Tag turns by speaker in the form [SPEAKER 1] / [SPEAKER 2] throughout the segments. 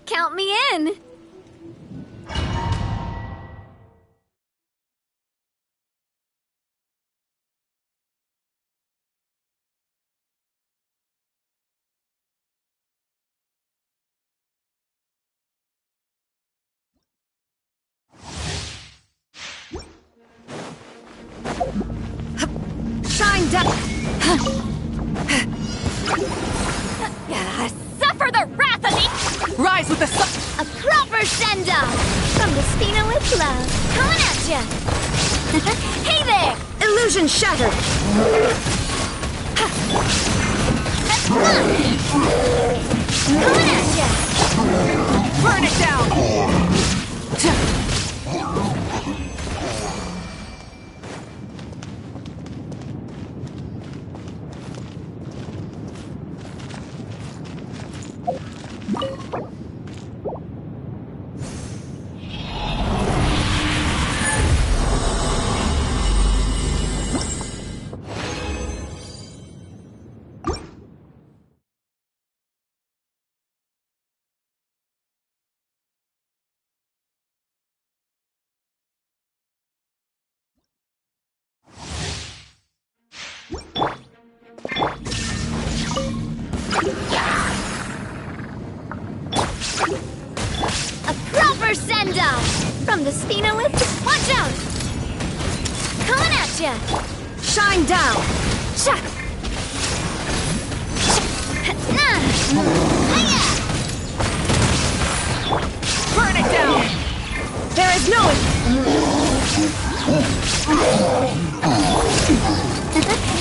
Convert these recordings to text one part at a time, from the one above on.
[SPEAKER 1] Count me in! Shine down! Suffer the wrath of the...
[SPEAKER 2] Rise with the sun!
[SPEAKER 1] A proper send-off! From the Spina with love. Coming at ya! Hey there!
[SPEAKER 2] Illusion shattered!
[SPEAKER 1] Coming at ya!
[SPEAKER 2] Burn it down!
[SPEAKER 1] A proper send-off! From the Spina with... Watch out! Coming at ya!
[SPEAKER 2] Shine down!
[SPEAKER 1] Sha! Nah! Hiya!
[SPEAKER 2] Burn it down! There is no...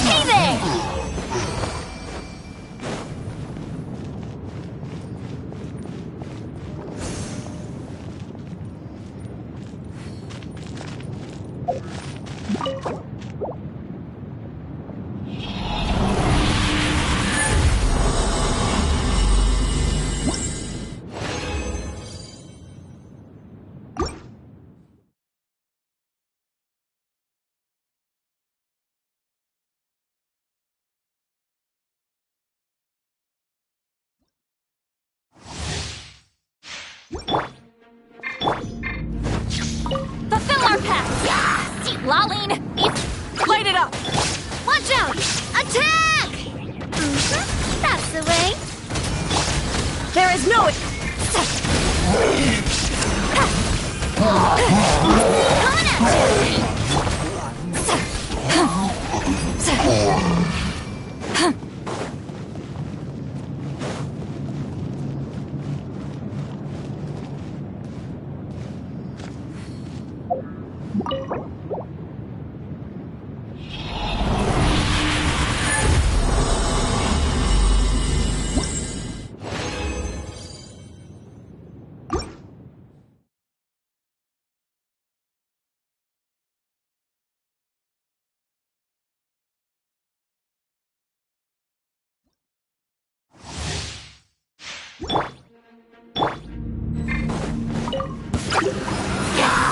[SPEAKER 1] Hey there! Fulfill our pact! See, Laline!
[SPEAKER 2] Light it up!
[SPEAKER 1] Watch out! Attack! That's the way.
[SPEAKER 2] There is no...
[SPEAKER 1] Coming at you!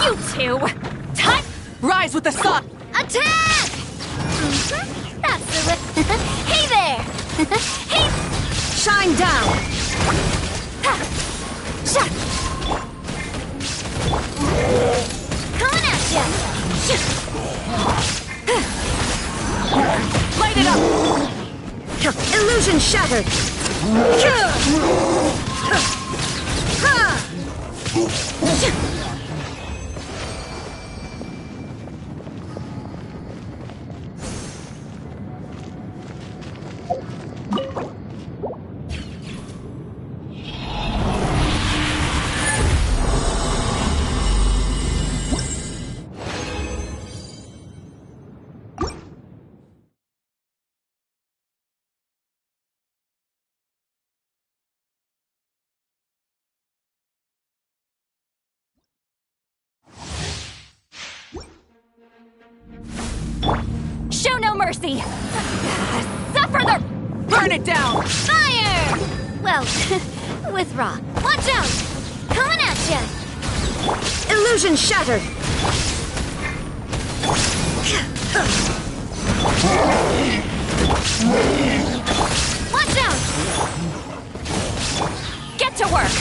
[SPEAKER 1] You two! Time!
[SPEAKER 2] Rise with the sun!
[SPEAKER 1] Attack! That's the way. Hey there! Hey!
[SPEAKER 2] Shine down!
[SPEAKER 1] Coming at ya!
[SPEAKER 2] Light it up! Illusion shattered!
[SPEAKER 1] Show no mercy! Suffer the...
[SPEAKER 3] Burn it down!
[SPEAKER 1] Fire! Well, with rock. Watch out! Coming at ya!
[SPEAKER 2] Illusion shattered!
[SPEAKER 1] Watch out! Get to work!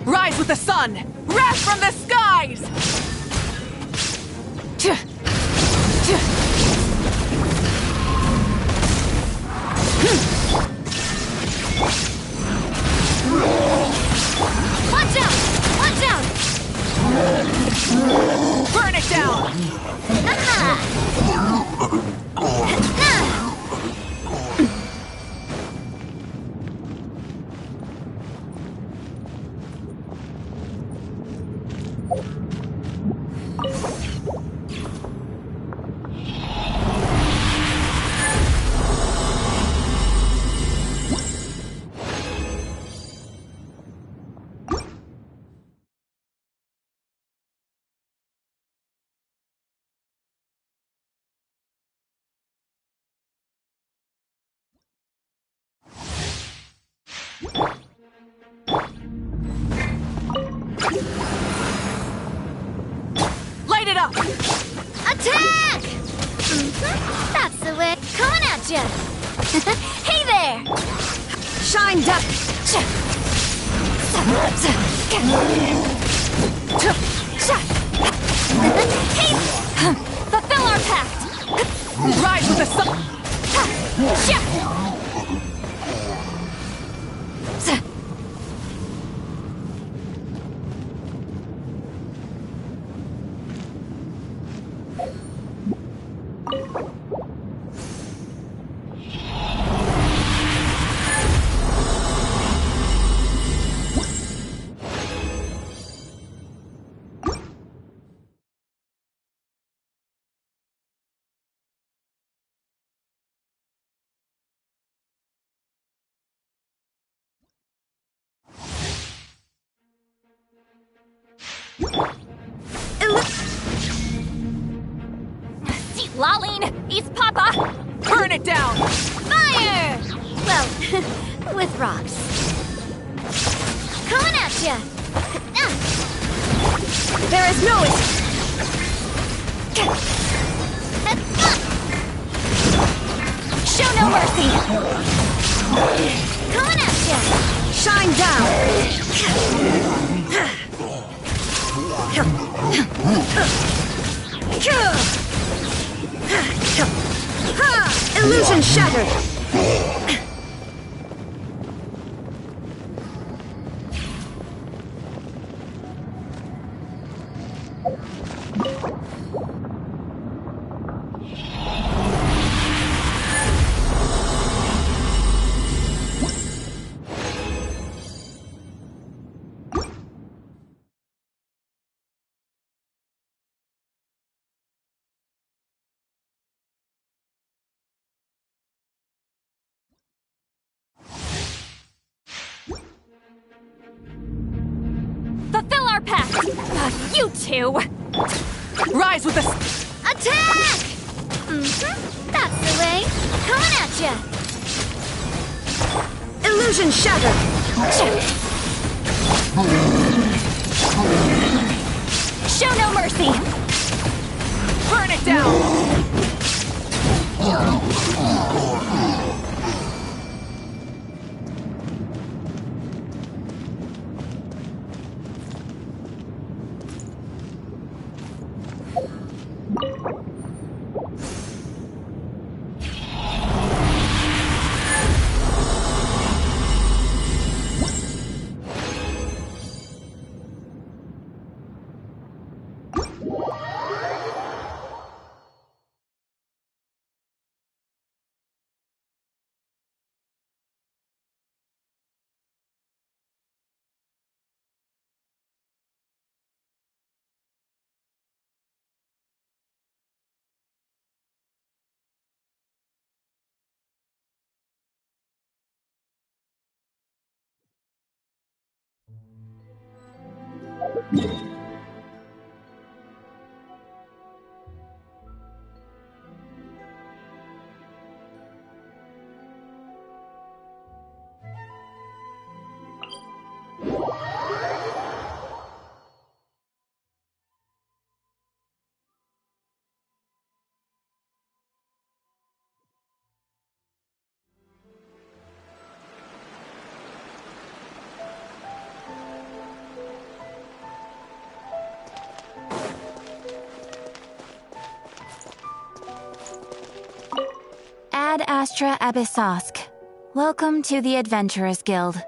[SPEAKER 3] Rise with the sun! Wrath from the skies!
[SPEAKER 1] Watch out! Watch out!
[SPEAKER 3] Burn it down! Light it up!
[SPEAKER 1] Attack! That's the way. Coming at ya! Hey there!
[SPEAKER 2] Shined up!
[SPEAKER 1] Hey! Fulfill our pact!
[SPEAKER 3] Rise with the sun!
[SPEAKER 1] See, Laline! East Papa!
[SPEAKER 3] Burn it down!
[SPEAKER 1] Fire! Well, with rocks. Coming at ya!
[SPEAKER 2] There is no
[SPEAKER 1] Show no mercy! Coming at ya!
[SPEAKER 2] Shine down! Illusion shattered!
[SPEAKER 1] Fulfill our pact! You two!
[SPEAKER 3] Rise with the...
[SPEAKER 1] Attack! That's the way. Coming at ya.
[SPEAKER 2] Illusion shattered.
[SPEAKER 1] Show no mercy.
[SPEAKER 3] Burn it down!
[SPEAKER 4] Ad Astra Abyssosk. Welcome to the Adventurers Guild.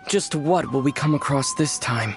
[SPEAKER 5] Just what will we come across this time?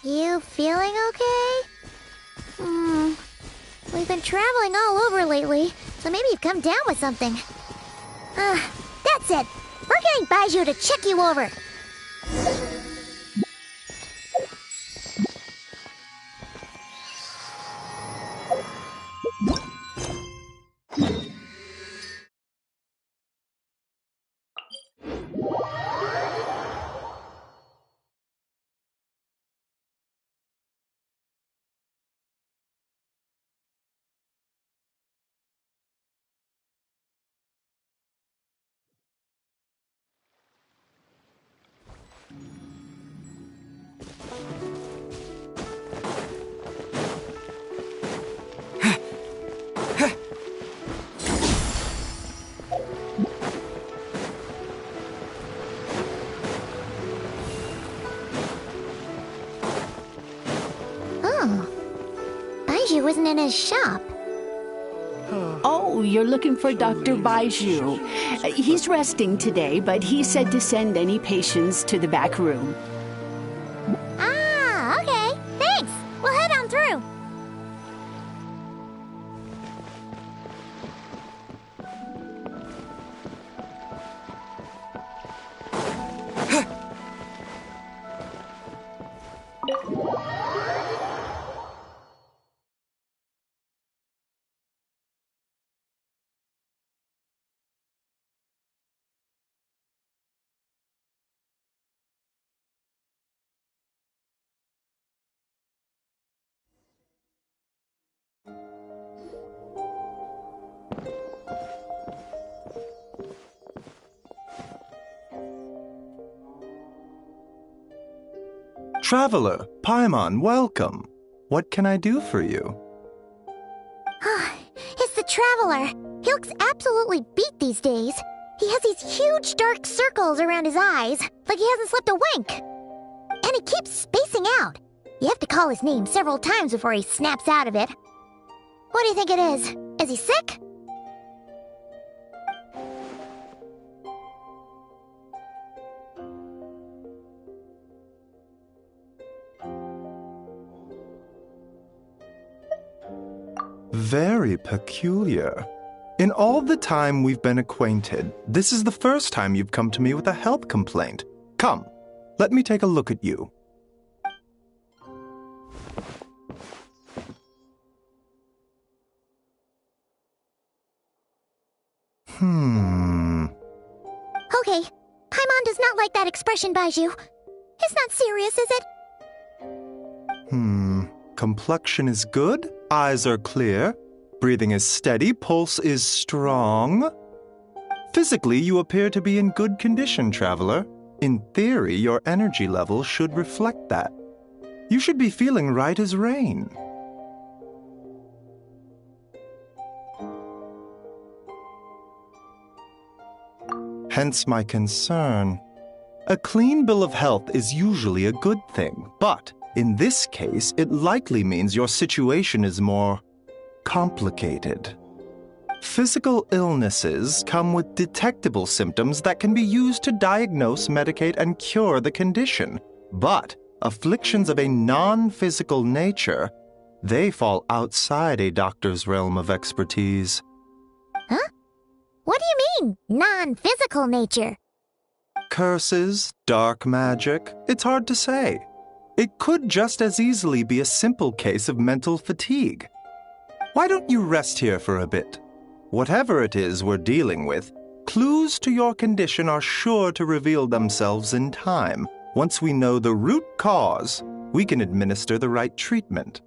[SPEAKER 1] You feeling okay? We've been traveling all over lately, so maybe you've come down with something. That's it. We're getting Baiju to check you over. Baiju wasn't in his shop.
[SPEAKER 6] Oh, you're looking for Dr. Baiju. He's resting today, but he said to send any patients to the back room.
[SPEAKER 1] Ah, okay. Thanks. We'll head on through.
[SPEAKER 7] Traveler, Paimon, welcome. What can I do for you?
[SPEAKER 1] It's the Traveler. He looks absolutely beat these days. He has these huge dark circles around his eyes, like he hasn't slept a wink. And he keeps spacing out. You have to call his name several times before he snaps out of it. What do you think it is? Is he sick?
[SPEAKER 7] Very peculiar. In all the time we've been acquainted, this is the first time you've come to me with a health complaint. Come, let me take a look at you.
[SPEAKER 1] Okay, Paimon does not like that expression, Baiju. It's not serious, is it?
[SPEAKER 7] Complexion is good, eyes are clear, breathing is steady, pulse is strong. Physically, you appear to be in good condition, Traveler. In theory, your energy level should reflect that. You should be feeling right as rain. Hence my concern. A clean bill of health is usually a good thing, but in this case, it likely means your situation is more complicated. Physical illnesses come with detectable symptoms that can be used to diagnose, medicate, and cure the condition. But afflictions of a non-physical nature, they fall outside a doctor's realm of expertise.
[SPEAKER 1] Huh? What do you mean, non-physical nature?
[SPEAKER 7] Curses, dark magic, it's hard to say. It could just as easily be a simple case of mental fatigue. Why don't you rest here for a bit? Whatever it is we're dealing with, clues to your condition are sure to reveal themselves in time. Once we know the root cause, we can administer the right treatment.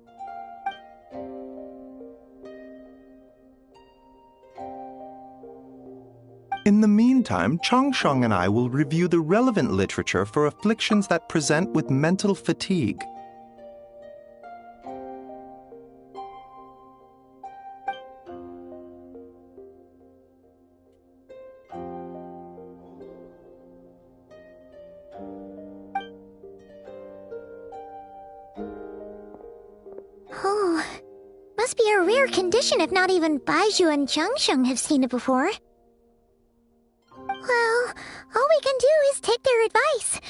[SPEAKER 7] In the meantime, Changsheng and I will review the relevant literature for afflictions that present with mental fatigue.
[SPEAKER 1] Oh, must be a rare condition if not even Baiju and Changsheng have seen it before. Well, all we can do is take their advice.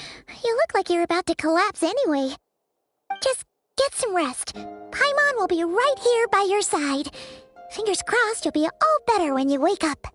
[SPEAKER 1] You look like you're about to collapse anyway. Just get some rest. Paimon will be right here by your side. Fingers crossed you'll be all better when you wake up.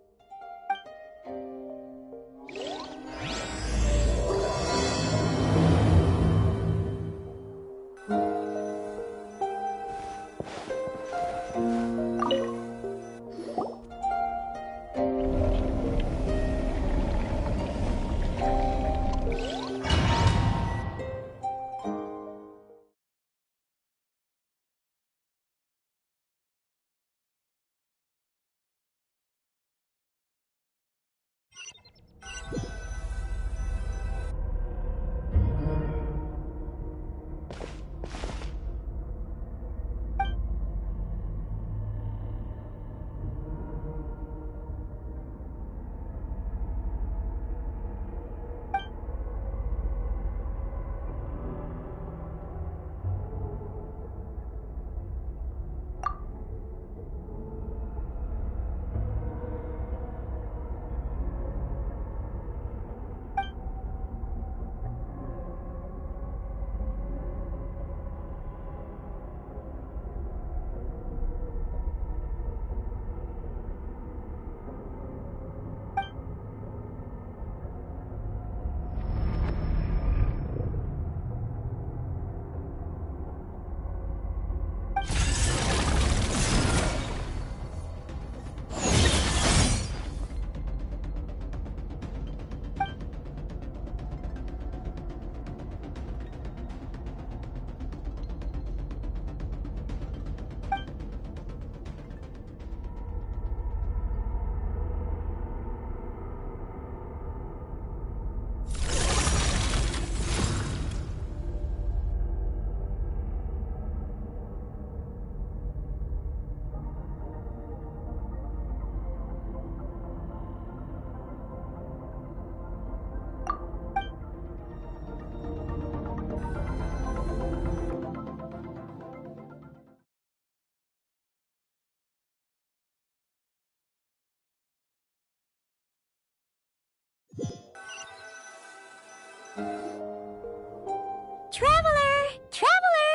[SPEAKER 1] Traveler! Traveler!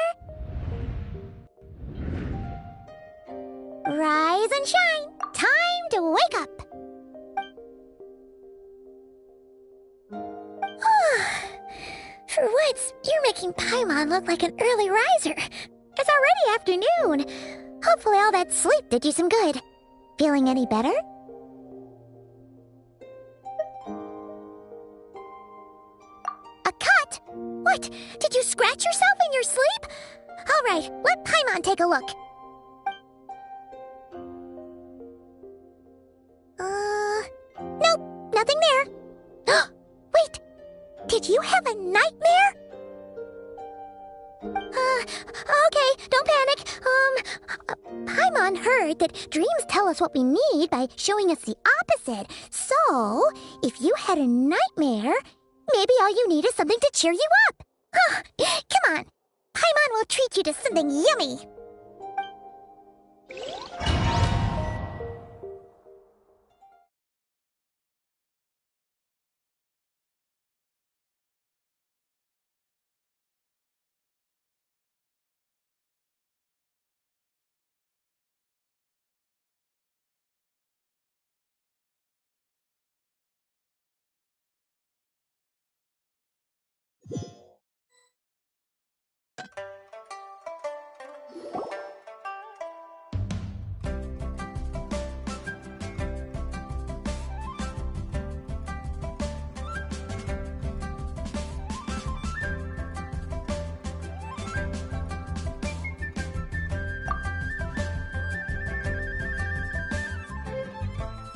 [SPEAKER 1] Rise and shine! Time to wake up! For once, you're making Paimon look like an early riser. It's already afternoon. Hopefully all that sleep did you some good. Feeling any better? A cut? What? Did you scratch yourself in your sleep? All right, let Paimon take a look. Nope, nothing there. Wait, did you have a nightmare? Okay, don't panic. Paimon heard that dreams tell us what we need by showing us the opposite. So, if you had a nightmare, maybe all you need is something to cheer you up. Come on, Paimon will treat you to something yummy.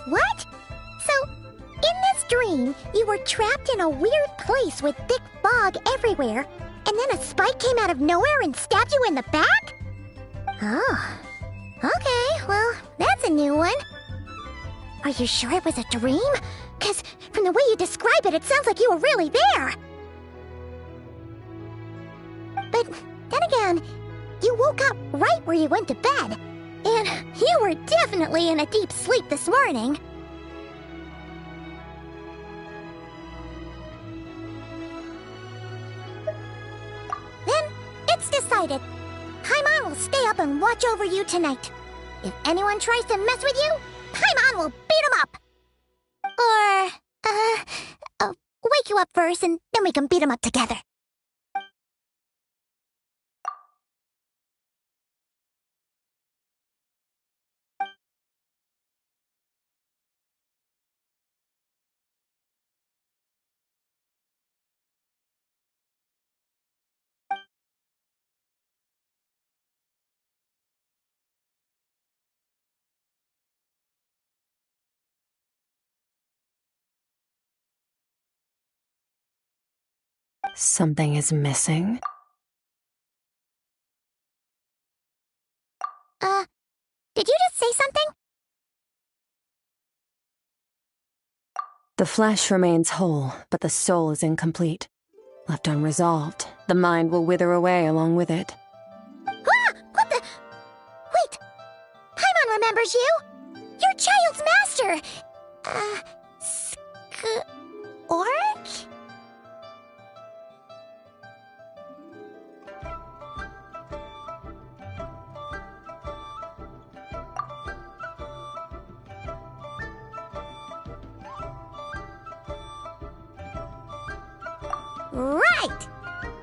[SPEAKER 1] What? So, in this dream, you were trapped in a weird place with thick fog everywhere, and then a spike came out of nowhere and stabbed you in the back? Oh. Okay, well, that's a new one. Are you sure it was a dream? 'Cause from the way you describe it, it sounds like you were really there. But then again, you woke up right where you went to bed. And you were definitely in a deep sleep this morning. Then, it's decided. Paimon will stay up and watch over you tonight. If anyone tries to mess with you, Paimon will beat him up. Or, wake you up first and then we can beat him up together.
[SPEAKER 2] Something is missing?
[SPEAKER 1] Did you just say something?
[SPEAKER 2] The flesh remains whole, but the soul is incomplete. Left unresolved, the mind will wither away along with it.
[SPEAKER 1] Ah! What the? Wait! Paimon remembers you! Your child's master! Skirk? Right!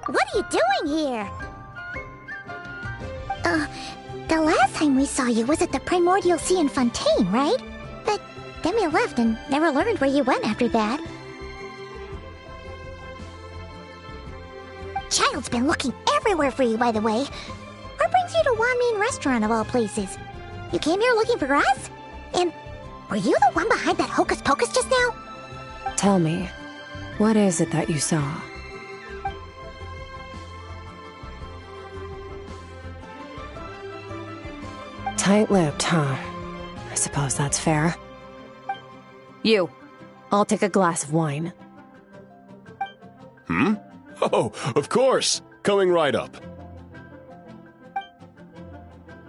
[SPEAKER 1] What are you doing here? The last time we saw you was at the Primordial Sea in Fontaine, right? But then we left and never learned where you went after that. Child's been looking everywhere for you, by the way. What brings you to Wanmin Restaurant of all places? You came here looking for us? And were you the one behind that hocus pocus just now?
[SPEAKER 2] Tell me, what is it that you saw? Tight-lipped, huh? I suppose that's fair. You, I'll take a glass of wine.
[SPEAKER 8] Oh, of course! Coming right up.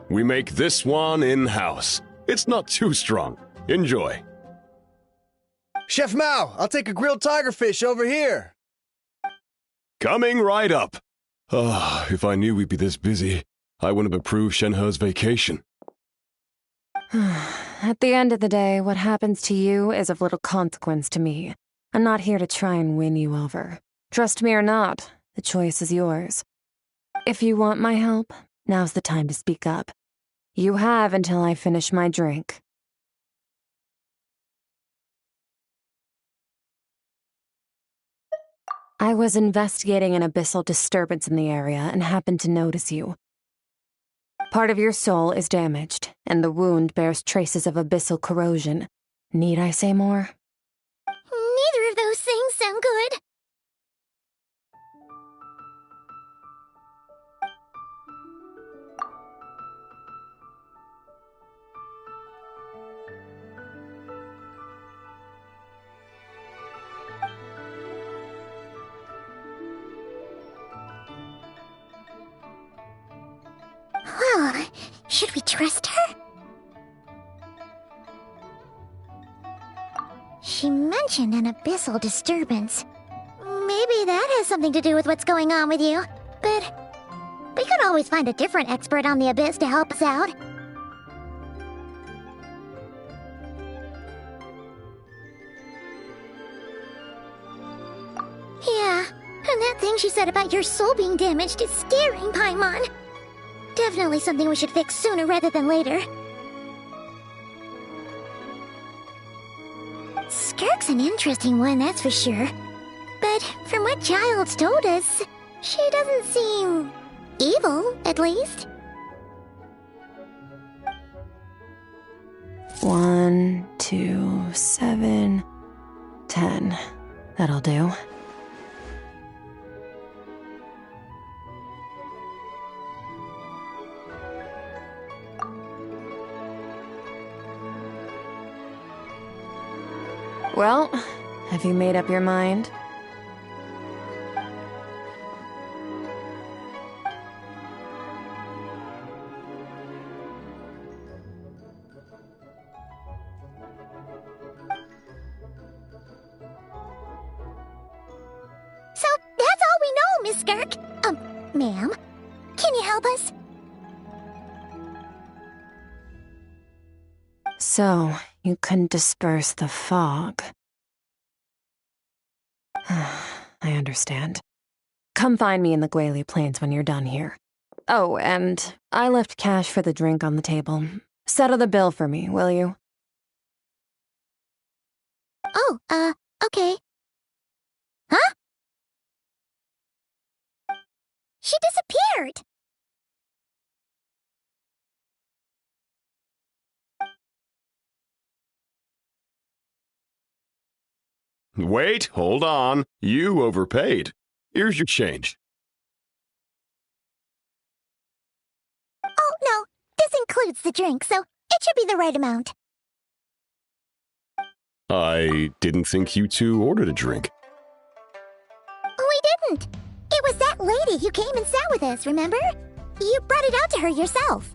[SPEAKER 8] We make this one in-house. It's not too strong. Enjoy.
[SPEAKER 9] Chef Mao, I'll take a grilled tigerfish over here.
[SPEAKER 8] Coming right up. Ah, if I knew we'd be this busy, I wouldn't have approved Shenhe's vacation.
[SPEAKER 2] At the end of the day, what happens to you is of little consequence to me. I'm not here to try and win you over. Trust me or not, the choice is yours. If you want my help, now's the time to speak up. You have until I finish my drink. I was investigating an abyssal disturbance in the area and happened to notice you. Part of your soul is damaged, and the wound bears traces of abyssal corrosion. Need I say more?
[SPEAKER 1] Neither of those things sound good. Well, should we trust her? She mentioned an abyssal disturbance. Maybe that has something to do with what's going on with you. But we could always find a different expert on the abyss to help us out. Yeah, and that thing she said about your soul being damaged is scaring Paimon. Definitely something we should fix sooner rather than later. Skirk's an interesting one, that's for sure. But from what Child's told us, she doesn't seem evil, at least.
[SPEAKER 2] 1, 2, 7, 10. That'll do. Well, have you made up your mind?
[SPEAKER 1] So that's all we know, Miss Skirk. Ma'am, can you help us?
[SPEAKER 2] So, you couldn't disperse the fog. I understand. Come find me in the Guili Plains when you're done here. Oh, and I left cash for the drink on the table. Settle the bill for me, will you?
[SPEAKER 1] Oh, okay. Huh? She disappeared!
[SPEAKER 8] Wait, hold on. You overpaid. Here's your change.
[SPEAKER 1] Oh, no. This includes the drink, so it should be the right amount.
[SPEAKER 8] I didn't think you two ordered a drink.
[SPEAKER 1] We didn't. It was that lady who came and sat with us, remember? You brought it out to her yourself.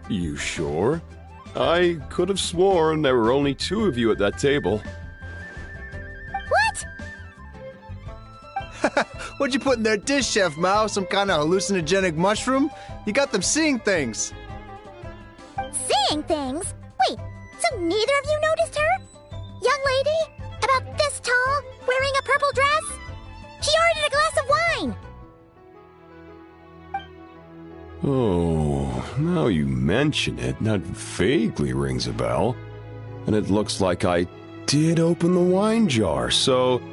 [SPEAKER 8] You sure? I could have sworn there were only 2 of you at that table.
[SPEAKER 1] What?
[SPEAKER 9] What'd you put in their dish, Chef Mao? Some kind of hallucinogenic mushroom? You got them seeing things.
[SPEAKER 1] Seeing things? Wait, so neither of you noticed her? Young lady? About this tall? Wearing a purple dress? She ordered a glass of wine!
[SPEAKER 8] Oh, now you mention it, that vaguely rings a bell. And it looks like I did open the wine jar, so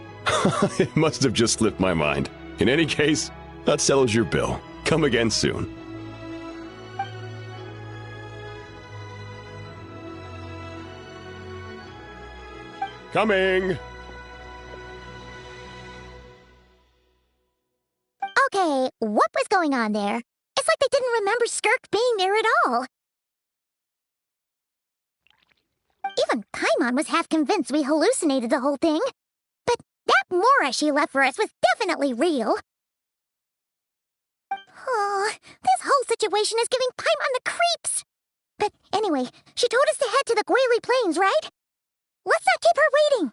[SPEAKER 8] it must have just slipped my mind. In any case, that settles your bill. Come again soon. Coming!
[SPEAKER 1] Okay, what was going on there? It's like they didn't remember Skirk being there at all. Even Paimon was half convinced we hallucinated the whole thing. But that Mora she left for us was definitely real. Oh, this whole situation is giving Paimon the creeps. But anyway, she told us to head to the Guili Plains, right? Let's not keep her waiting.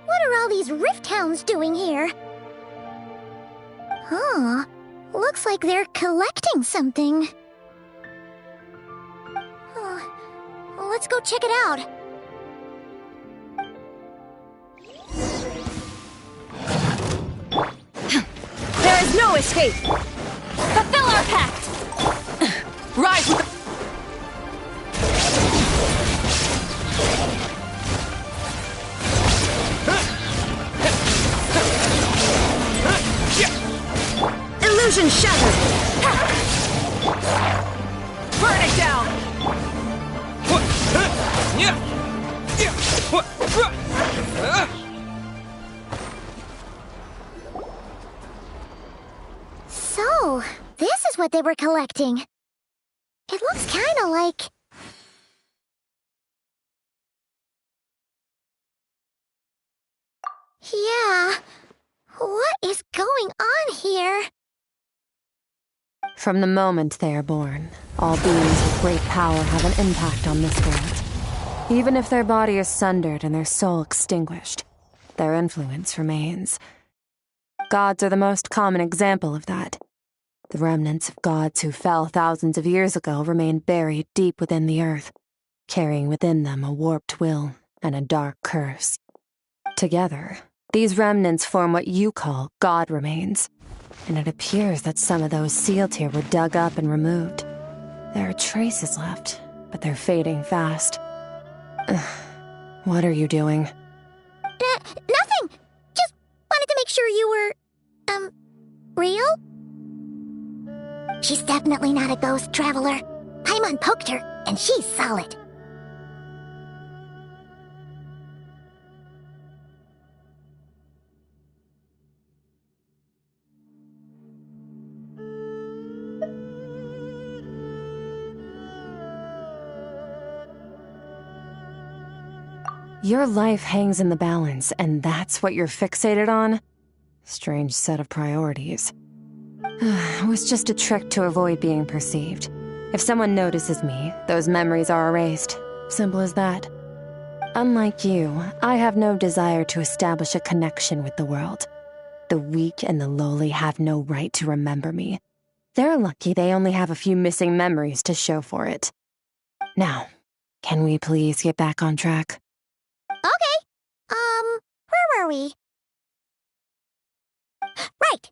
[SPEAKER 1] What are all these rift hounds doing here? Huh. Looks like they're collecting something. Let's go check it out.
[SPEAKER 3] There is no escape! Fulfill our pact! Rise with the...
[SPEAKER 1] Illusion shattered!
[SPEAKER 3] Burn it down!
[SPEAKER 1] So, this is what they were collecting. It looks kinda like... Yeah. What is going on here?
[SPEAKER 2] From the moment they are born, all beings with great power have an impact on this world. Even if their body is sundered and their soul extinguished, their influence remains. Gods are the most common example of that. The remnants of gods who fell thousands of years ago remain buried deep within the earth, carrying within them a warped will and a dark curse. Together, these remnants form what you call god remains, and it appears that some of those sealed here were dug up and removed. There are traces left, but they're fading fast. What are you doing?
[SPEAKER 1] Nothing! Just wanted to make sure you were, real? She's definitely not a ghost traveler. Paimon poked her, and she's solid.
[SPEAKER 2] Your life hangs in the balance, and that's what you're fixated on? Strange set of priorities. It was just a trick to avoid being perceived. If someone notices me, those memories are erased. Simple as that. Unlike you, I have no desire to establish a connection with the world. The weak and the lowly have no right to remember me. They're lucky they only have a few missing memories to show for it. Now, can we please get back on track?
[SPEAKER 1] Okay. Where were we? Right.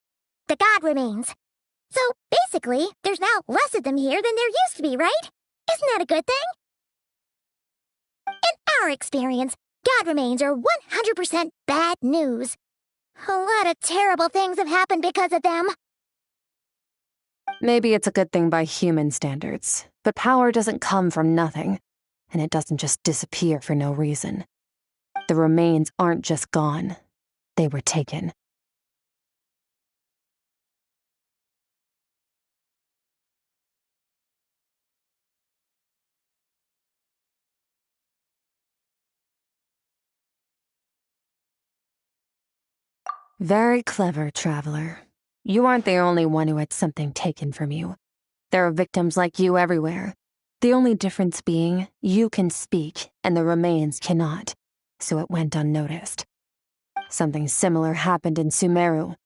[SPEAKER 1] The god remains. So, basically, there's now less of them here than there used to be, right? Isn't that a good thing? In our experience, god remains are 100% bad news. A lot of terrible things have happened because of them.
[SPEAKER 2] Maybe it's a good thing by human standards, but power doesn't come from nothing, and it doesn't just disappear for no reason. The remains aren't just gone. They were taken. Very clever, traveler. You aren't the only one who had something taken from you. There are victims like you everywhere. The only difference being, you can speak, and the remains cannot, so it went unnoticed. Something similar happened in Sumeru.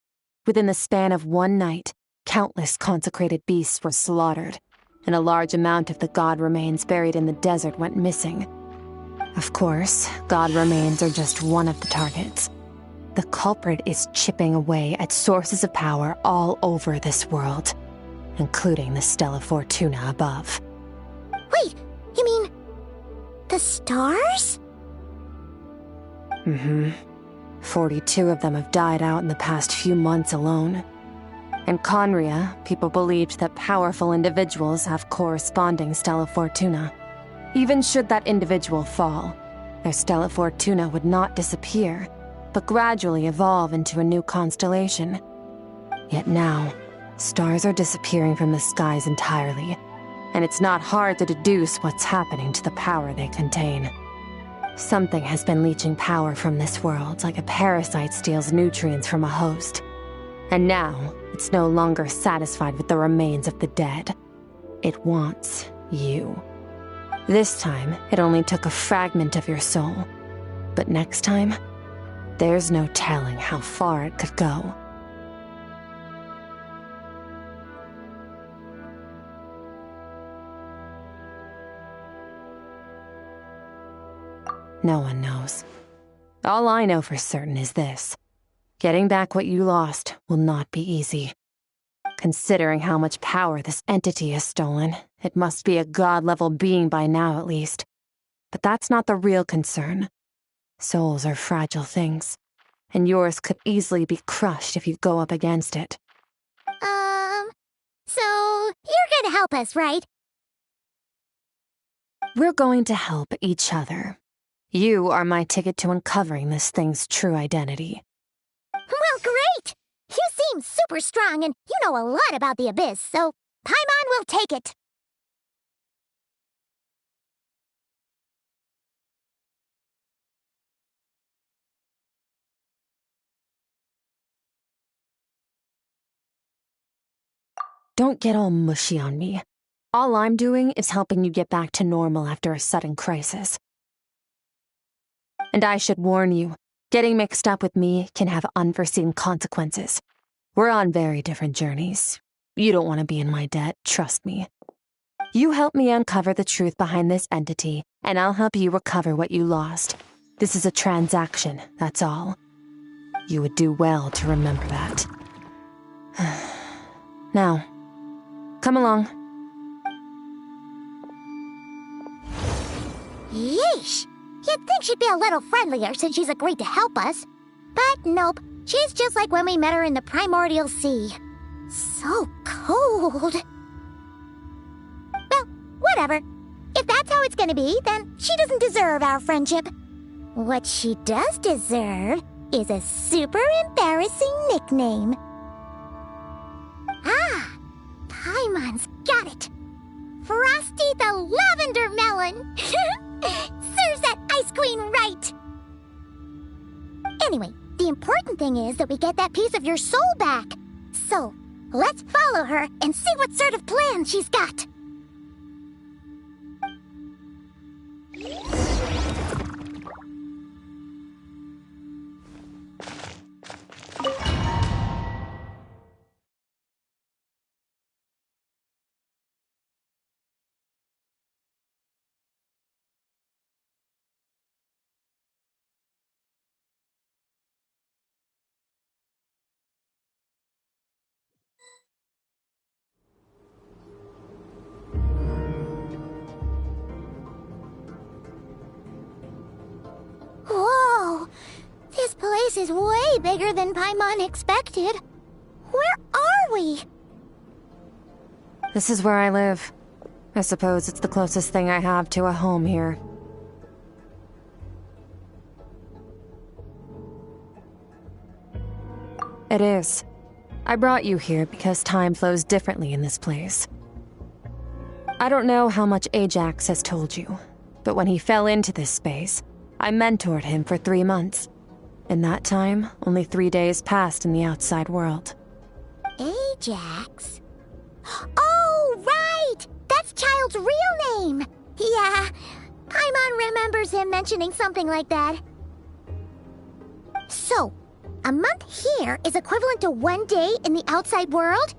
[SPEAKER 2] Within the span of one night, countless consecrated beasts were slaughtered, and a large amount of the god remains buried in the desert went missing. Of course, god remains are just one of the targets. The culprit is chipping away at sources of power all over this world. including the Stella Fortuna above.
[SPEAKER 1] Wait, you mean the stars?
[SPEAKER 2] 42 of them have died out in the past few months alone. In Khaenri'ah, people believed that powerful individuals have corresponding Stella Fortuna. Even should that individual fall, their Stella Fortuna would not disappear, but gradually evolve into a new constellation. Yet now, stars are disappearing from the skies entirely, and it's not hard to deduce what's happening to the power they contain. Something has been leeching power from this world like a parasite steals nutrients from a host. And now, it's no longer satisfied with the remains of the dead. It wants you. This time, it only took a fragment of your soul. But next time, there's no telling how far it could go. No one knows. All I know for certain is this. Getting back what you lost will not be easy. Considering how much power this entity has stolen, it must be a god-level being by now at least. But that's not the real concern. Souls are fragile things, and yours could easily be crushed if you go up against it.
[SPEAKER 1] So you're gonna help us, right?
[SPEAKER 2] We're going to help each other. You are my ticket to uncovering this thing's true identity.
[SPEAKER 1] Well, great! You seem super strong and you know a lot about the Abyss, so Paimon will take it.
[SPEAKER 2] Don't get all mushy on me. All I'm doing is helping you get back to normal after a sudden crisis. And I should warn you, getting mixed up with me can have unforeseen consequences. We're on very different journeys. You don't want to be in my debt, trust me. You help me uncover the truth behind this entity, and I'll help you recover what you lost. This is a transaction, that's all. You would do well to remember that. Now, come along.
[SPEAKER 1] Yeesh! You'd think she'd be a little friendlier since she's agreed to help us. But nope, she's just like when we met her in the primordial sea. So cold. Well, whatever. If that's how it's gonna be, then she doesn't deserve our friendship. What she does deserve is a super embarrassing nickname. Ah, Paimon's got it. Frosty the Lavender Melon. Serves that ice queen right. Anyway, the important thing is that we get that piece of your soul back. So, let's follow her and see what sort of plan she's got. Whoa! This place is way bigger than Paimon expected. Where are we?
[SPEAKER 2] This is where I live. I suppose it's the closest thing I have to a home here. It is. I brought you here because time flows differently in this place. I don't know how much Ajax has told you, but when he fell into this space, I mentored him for 3 months. In that time, only 3 days passed in the outside world.
[SPEAKER 1] Ajax? Oh, right! That's Child's real name! Yeah, Paimon remembers him mentioning something like that. So, a month here is equivalent to 1 day in the outside world?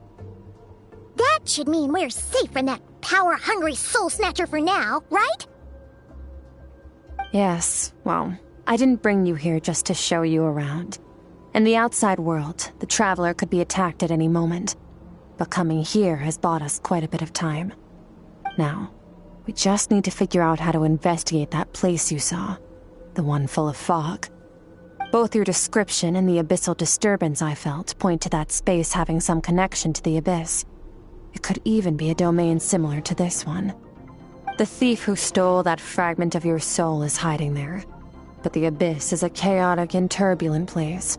[SPEAKER 1] That should mean we're safe from that power-hungry soul snatcher for now, right?
[SPEAKER 2] Yes, well, I didn't bring you here just to show you around. In the outside world, the traveler could be attacked at any moment. but coming here has bought us quite a bit of time. Now, we just need to figure out how to investigate that place you saw, the one full of fog. Both your description and the abyssal disturbance I felt point to that space having some connection to the abyss. It could even be a domain similar to this one. The thief who stole that fragment of your soul is hiding there, but the abyss is a chaotic and turbulent place.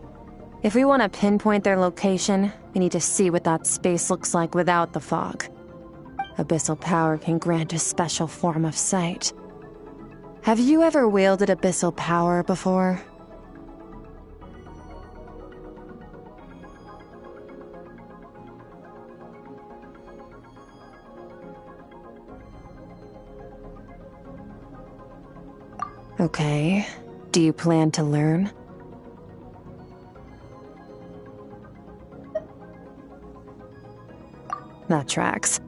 [SPEAKER 2] If we want to pinpoint their location, we need to see what that space looks like without the fog. Abyssal power can grant a special form of sight. Have you ever wielded abyssal power before? Okay. Do you plan to learn? That tracks.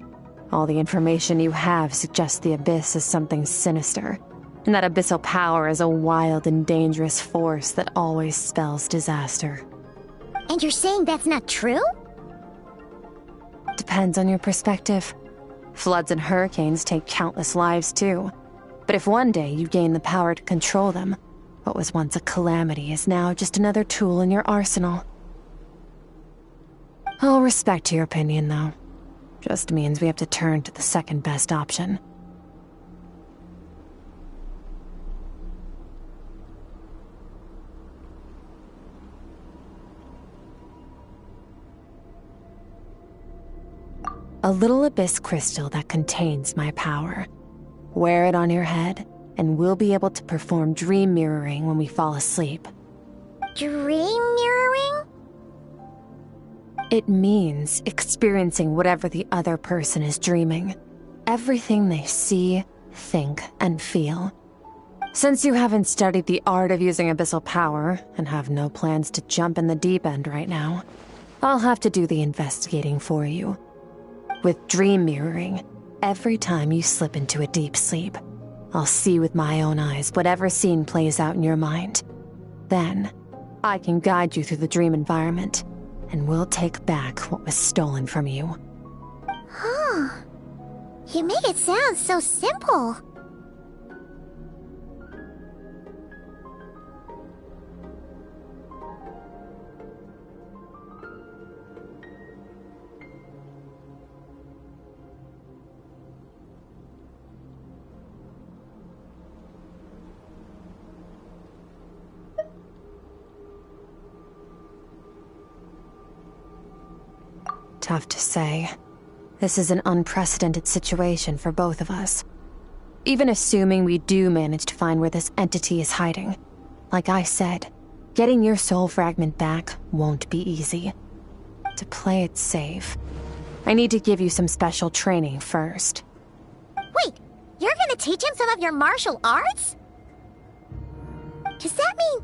[SPEAKER 2] All the information you have suggests the abyss is something sinister, and that abyssal power is a wild and dangerous force that always spells disaster.
[SPEAKER 1] And you're saying that's not true?
[SPEAKER 2] Depends on your perspective. Floods and hurricanes take countless lives too. But if one day you gain the power to control them, what was once a calamity is now just another tool in your arsenal. I'll respect your opinion, though. Just means we have to turn to the second best option. A little abyss crystal that contains my power. Wear it on your head, and we'll be able to perform dream mirroring when we fall asleep.
[SPEAKER 1] Dream mirroring?
[SPEAKER 2] It means experiencing whatever the other person is dreaming. Everything they see, think, and feel. Since you haven't studied the art of using abyssal power, and have no plans to jump in the deep end right now, I'll have to do the investigating for you. With dream mirroring, every time you slip into a deep sleep, I'll see with my own eyes whatever scene plays out in your mind. Then, I can guide you through the dream environment, and we'll take back what was stolen from you.
[SPEAKER 1] Huh. You make it sound so simple.
[SPEAKER 2] Tough to say. This is an unprecedented situation for both of us. Even assuming we do manage to find where this entity is hiding, like I said, getting your soul fragment back won't be easy. To play it safe, I need to give you some special training first.
[SPEAKER 1] Wait, you're gonna teach him some of your martial arts? Does that mean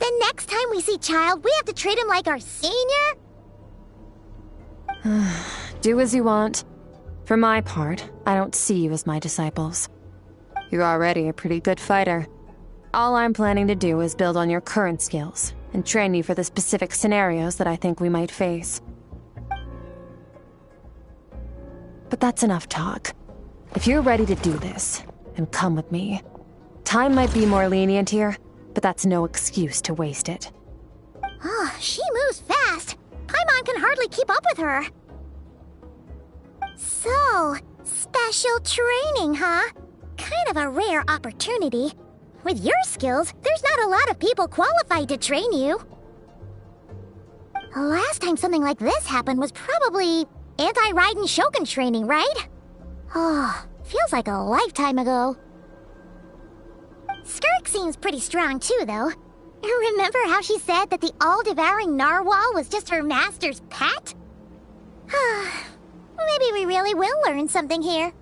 [SPEAKER 1] the next time we see Child, we have to treat him like our senior?
[SPEAKER 2] Do as you want. For my part, I don't see you as my disciples. You're already a pretty good fighter. All I'm planning to do is build on your current skills and train you for the specific scenarios that I think we might face. But that's enough talk. If you're ready to do this, then come with me. Time might be more lenient here, but that's no excuse to waste it.
[SPEAKER 1] Oh, she moves fast. Paimon can hardly keep up with her. So, special training, huh? Kind of a rare opportunity. With your skills, there's not a lot of people qualified to train you. Last time something like this happened was probably anti-Raiden Shogun training, right? Oh, feels like a lifetime ago. Skirk seems pretty strong too, though. Remember how she said that the all-devouring narwhal was just her master's pet? Maybe we really will learn something here.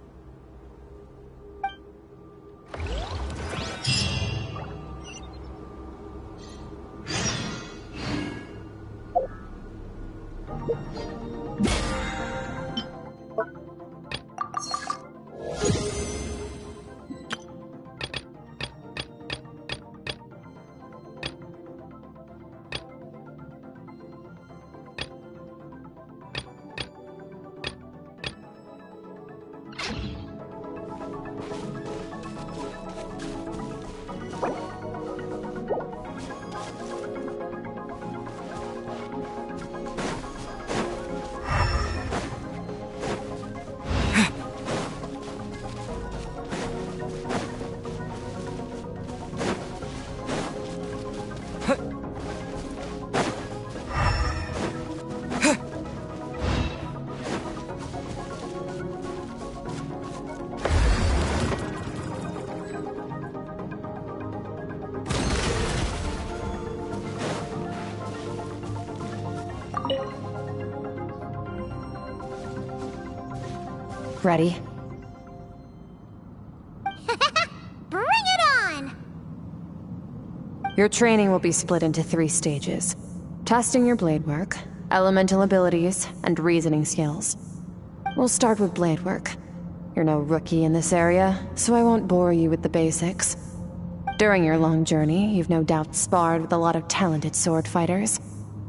[SPEAKER 2] Ready?
[SPEAKER 1] Bring it on!
[SPEAKER 2] Your training will be split into 3 stages. Testing your blade work, elemental abilities, and reasoning skills. We'll start with blade work. You're no rookie in this area, so I won't bore you with the basics. During your long journey, you've no doubt sparred with a lot of talented sword fighters.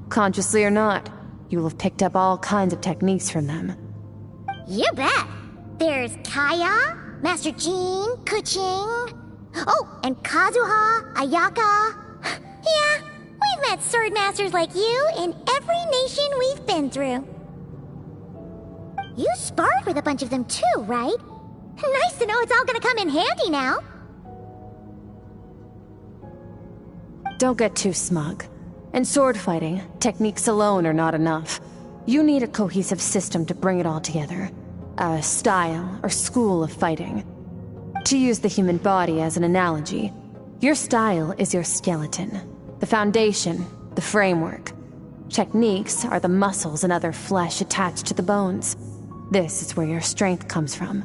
[SPEAKER 2] Consciously or not, you'll have picked up all kinds of techniques from them.
[SPEAKER 1] You bet! There's Kaya, Master Jean, Kuching... Oh, and Kazuha, Ayaka... Yeah, we've met sword masters like you in every nation we've been through. You sparred with a bunch of them too, right? Nice to know it's all gonna come in handy now.
[SPEAKER 2] Don't get too smug. In sword fighting, techniques alone are not enough. You need a cohesive system to bring it all together. A style or school of fighting. To use the human body as an analogy, your style is your skeleton, the foundation, the framework. Techniques are the muscles and other flesh attached to the bones. This is where your strength comes from.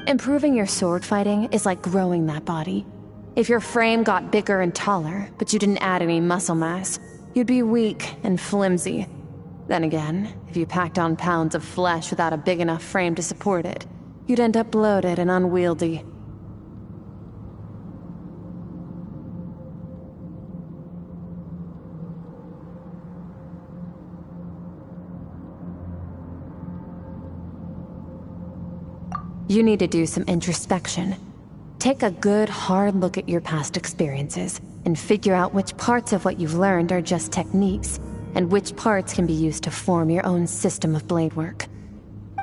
[SPEAKER 2] Improving your sword fighting is like growing that body. If your frame got bigger and taller, but you didn't add any muscle mass, you'd be weak and flimsy. Then again, if you packed on pounds of flesh without a big enough frame to support it, you'd end up bloated and unwieldy. You need to do some introspection. Take a good, hard look at your past experiences and figure out which parts of what you've learned are just techniques, and which parts can be used to form your own system of blade work.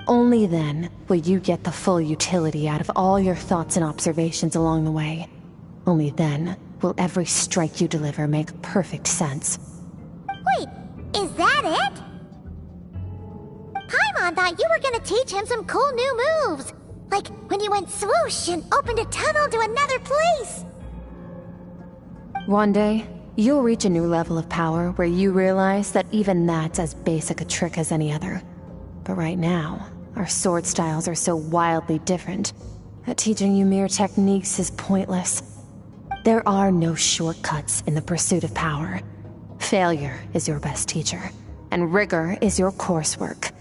[SPEAKER 2] Only then will you get the full utility out of all your thoughts and observations along the way. Only then will every strike you deliver make perfect sense.
[SPEAKER 1] Wait, is that it? Paimon thought you were gonna teach him some cool new moves. Like when you went swoosh and opened a tunnel to another place.
[SPEAKER 2] One day, you'll reach a new level of power where you realize that even that's as basic a trick as any other. But right now, our sword styles are so wildly different that teaching you mere techniques is pointless. There are no shortcuts in the pursuit of power. Failure is your best teacher, and rigor is your coursework.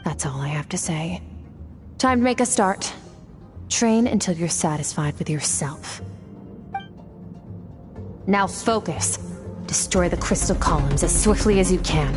[SPEAKER 2] That's all I have to say. Time to make a start. Train until you're satisfied with yourself. Now focus. Destroy the crystal columns as swiftly as you can.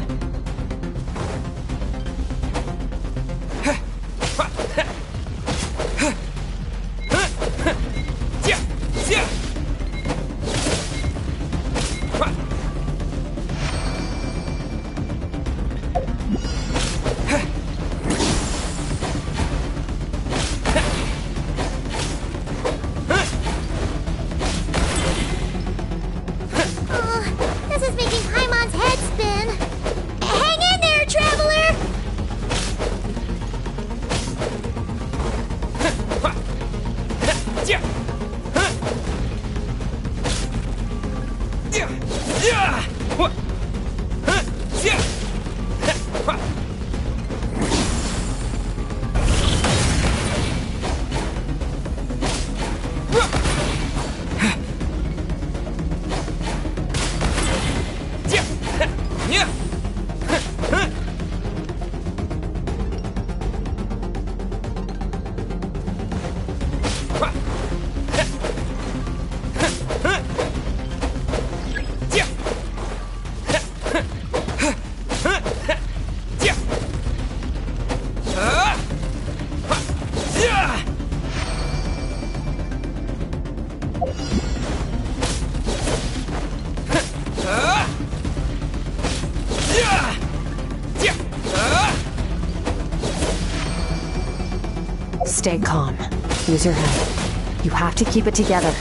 [SPEAKER 2] Stay calm. Use your head. You have to keep it together.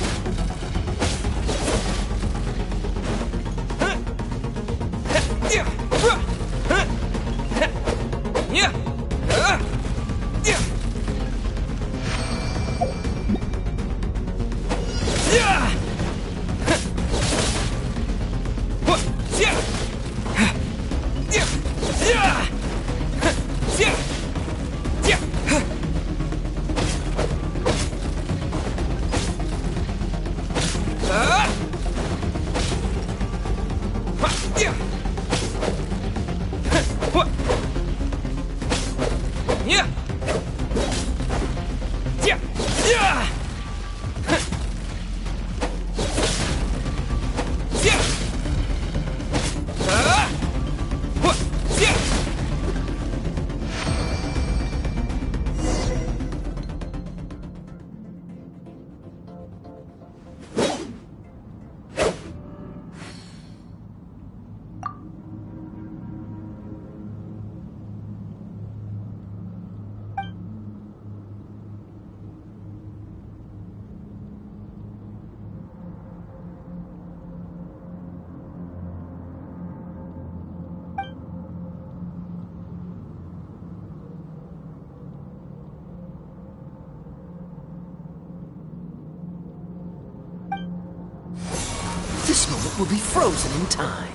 [SPEAKER 10] This moment will be frozen in time.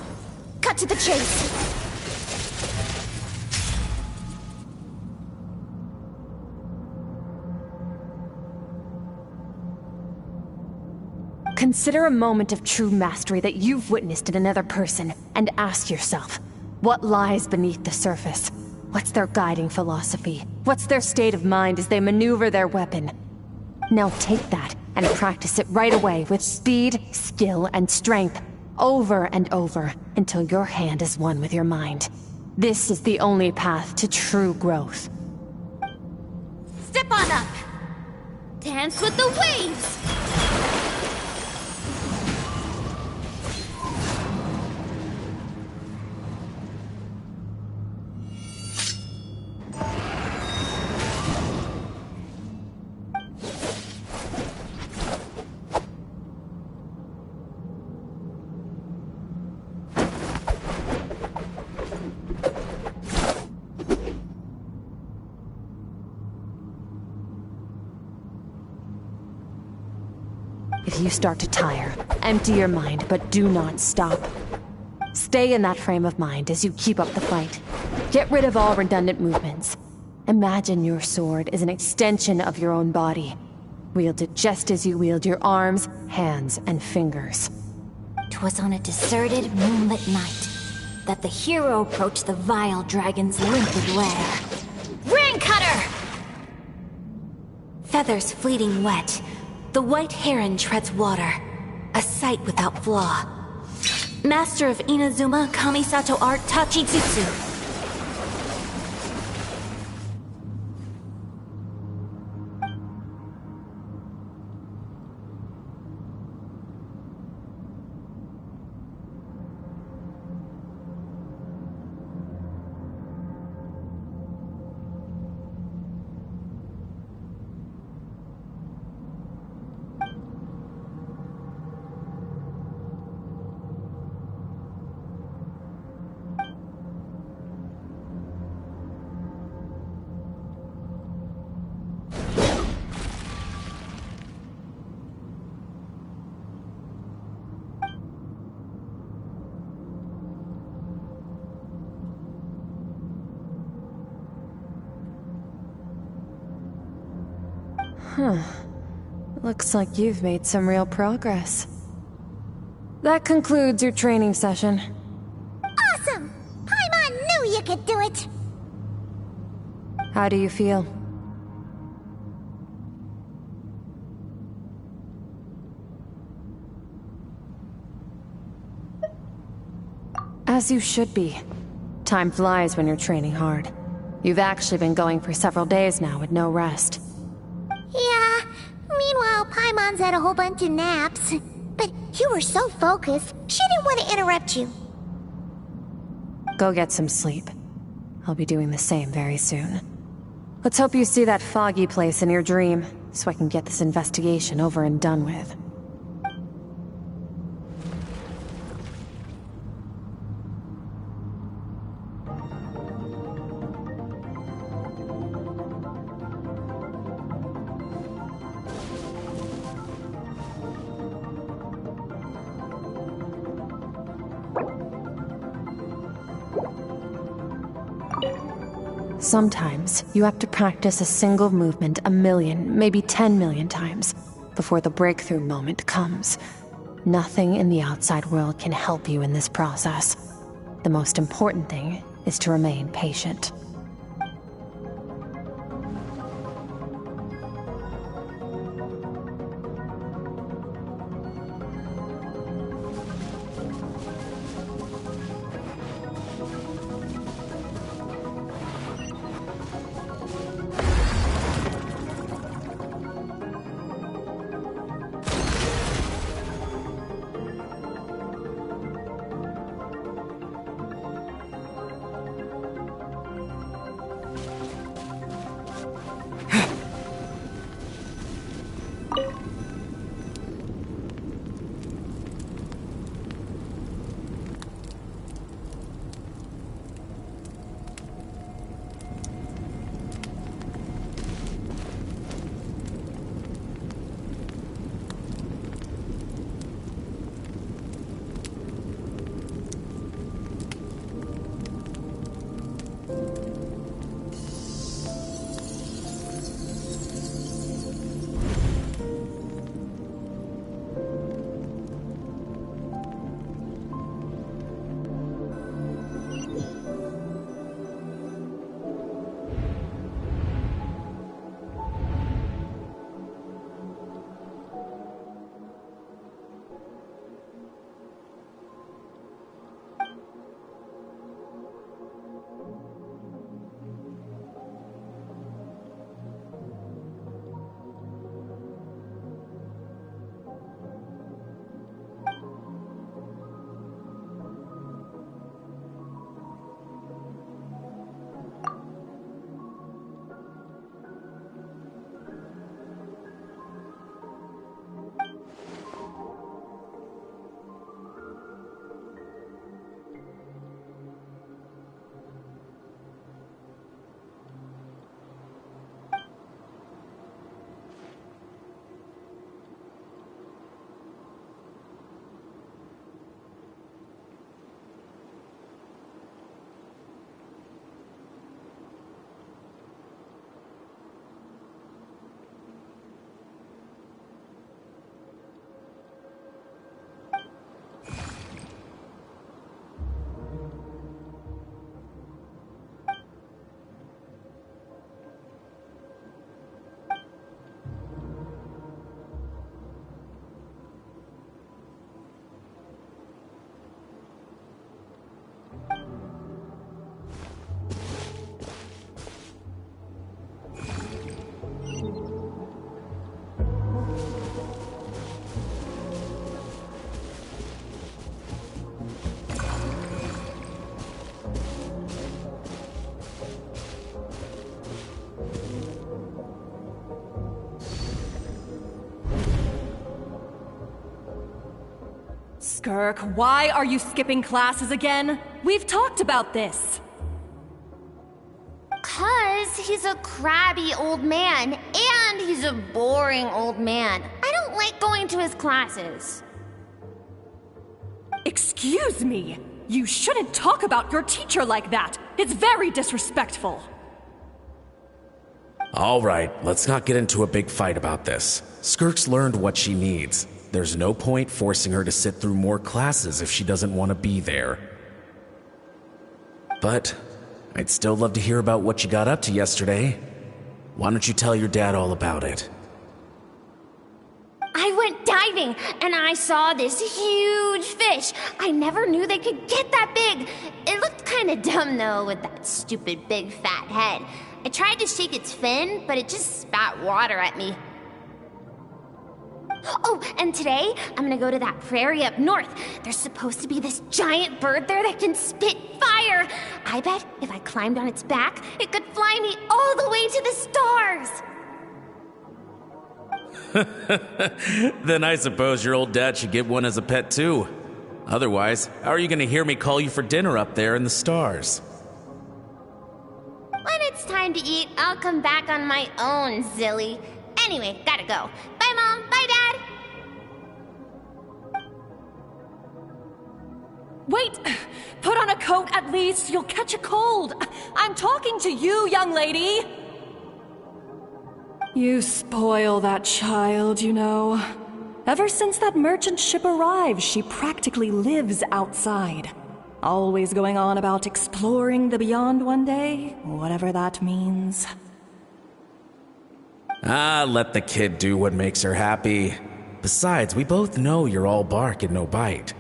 [SPEAKER 3] Cut to the chase.
[SPEAKER 2] Consider a moment of true mastery that you've witnessed in another person, and ask yourself, what lies beneath the surface? What's their guiding philosophy? What's their state of mind as they maneuver their weapon? Now take that and practice it right away with speed, skill, and strength, over and over, until your hand is one with your mind. This is the only path to true growth.
[SPEAKER 3] Step on up! Dance with the waves!
[SPEAKER 2] If you start to tire, empty your mind, but do not stop. Stay in that frame of mind as you keep up the fight. Get rid of all redundant movements. Imagine your sword is an extension of your own body. Wield it just as you wield your arms, hands, and fingers.
[SPEAKER 1] 'Twas on a deserted, moonlit night that the hero approached the vile dragon's limpid lair.
[SPEAKER 3] Ring cutter!
[SPEAKER 1] Feathers fleeting wet, the white heron treads water, a sight without flaw. Master of Inazuma Kamisato art Tachijutsu.
[SPEAKER 2] Looks like you've made some real progress. That concludes your training session.
[SPEAKER 1] Awesome! Paimon knew you could do it!
[SPEAKER 2] How do you feel? As you should be. Time flies when you're training hard. You've actually been going for several days now with no rest.
[SPEAKER 1] Yeah, meanwhile Paimon's had a whole bunch of naps. But you were so focused, she didn't want to interrupt you.
[SPEAKER 2] Go get some sleep. I'll be doing the same very soon. Let's hope you see that foggy place in your dream, so I can get this investigation over and done with. Sometimes, you have to practice a single movement 1,000,000, maybe 10,000,000 times, before the breakthrough moment comes. Nothing in the outside world can help you in this process. The most important thing is to remain patient.
[SPEAKER 3] Skirk, why are you skipping classes again? We've talked about this.
[SPEAKER 1] 'Cause he's a crabby old man, and he's a boring old man. I don't like going to his classes.
[SPEAKER 3] Excuse me. You shouldn't talk about your teacher like that. It's very disrespectful.
[SPEAKER 11] All right, let's not get into a big fight about this. Skirk's learned what she needs. There's no point forcing her to sit through more classes if she doesn't want to be there. But I'd still love to hear about what you got up to yesterday. Why don't you tell your dad all about it?
[SPEAKER 1] I went diving, and I saw this huge fish. I never knew they could get that big. It looked kind of dumb, though, with that stupid big fat head. I tried to shake its fin, but it just spat water at me. Oh, and today, I'm gonna go to that prairie up north. There's supposed to be this giant bird there that can spit fire. I bet if I climbed on its back, it could fly me all the way to the stars.
[SPEAKER 11] Then I suppose your old dad should get one as a pet too. Otherwise, how are you gonna hear me call you for dinner up there in the stars?
[SPEAKER 1] When it's time to eat, I'll come back on my own, Zilly. Anyway, gotta go. Bye, Mom. Bye, Dad.
[SPEAKER 3] Wait! Put on a coat at least. You'll catch a cold. I'm talking to you, young lady. You spoil that child, you know. Ever since that merchant ship arrived, she practically lives outside. Always going on about exploring the beyond one day, whatever that means.
[SPEAKER 11] Let the kid do what makes her happy. Besides, we both know you're all bark and no bite.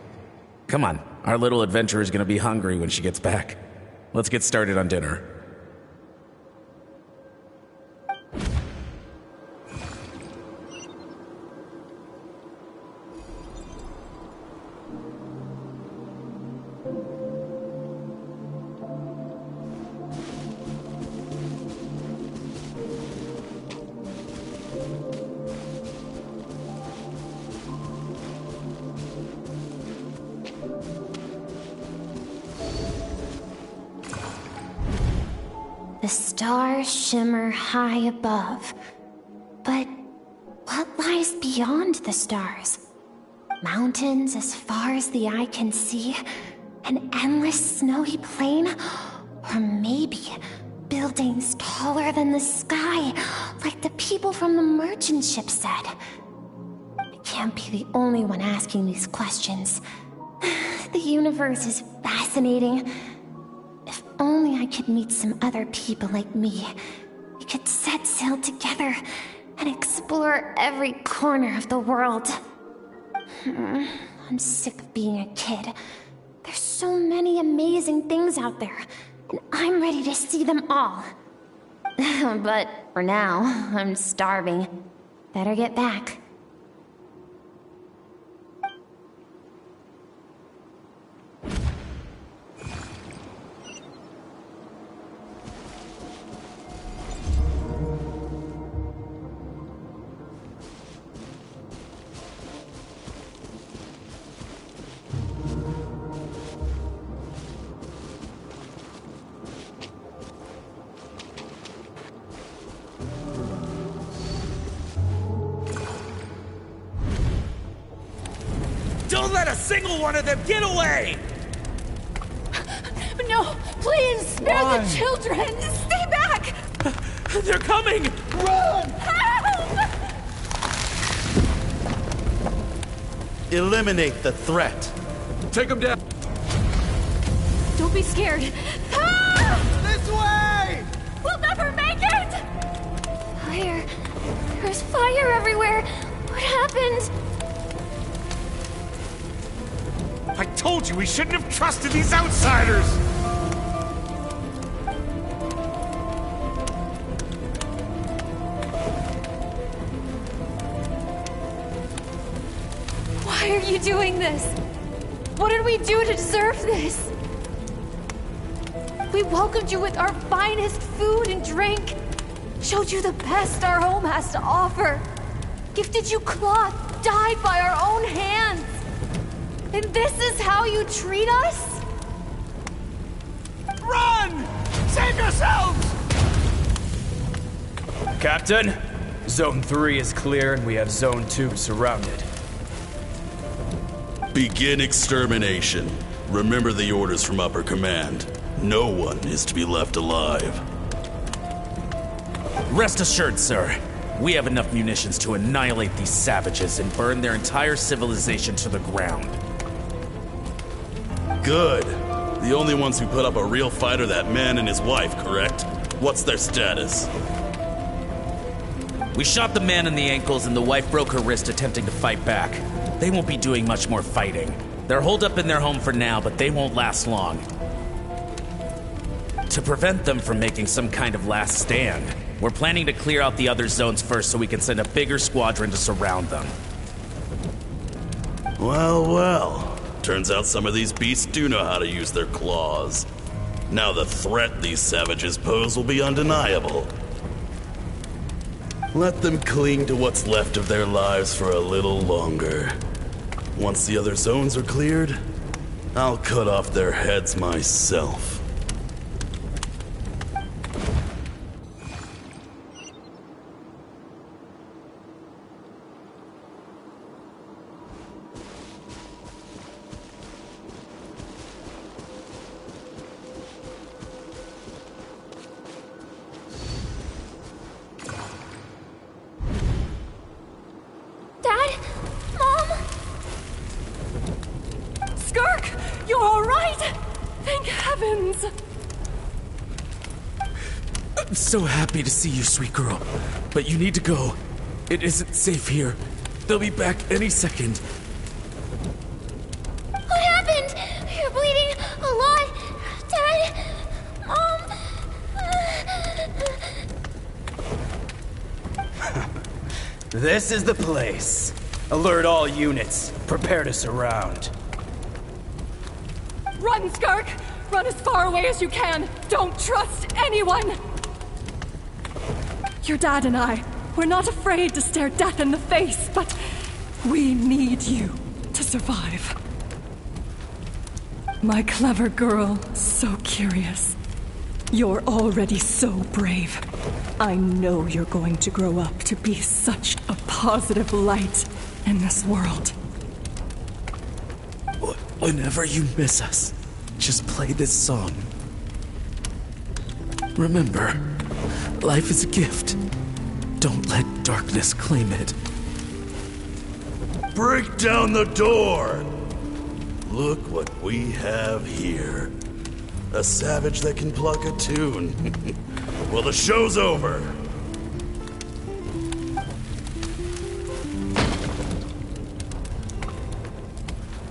[SPEAKER 11] Come on, our little adventurer is gonna be hungry when she gets back. Let's get started on dinner.
[SPEAKER 1] The stars shimmer high above. But what lies beyond the stars? Mountains as far as the eye can see? An endless snowy plain? Or maybe buildings taller than the sky, like the people from the merchant ship said? I can't be the only one asking these questions. The universe is fascinating. If only I could meet some other people like me. We could set sail together and explore every corner of the world. I'm sick of being a kid. There's so many amazing things out there, and I'm ready to see them all. But for now, I'm starving. Better get back.
[SPEAKER 12] Don't let a single one of them get away!
[SPEAKER 3] No, please, spare the children! Stay back!
[SPEAKER 12] They're coming!
[SPEAKER 3] Run! Help!
[SPEAKER 12] Eliminate the threat. Take them down.
[SPEAKER 3] Don't be scared.
[SPEAKER 12] This way!
[SPEAKER 3] We'll never make it!
[SPEAKER 1] Fire. There's fire everywhere. What happened?
[SPEAKER 12] I told you we shouldn't have trusted these outsiders!
[SPEAKER 3] Why are you doing this? What did we do to deserve this? We welcomed you with our finest food and drink, showed you the best our home has to offer, gifted you cloth dyed by our own hands. And this is how you treat us?
[SPEAKER 12] Run! Save yourselves!
[SPEAKER 5] Captain, Zone 3 is clear and we have Zone 2 surrounded.
[SPEAKER 13] Begin extermination. Remember the orders from upper command. No one is to be left alive.
[SPEAKER 11] Rest assured, sir. We have enough munitions to annihilate these savages and burn their entire civilization to the ground.
[SPEAKER 13] Good. The only ones who put up a real fight are that man and his wife, correct? What's their status?
[SPEAKER 11] We shot the man in the ankles and the wife broke her wrist attempting to fight back. They won't be doing much more fighting. They're holed up in their home for now, but they won't last long. To prevent them from making some kind of last stand, we're planning to clear out the other zones first so we can send a bigger squadron to surround them.
[SPEAKER 13] Well, well. Turns out some of these beasts do know how to use their claws. Now the threat these savages pose will be undeniable. Let them cling to what's left of their lives for a little longer. Once the other zones are cleared, I'll cut off their heads myself.
[SPEAKER 3] Skirk! You're alright! Thank heavens!
[SPEAKER 11] I'm so happy to see you, sweet girl. But you need to go. It isn't safe here. They'll be back any second.
[SPEAKER 1] What happened? You're bleeding a lot. Dad? Mom?
[SPEAKER 5] This is the place. Alert all units. Prepare to surround.
[SPEAKER 3] Run, Skirk! Run as far away as you can! Don't trust anyone! Your dad and I, we're not afraid to stare death in the face, but we need you to survive. My clever girl, so curious. You're already so brave. I know you're going to grow up to be such a positive light in this world.
[SPEAKER 11] Whenever you miss us, just play this song. Remember, life is a gift. Don't let darkness claim it.
[SPEAKER 13] Break down the door! Look what we have here. A savage that can pluck a tune. Well, the show's over.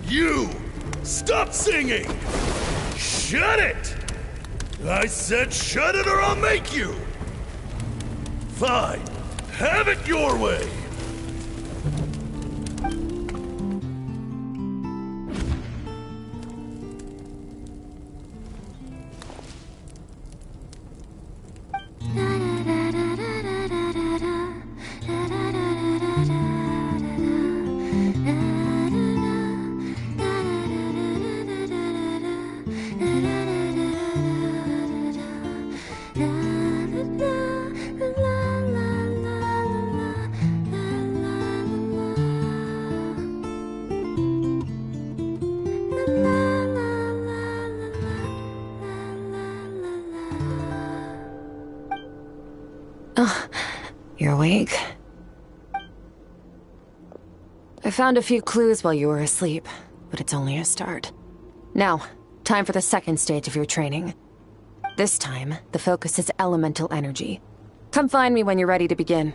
[SPEAKER 13] You! Stop singing! Shut it! I said shut it or I'll make you! Fine. Have it your way!
[SPEAKER 2] You're awake? I found a few clues while you were asleep, but it's only a start. Now, time for the second stage of your training. This time, the focus is elemental energy. Come find me when you're ready to begin.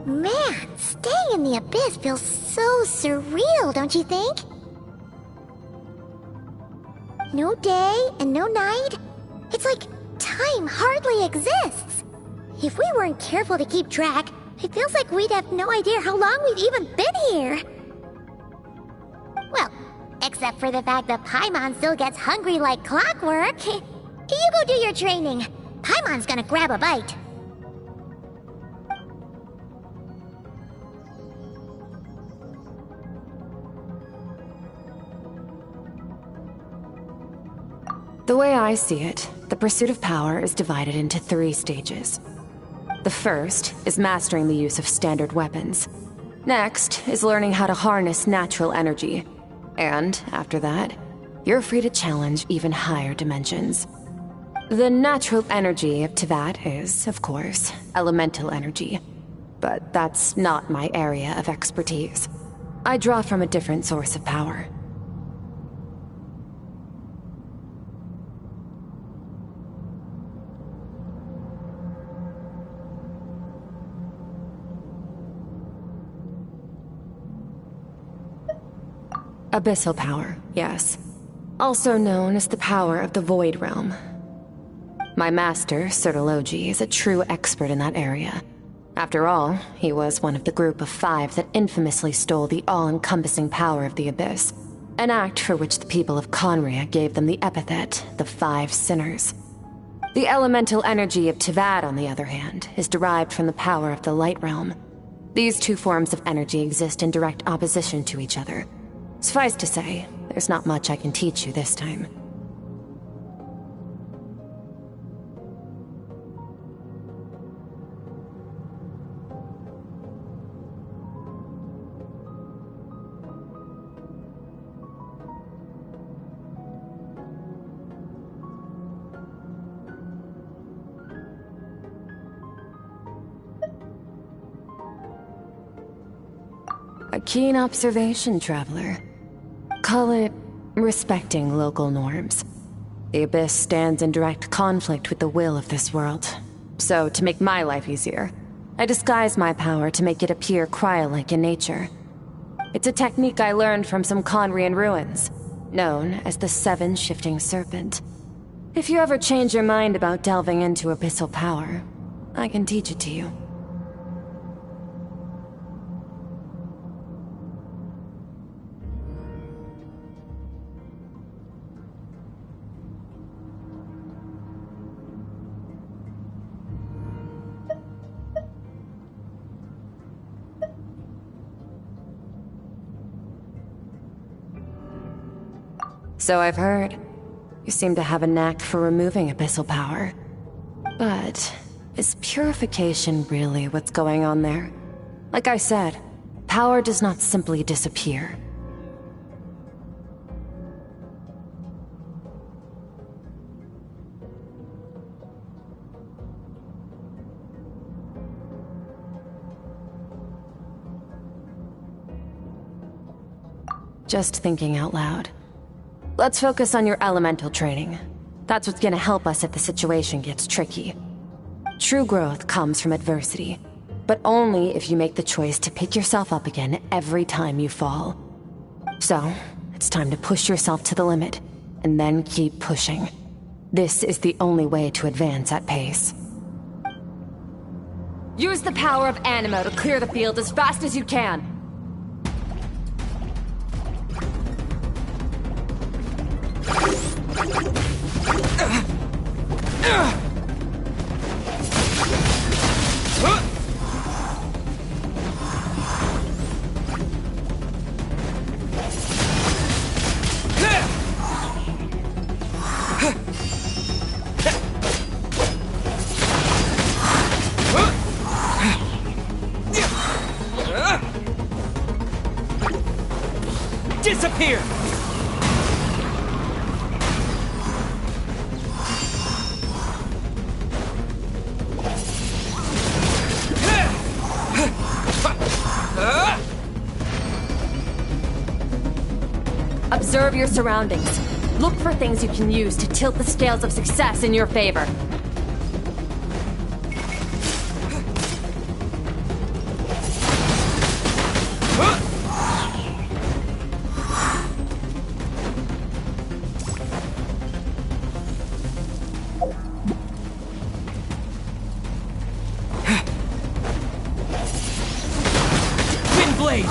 [SPEAKER 1] Man, staying in the abyss feels so surreal, don't you think? No day and no night. It's like time hardly exists. If we weren't careful to keep track, it feels like we'd have no idea how long we've even been here. Except for the fact that Paimon still gets hungry like clockwork. You go do your training. Paimon's gonna grab a bite.
[SPEAKER 2] The way I see it, the pursuit of power is divided into 3 stages. The first is mastering the use of standard weapons. Next is learning how to harness natural energy. And after that, you're free to challenge even higher dimensions. The natural energy of Teyvat is, of course, elemental energy. But that's not my area of expertise. I draw from a different source of power. Abyssal power, yes. Also known as the power of the Void Realm. My master, Serenitea, is a true expert in that area. After all, he was one of the group of 5 that infamously stole the all-encompassing power of the Abyss, an act for which the people of Khaenri'ah gave them the epithet, the 5 Sinners. The elemental energy of Teyvat, on the other hand, is derived from the power of the Light Realm. These 2 forms of energy exist in direct opposition to each other. Suffice to say, there's not much I can teach you this time. A keen observation, traveler. Call it respecting local norms. The Abyss stands in direct conflict with the will of this world. So, to make my life easier, I disguise my power to make it appear cryo-like in nature. It's a technique I learned from some Khaenri'ah ruins, known as the 7 Shifting Serpent. If you ever change your mind about delving into abyssal power, I can teach it to you. So I've heard. You seem to have a knack for removing abyssal power. But is purification really what's going on there? Like I said, power does not simply disappear. Just thinking out loud. Let's focus on your elemental training. That's what's gonna help us if the situation gets tricky. True growth comes from adversity, but only if you make the choice to pick yourself up again every time you fall. So, it's time to push yourself to the limit, and then keep pushing. This is the only way to advance at pace. Use the power of Animo to clear the field as fast as you can!
[SPEAKER 5] Disappear!
[SPEAKER 2] Observe your surroundings. Look for things you can use to tilt the scales of success in your favor.
[SPEAKER 5] Wind blade!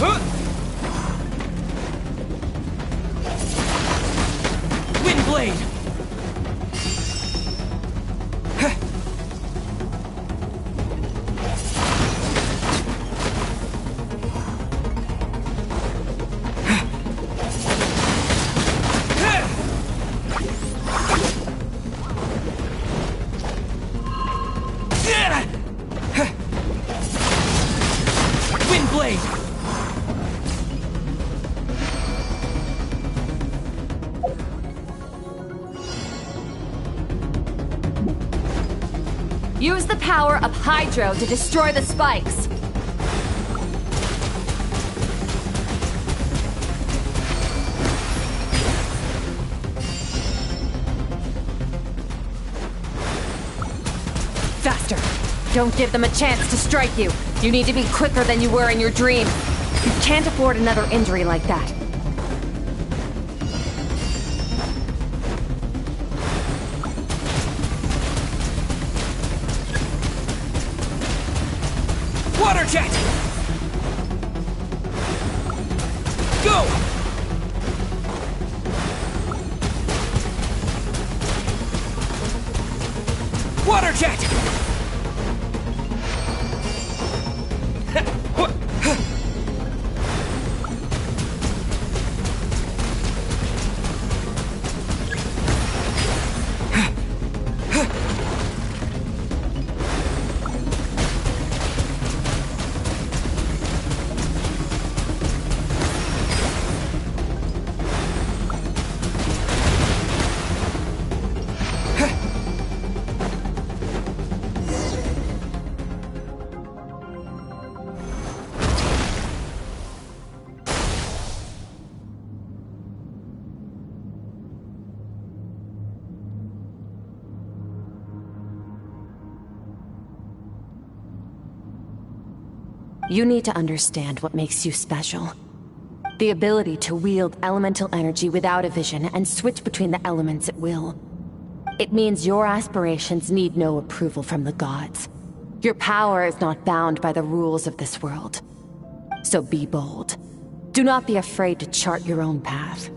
[SPEAKER 5] Wind blade! Wind blade!
[SPEAKER 2] Use the power of Hydro to destroy the spikes. Faster. Don't give them a chance to strike you. You need to be quicker than you were in your dream. You can't afford another injury like that.
[SPEAKER 5] Water jet! Go! Water jet!
[SPEAKER 2] You need to understand what makes you special. The ability to wield elemental energy without a vision and switch between the elements at will. It means your aspirations need no approval from the gods. Your power is not bound by the rules of this world. So be bold. Do not be afraid to chart your own path.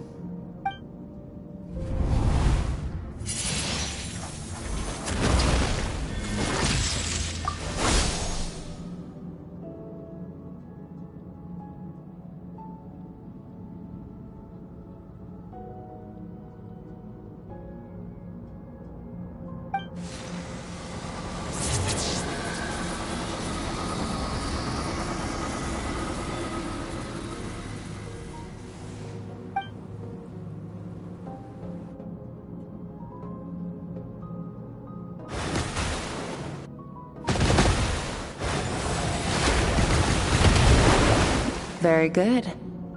[SPEAKER 2] Very good.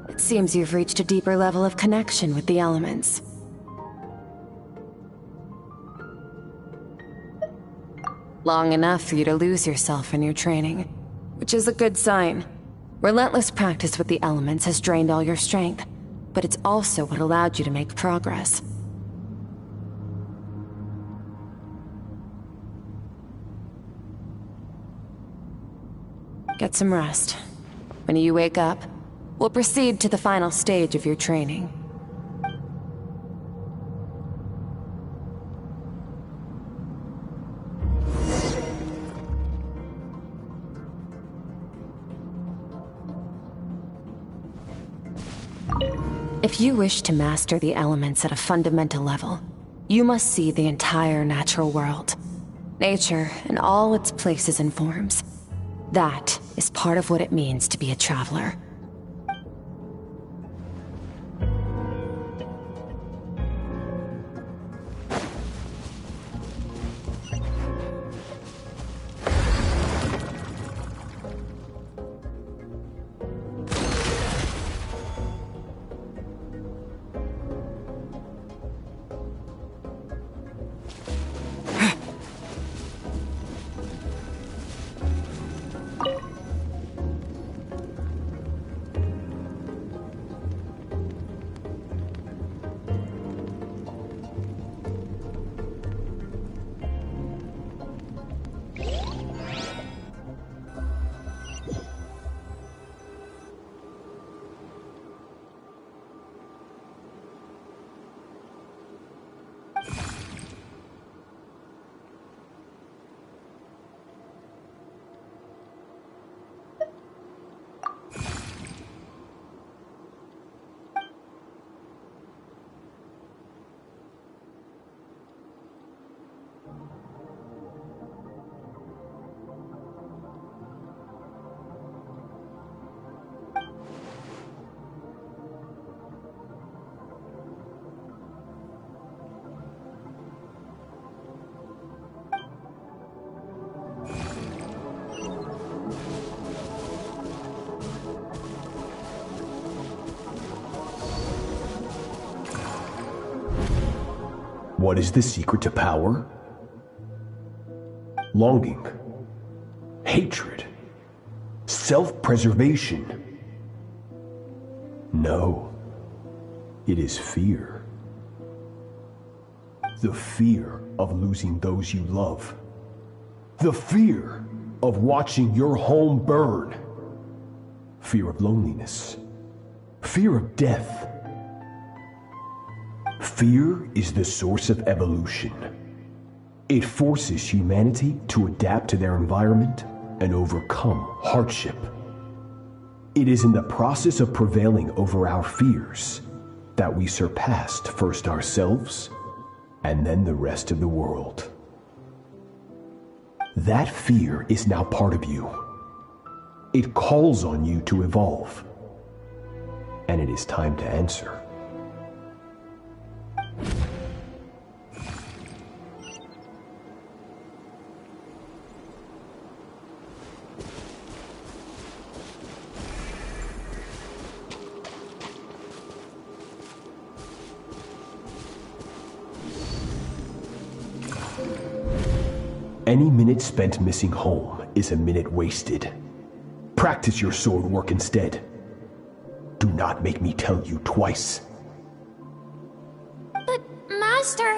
[SPEAKER 2] It seems you've reached a deeper level of connection with the elements. Long enough for you to lose yourself in your training, which is a good sign. Relentless practice with the elements has drained all your strength, but it's also what allowed you to make progress. Get some rest. When you wake up, we'll proceed to the final stage of your training. If you wish to master the elements at a fundamental level, you must see the entire natural world. Nature in all its places and forms. That is part of what it means to be a traveler.
[SPEAKER 14] What is the secret to power? Longing, hatred, self-preservation. No, it is fear. The fear of losing those you love. The fear of watching your home burn. Fear of loneliness. Fear of death. Fear is the source of evolution. It forces humanity to adapt to their environment and overcome hardship. It is in the process of prevailing over our fears that we surpassed first ourselves and then the rest of the world. That fear is now part of you. It calls on you to evolve. And it is time to answer. Any minute spent missing home is a minute wasted. Practice your sword work instead. Do not make me tell you twice.
[SPEAKER 15] But, Master,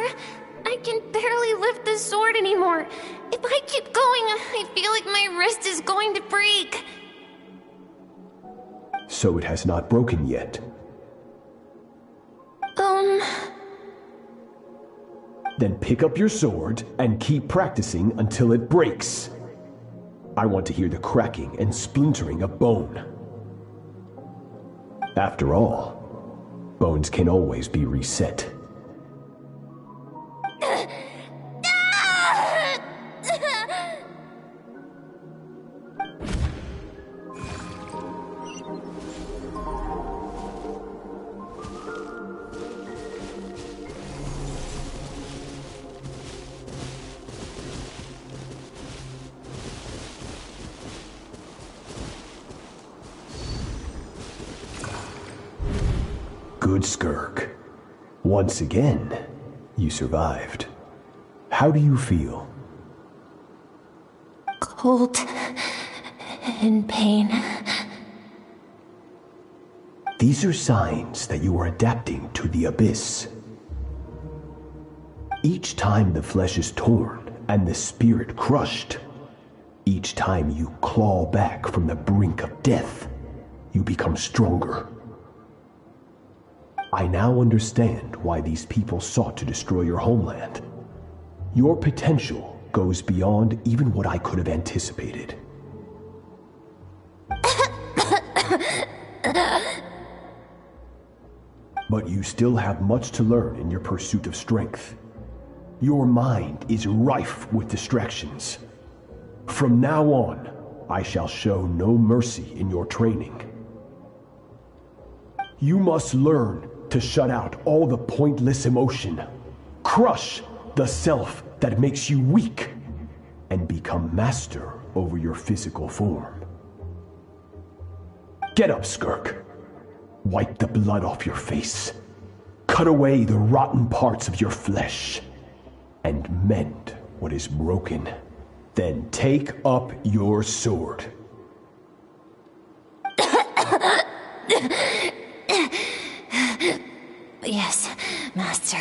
[SPEAKER 15] I can barely lift the sword anymore. If I keep going, I feel like my wrist is going to break.
[SPEAKER 14] So it has not broken yet. Then pick up your sword and keep practicing until it breaks. I want to hear the cracking and splintering of bone. After all, bones can always be reset. Good, Skirk. Once again, you survived. How do you feel?
[SPEAKER 15] Cold and pain.
[SPEAKER 14] These are signs that you are adapting to the abyss. Each time the flesh is torn and the spirit crushed, each time you claw back from the brink of death, you become stronger. I now understand why these people sought to destroy your homeland. Your potential goes beyond even what I could have anticipated. But you still have much to learn in your pursuit of strength. Your mind is rife with distractions. From now on, I shall show no mercy in your training. You must learn to shut out all the pointless emotion, crush the self that makes you weak, and become master over your physical form. Get up, Skirk. Wipe the blood off your face. Cut away the rotten parts of your flesh, and mend what is broken. Then take up your sword.
[SPEAKER 15] Yes, Master.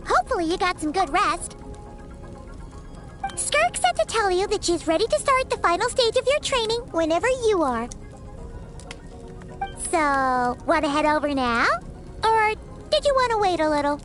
[SPEAKER 1] Hopefully you got some good rest. Skirk said to tell you that she's ready to start the final stage of your training whenever you are. So, want to head over now? Or did you want to wait a little?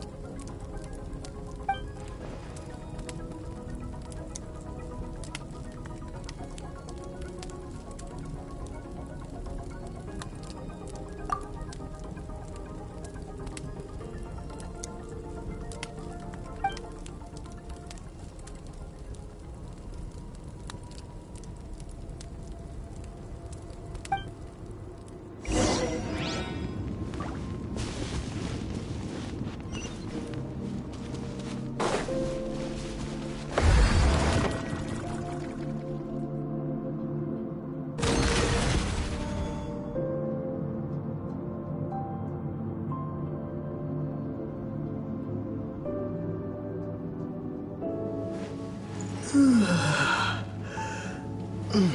[SPEAKER 2] From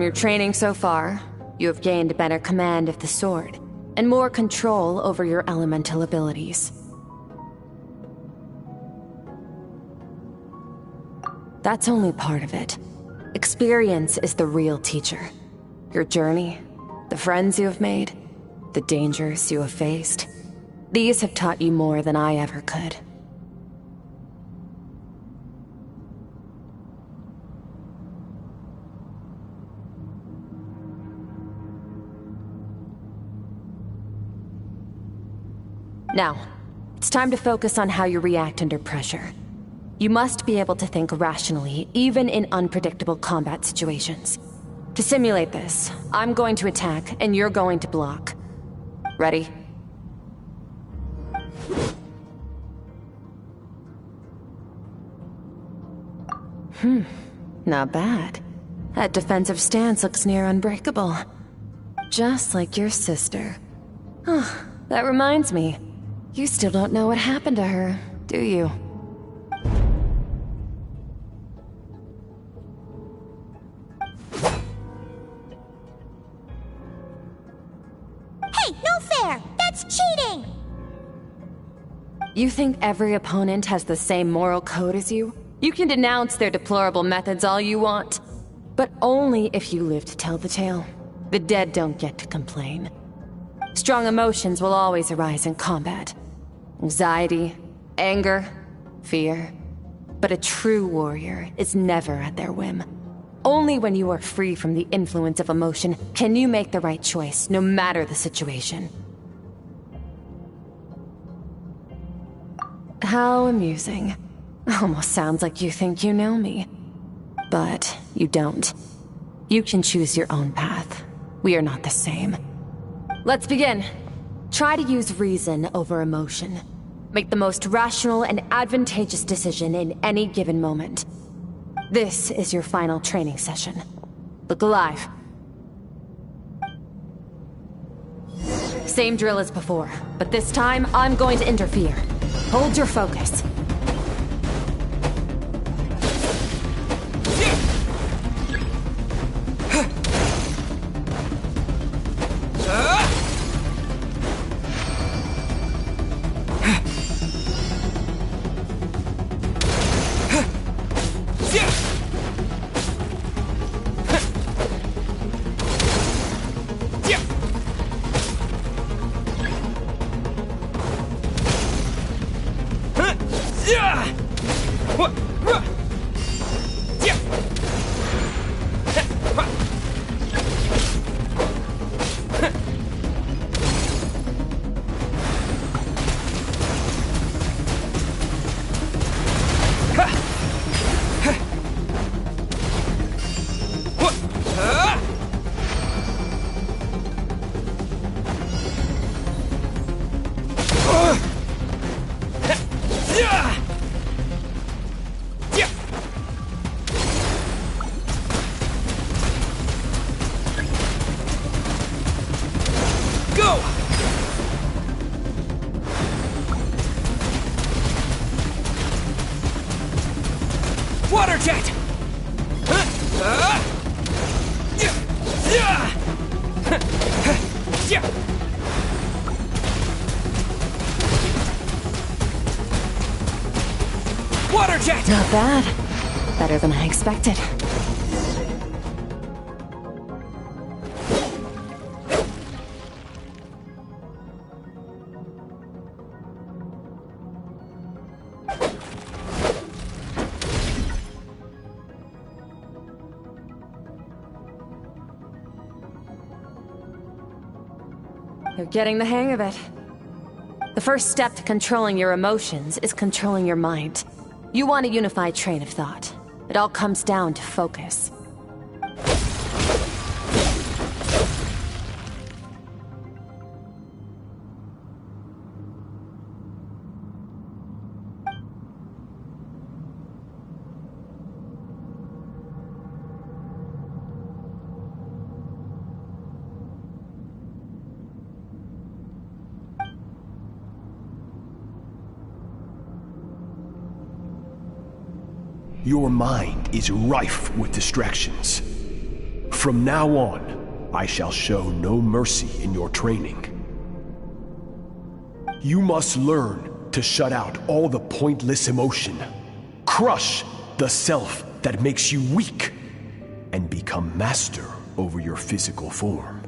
[SPEAKER 2] your training so far, you have gained better command of the sword, and more control over your elemental abilities. That's only part of it. Experience is the real teacher. Your journey, the friends you have made, the dangers you have faced. These have taught you more than I ever could. Now, it's time to focus on how you react under pressure. You must be able to think rationally, even in unpredictable combat situations. To simulate this, I'm going to attack, and you're going to block. Ready? Not bad. That defensive stance looks near unbreakable. Just like your sister. Oh, that reminds me. You still don't know what happened to her, do you?
[SPEAKER 1] Hey, no fair! That's cheating!
[SPEAKER 2] You think every opponent has the same moral code as you? You can denounce their deplorable methods all you want. But only if you live to tell the tale. The dead don't get to complain. Strong emotions will always arise in combat. Anxiety, anger, fear. But a true warrior is never at their whim. Only when you are free from the influence of emotion can you make the right choice, no matter the situation. How amusing. Almost sounds like you think you know me. But you don't. You can choose your own path. We are not the same. Let's begin. Try to use reason over emotion. Make the most rational and advantageous decision in any given moment. This is your final training session. Look alive. Same drill as before, but this time I'm going to interfere. Hold your focus.
[SPEAKER 5] Water jet! Water jet!
[SPEAKER 2] Not bad. Better than I expected. You're getting the hang of it. The first step to controlling your emotions is controlling your mind. You want a unified train of thought. It all comes down to focus.
[SPEAKER 14] Your mind is rife with distractions. From now on, I shall show no mercy in your training. You must learn to shut out all the pointless emotion, crush the self that makes you weak, and become master over your physical form.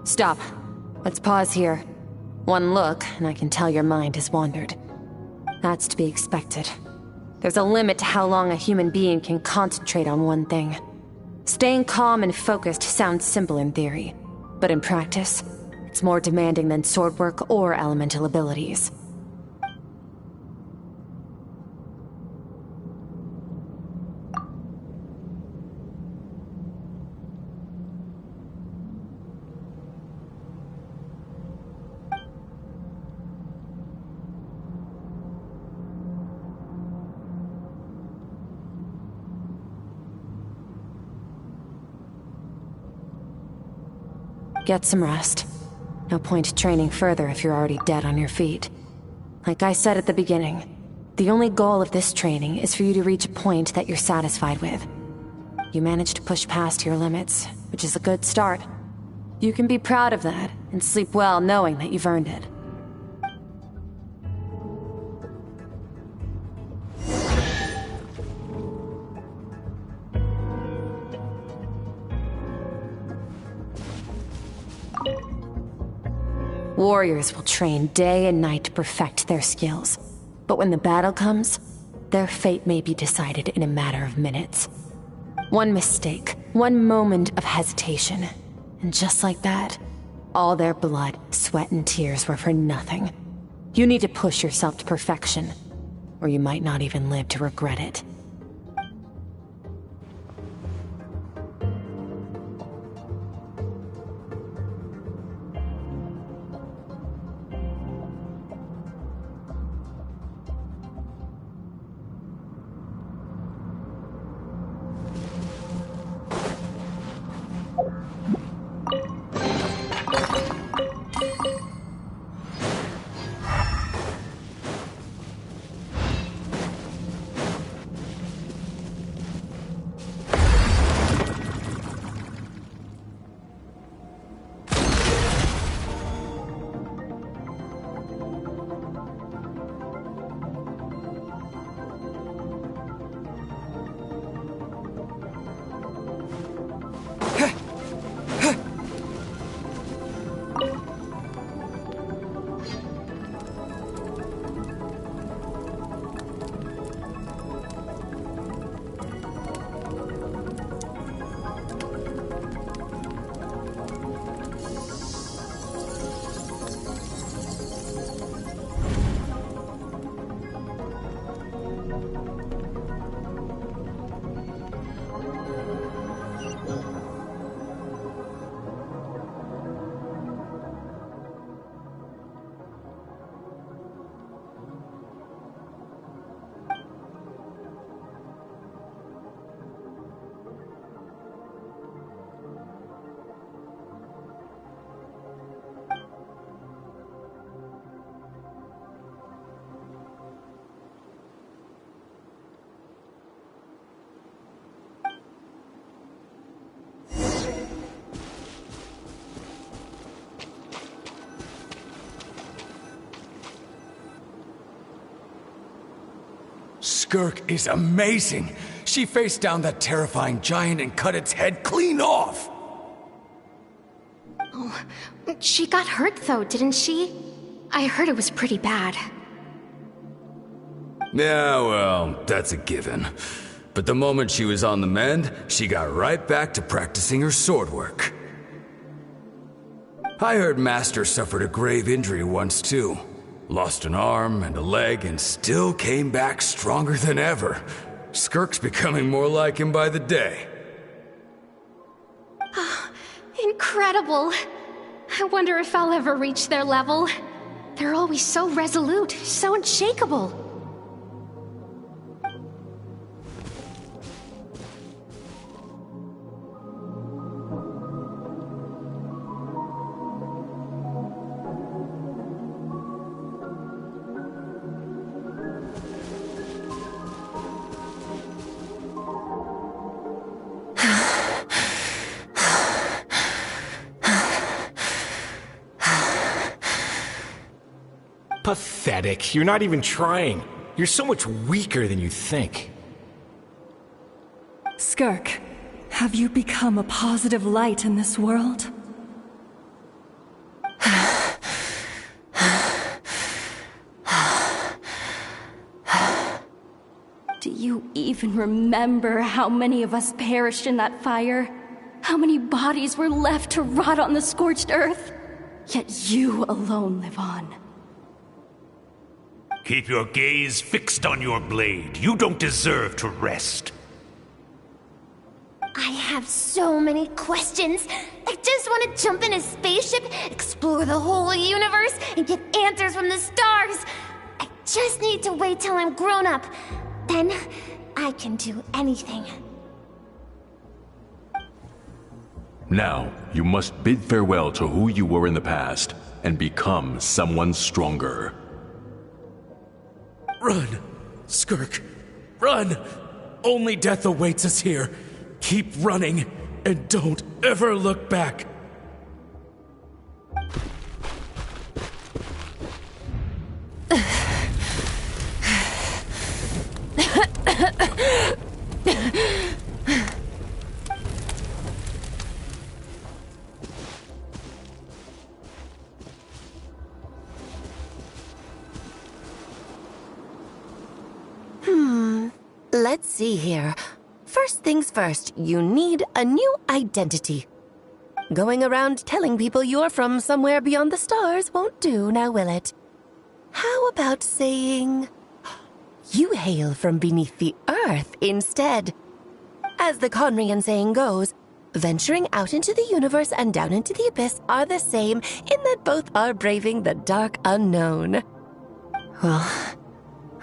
[SPEAKER 2] Stop. Let's pause here. One look, and I can tell your mind has wandered. That's to be expected. There's a limit to how long a human being can concentrate on one thing. Staying calm and focused sounds simple in theory, but in practice, it's more demanding than sword work or elemental abilities. Get some rest. No point training further if you're already dead on your feet. Like I said at the beginning, the only goal of this training is for you to reach a point that you're satisfied with. You managed to push past your limits, which is a good start. You can be proud of that, and sleep well knowing that you've earned it. Warriors will train day and night to perfect their skills. But when the battle comes, their fate may be decided in a matter of minutes. One mistake, one moment of hesitation, and just like that, all their blood, sweat, and tears were for nothing. You need to push yourself to perfection, or you might not even live to regret it.
[SPEAKER 16] Skirk is amazing. She faced down that terrifying giant and cut its head clean off.
[SPEAKER 15] Oh, she got hurt though, didn't she? I heard it was pretty bad.
[SPEAKER 16] Yeah, well, that's a given. But the moment she was on the mend, she got right back to practicing her sword work. I heard Master suffered a grave injury once too. Lost an arm and a leg and still came back stronger than ever. Skirk's becoming more like him by the day.
[SPEAKER 15] Incredible. I wonder if I'll ever reach their level. They're always so resolute, so unshakable.
[SPEAKER 12] Pathetic. You're not even trying. You're so much weaker than you think.
[SPEAKER 3] Skirk, have you become a positive light in this world?
[SPEAKER 15] Do you even remember how many of us perished in that fire? How many bodies were left to rot on the scorched earth? Yet you alone live on.
[SPEAKER 12] Keep your gaze fixed on your blade. You don't deserve to rest.
[SPEAKER 1] I have so many questions. I just want to jump in a spaceship, explore the whole universe, and get answers from the stars. I just need to wait till I'm grown up. Then, I can do anything.
[SPEAKER 17] Now, you must bid farewell to who you were in the past, and become someone stronger.
[SPEAKER 11] Run! Skirk! Run! Only death awaits us here. Keep running, and don't ever look back.
[SPEAKER 18] Let's see here. First things first, you need a new identity. Going around telling people you're from somewhere beyond the stars won't do, now will it? How about saying you hail from beneath the earth instead? As the Khaenri'ah saying goes, venturing out into the universe and down into the abyss are the same in that both are braving the dark unknown.
[SPEAKER 2] Well,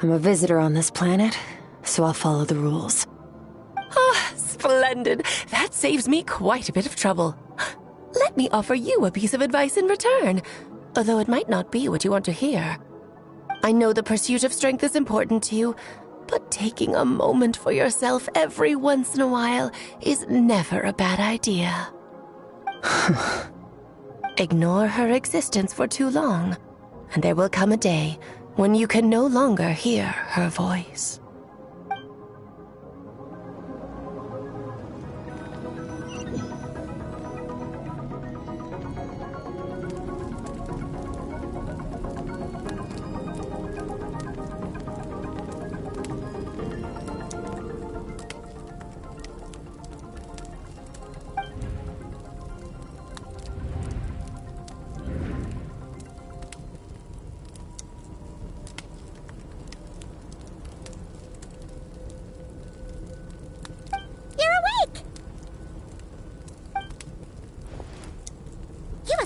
[SPEAKER 2] I'm a visitor on this planet, so I'll follow the rules.
[SPEAKER 18] Ah, splendid. That saves me quite a bit of trouble. Let me offer you a piece of advice in return, although it might not be what you want to hear. I know the pursuit of strength is important to you, but taking a moment for yourself every once in a while is never a bad idea. Ignore her existence for too long, and there will come a day when you can no longer hear her voice.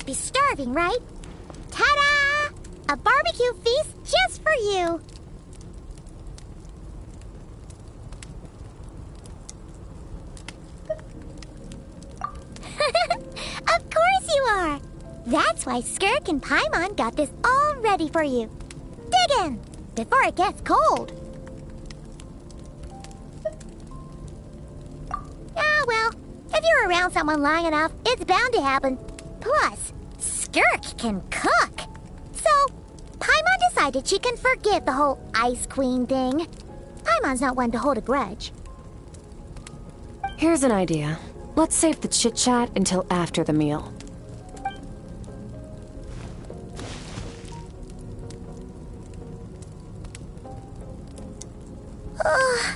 [SPEAKER 1] Be starving, right? Ta-da! A barbecue feast just for you! Of course you are! That's why Skirk and Paimon got this all ready for you. Dig in, before it gets cold. Ah, well, if you're around someone long enough, it's bound to happen. Plus, Skirk can cook. So, Paimon decided she can forgive the whole Ice Queen thing. Paimon's not one to hold a grudge.
[SPEAKER 2] Here's an idea. Let's save the chit-chat until after the meal.
[SPEAKER 1] Ugh,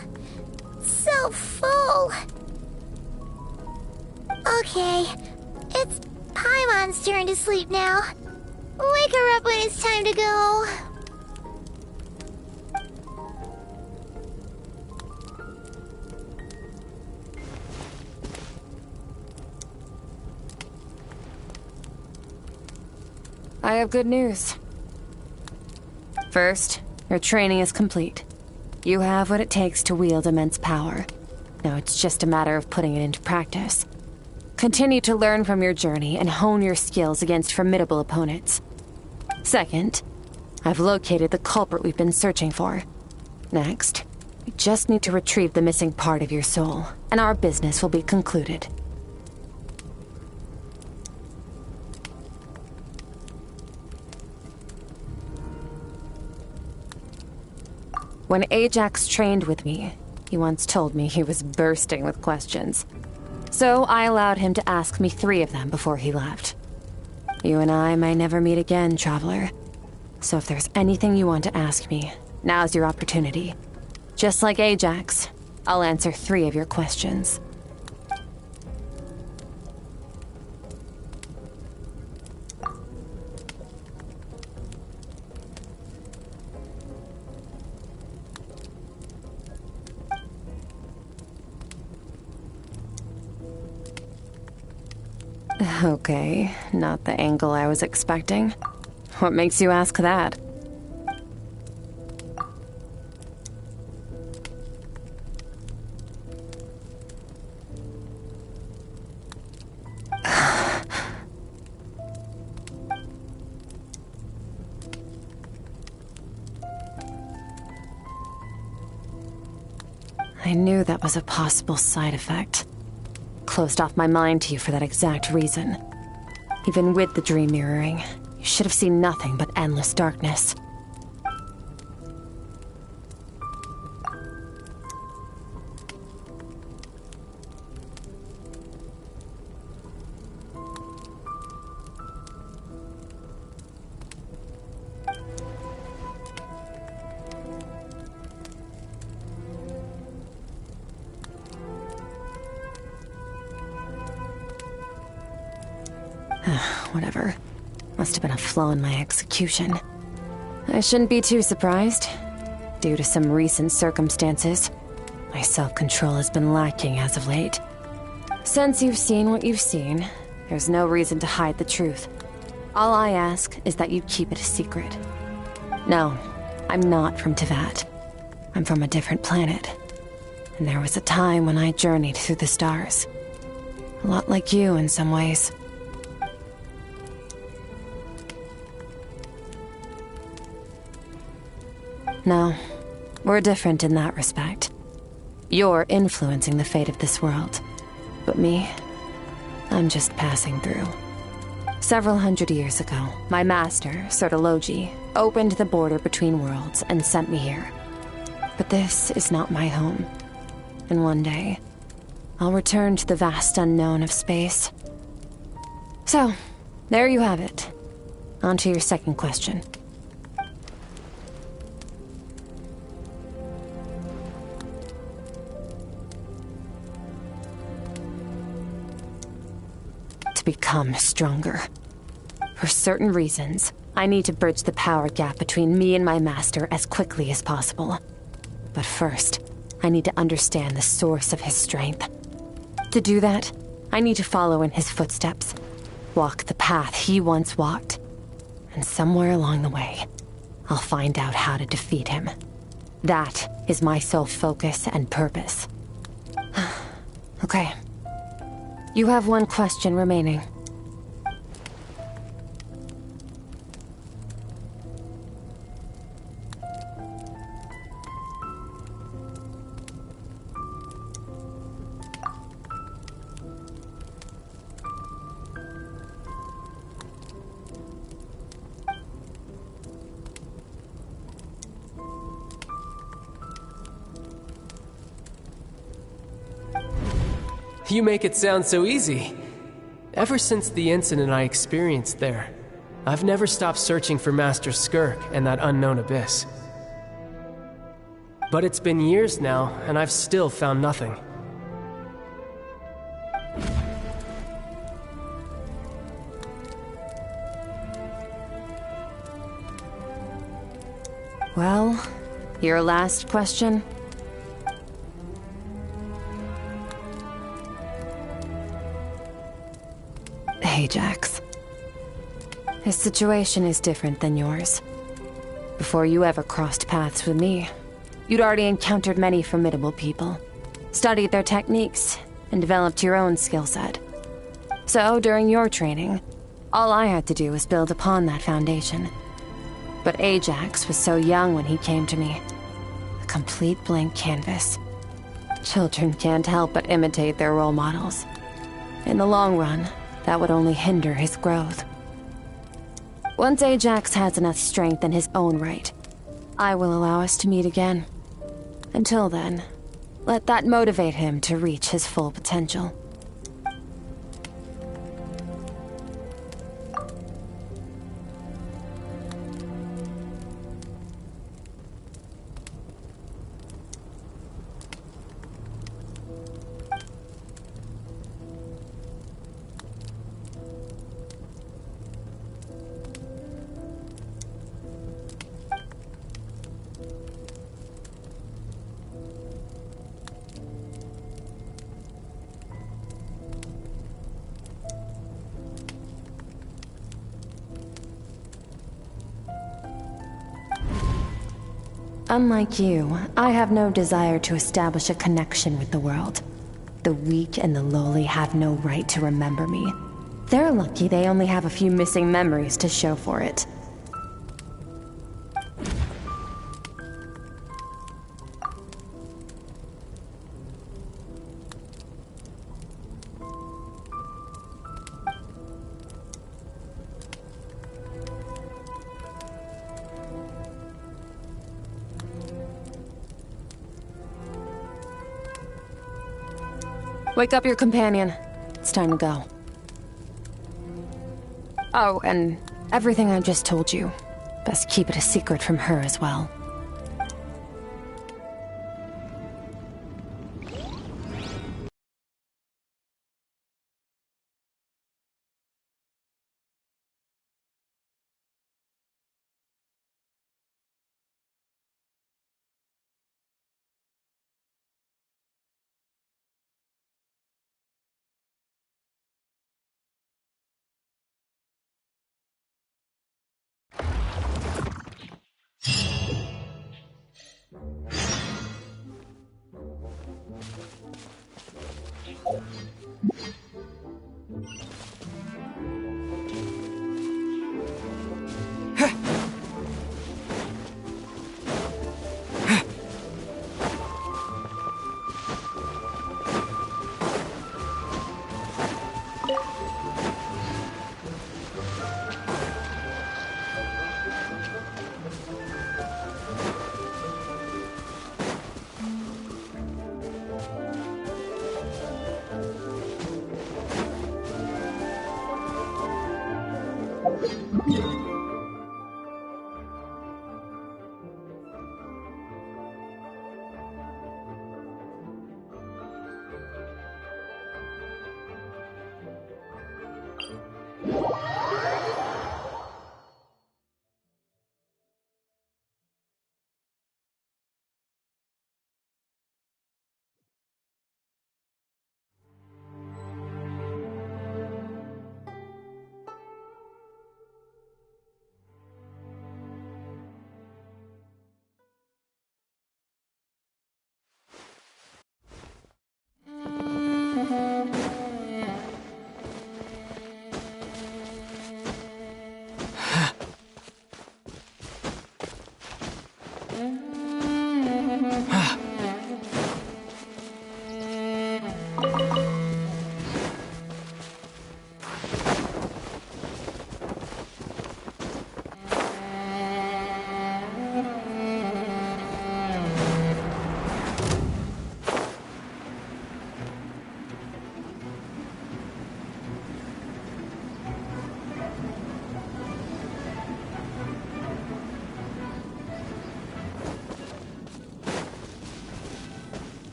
[SPEAKER 1] so full. Okay, it's Paimon's turn to sleep now. Wake her up when it's time to go.
[SPEAKER 2] I have good news. First, your training is complete. You have what it takes to wield immense power. Now it's just a matter of putting it into practice. Continue to learn from your journey and hone your skills against formidable opponents. Second, I've located the culprit we've been searching for. Next, we just need to retrieve the missing part of your soul, and our business will be concluded. When Ajax trained with me, he once told me he was bursting with questions. So I allowed him to ask me 3 of them before he left. You and I may never meet again, Traveler. So if there's anything you want to ask me, now's your opportunity. Just like Ajax, I'll answer 3 of your questions. Okay, not the angle I was expecting. What makes you ask that? I knew that was a possible side effect. Closed off my mind to you for that exact reason. Even with the dream mirroring, you should have seen nothing but endless darkness. Whatever. Must have been a flaw in my execution. I shouldn't be too surprised. Due to some recent circumstances, my self-control has been lacking as of late. Since you've seen what you've seen, there's no reason to hide the truth. All I ask is that you keep it a secret. No, I'm not from Teyvat. I'm from a different planet. And there was a time when I journeyed through the stars. A lot like you in some ways. No, we're different in that respect. You're influencing the fate of this world. But me, I'm just passing through. Several hundred years ago, my master, Serenitea, opened the border between worlds and sent me here. But this is not my home. And one day, I'll return to the vast unknown of space. So, there you have it. On to your second question. Become stronger. For certain reasons, I need to bridge the power gap between me and my master as quickly as possible. But first, I need to understand the source of his strength. To do that, I need to follow in his footsteps, walk the path he once walked, and somewhere along the way, I'll find out how to defeat him. That is my sole focus and purpose. Okay. You have one question remaining.
[SPEAKER 19] You make it sound so easy. Ever since the incident I experienced there, I've never stopped searching for Master Skirk and that unknown abyss. But it's been years now, and I've still found nothing.
[SPEAKER 2] Well, your last question? Ajax. His situation is different than yours. Before you ever crossed paths with me, you'd already encountered many formidable people, studied their techniques, and developed your own skill set. So, during your training, all I had to do was build upon that foundation. But Ajax was so young when he came to me. A complete blank canvas. Children can't help but imitate their role models. In the long run, that would only hinder his growth. Once Ajax has enough strength in his own right, I will allow us to meet again. Until then, let that motivate him to reach his full potential. Unlike you, I have no desire to establish a connection with the world. The weak and the lowly have no right to remember me. They're lucky they only have a few missing memories to show for it. Wake up your companion. It's time to go. Oh, and everything I just told you, best keep it a secret from her as well.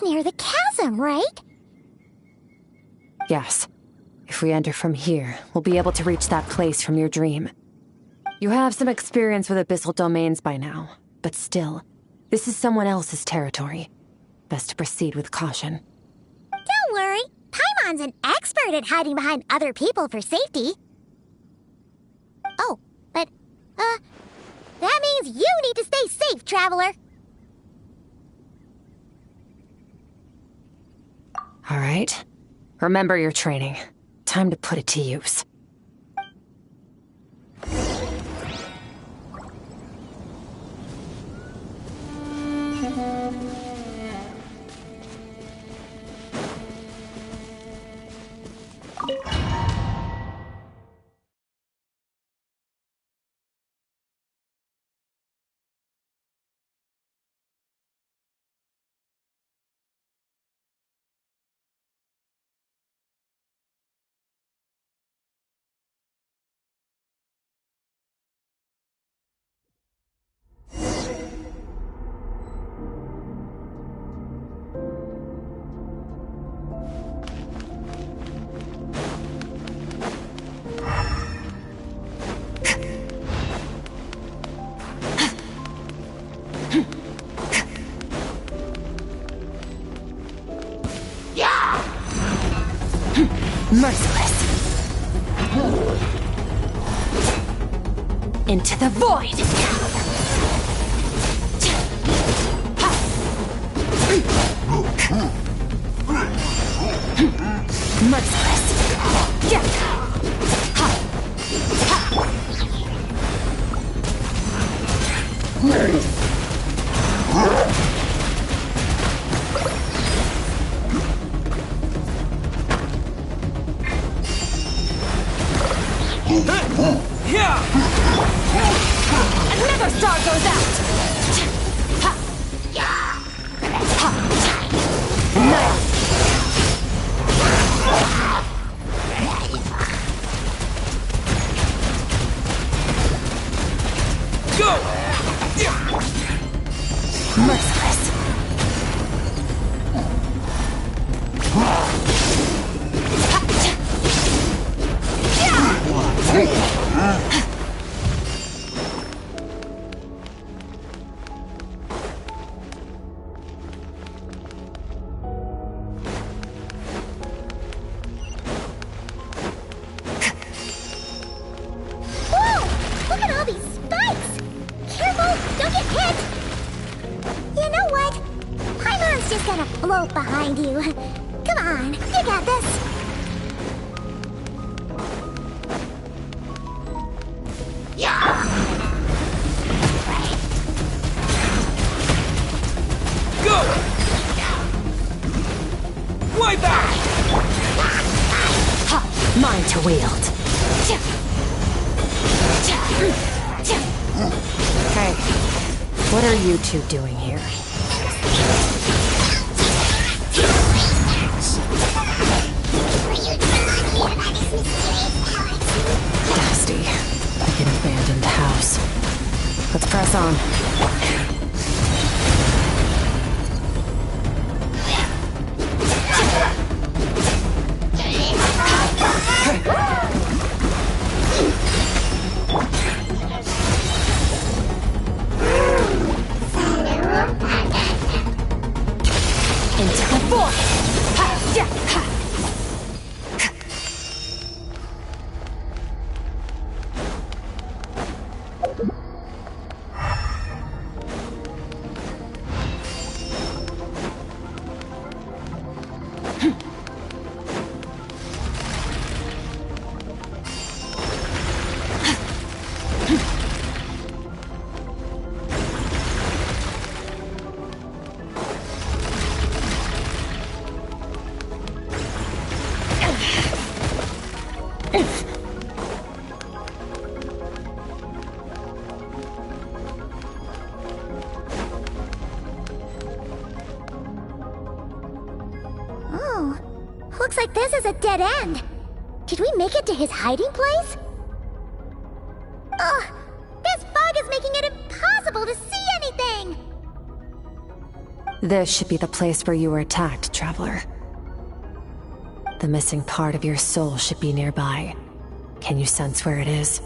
[SPEAKER 1] Near the chasm, right?
[SPEAKER 2] Yes. If we enter from here, we'll be able to reach that place from your dream. You have some experience with abyssal domains by now, but still, this is someone else's territory. Best to proceed with caution.
[SPEAKER 1] Don't worry. Paimon's an expert at hiding behind other people for safety. Oh, but, that means you need to stay safe, traveler.
[SPEAKER 2] All right. Remember your training. Time to put it to use. Merciless. Into the void. Merciless. Another star goes out! Go! Merciless. Float behind you. Come on, you got this. Yeah. Go. Wipe out. Mine to wield. Hey, what are you two doing here? Dusty, like an abandoned house. Let's press on. Into the void! Looks like this is a dead end. Did we make it to his hiding place? Ugh! This fog is making it impossible to see anything! This should be the place where you were attacked, Traveler. The missing part of your soul should be nearby. Can you sense where it is?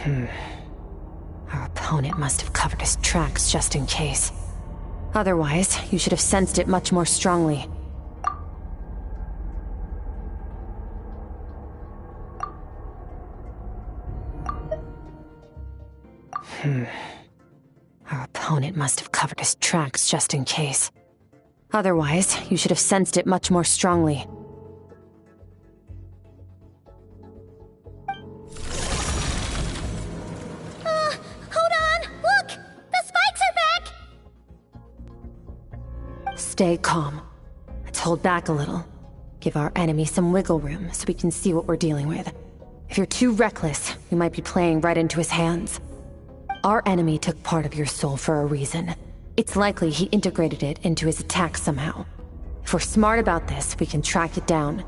[SPEAKER 2] Our opponent must have covered his tracks just in case. Otherwise, you should have sensed it much more strongly. Our opponent must have covered his tracks just in case. Otherwise, you should have sensed it much more strongly.
[SPEAKER 1] Hold on! Look! The spikes are back!
[SPEAKER 2] Stay calm. Let's hold back a little. Give our enemy some wiggle room so we can see what we're dealing with. If you're too reckless, we might be playing right into his hands. Our enemy took part of your soul for a reason. It's likely he integrated it into his attack somehow. If we're smart about this, we can track it down.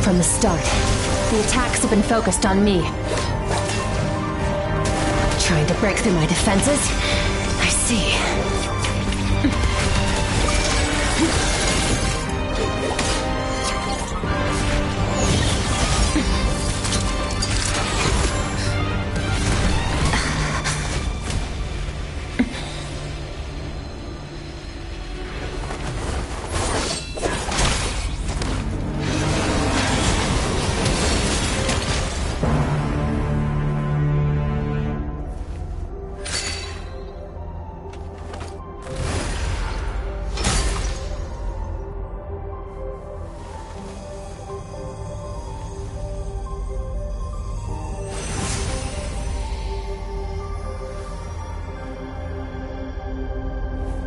[SPEAKER 2] From the start, the attacks have been focused on me. Trying to break through my defenses? I see.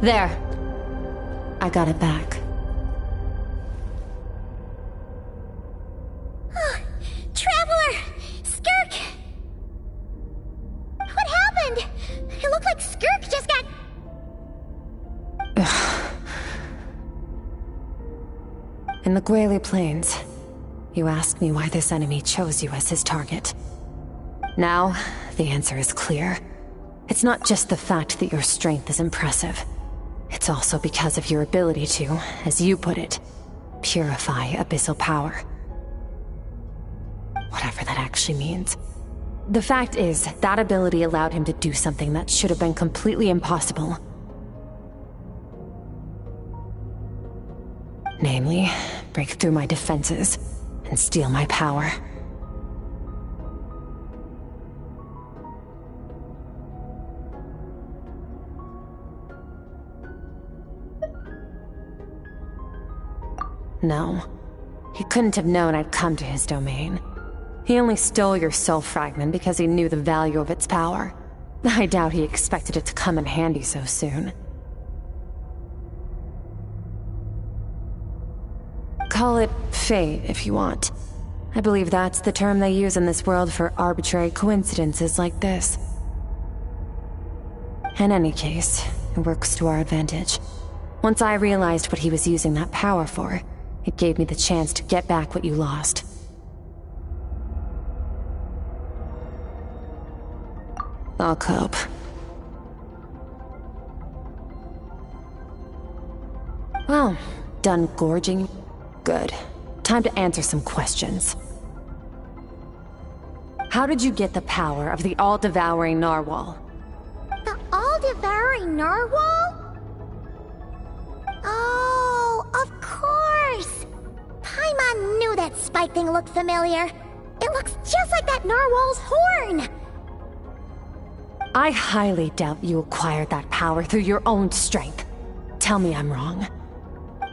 [SPEAKER 2] There. I got it back.
[SPEAKER 1] Traveler! Skirk! What happened? It looked like Skirk just got...
[SPEAKER 2] In the Guili Plains, you asked me why this enemy chose you as his target. Now, the answer is clear. It's not just the fact that your strength is impressive. It's also because of your ability to, as you put it, purify abyssal power. Whatever that actually means. The fact is, that ability allowed him to do something that should have been completely impossible. Namely, break through my defenses and steal my power. No. He couldn't have known I'd come to his domain. He only stole your soul fragment because he knew the value of its power. I doubt he expected it to come in handy so soon. Call it fate, if you want. I believe that's the term they use in this world for arbitrary coincidences like this. In any case, it works to our advantage. Once I realized what he was using that power for, it gave me the chance to get back what you lost. I'll cope. Well, done gorging? Good. Time to answer some questions. How did you get the power of the all-devouring narwhal?
[SPEAKER 1] The all-devouring narwhal? Oh, of course! Paimon knew that spike thing looked familiar. It looks just like that narwhal's horn!
[SPEAKER 2] I highly doubt you acquired that power through your own strength. Tell me I'm wrong.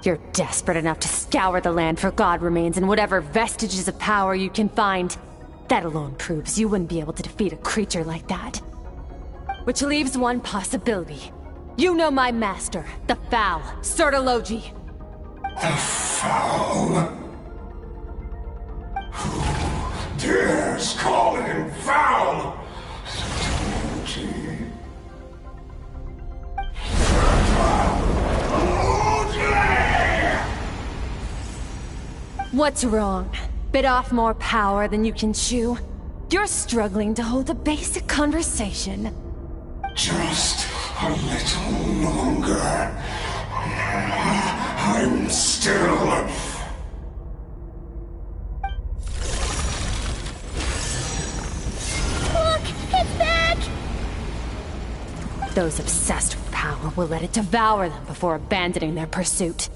[SPEAKER 2] You're desperate enough to scour the land for god remains and whatever vestiges of power you can find. That alone proves you wouldn't be able to defeat a creature like that. Which leaves one possibility. You know my master, the Foul, Sertology.
[SPEAKER 20] The Foul? Who dares call him Foul? Sertology.
[SPEAKER 2] What's wrong? Bit off more power than you can chew? You're struggling to hold a basic conversation.
[SPEAKER 20] Just a little longer. I'm still...
[SPEAKER 1] Look! It's back!
[SPEAKER 2] Those obsessed with power will let it devour them before abandoning their pursuit.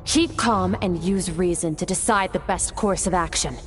[SPEAKER 2] Keep calm and use reason to decide the best course of action.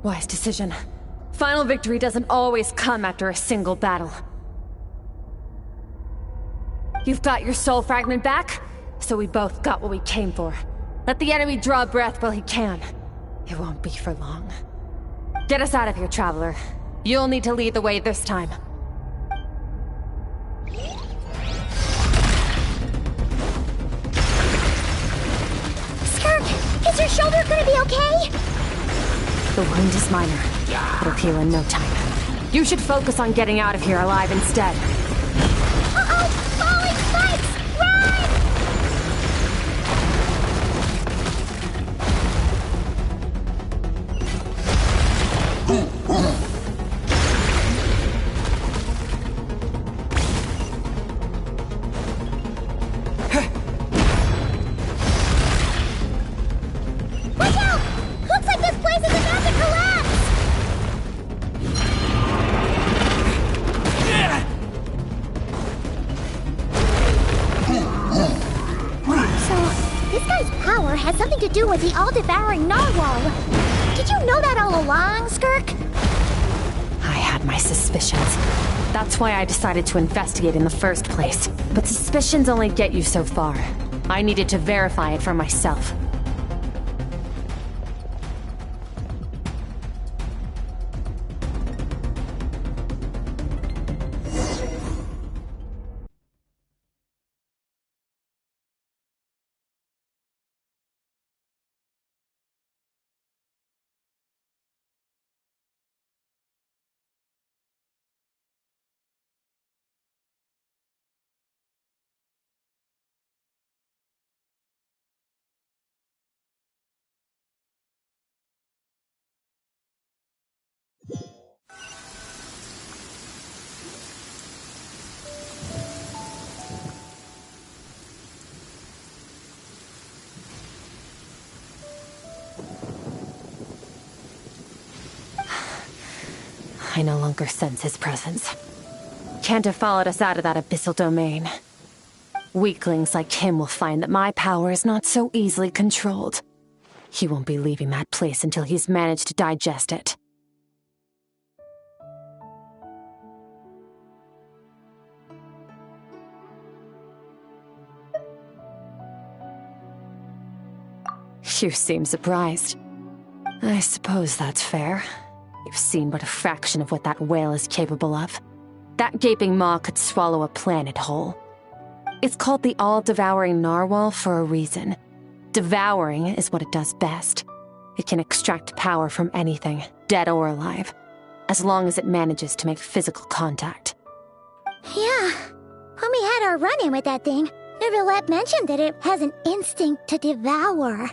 [SPEAKER 2] Wise decision. Final victory doesn't always come after a single battle. You've got your soul fragment back, so we both got what we came for. Let the enemy draw breath while he can. It won't be for long. Get us out of here, Traveler. You'll need to lead the way this time.
[SPEAKER 1] Skirk, is your shoulder gonna be okay?
[SPEAKER 2] The wound is minor. It'll heal in no time. You should focus on getting out of here alive instead.
[SPEAKER 1] Uh-oh! Falling spikes! Run! Watch out! Looks like this place is about to collapse! So, this guy's power has something to do with the all-devouring narwhal. Did you know that all along, Skirk?
[SPEAKER 2] I had my suspicions. That's why I decided to investigate in the first place. But suspicions only get you so far. I needed to verify it for myself. I no longer sense his presence. Can't have followed us out of that abyssal domain. Weaklings like him will find that my power is not so easily controlled. He won't be leaving that place until he's managed to digest it. You seem surprised. I suppose that's fair. You've seen but a fraction of what that whale is capable of. That gaping maw could swallow a planet whole. It's called the all-devouring narwhal for a reason. Devouring is what it does best. It can extract power from anything, dead or alive, as long as it manages to make physical contact.
[SPEAKER 1] Yeah. When we had our run-in with that thing, Neverlet mentioned that it has an instinct to devour.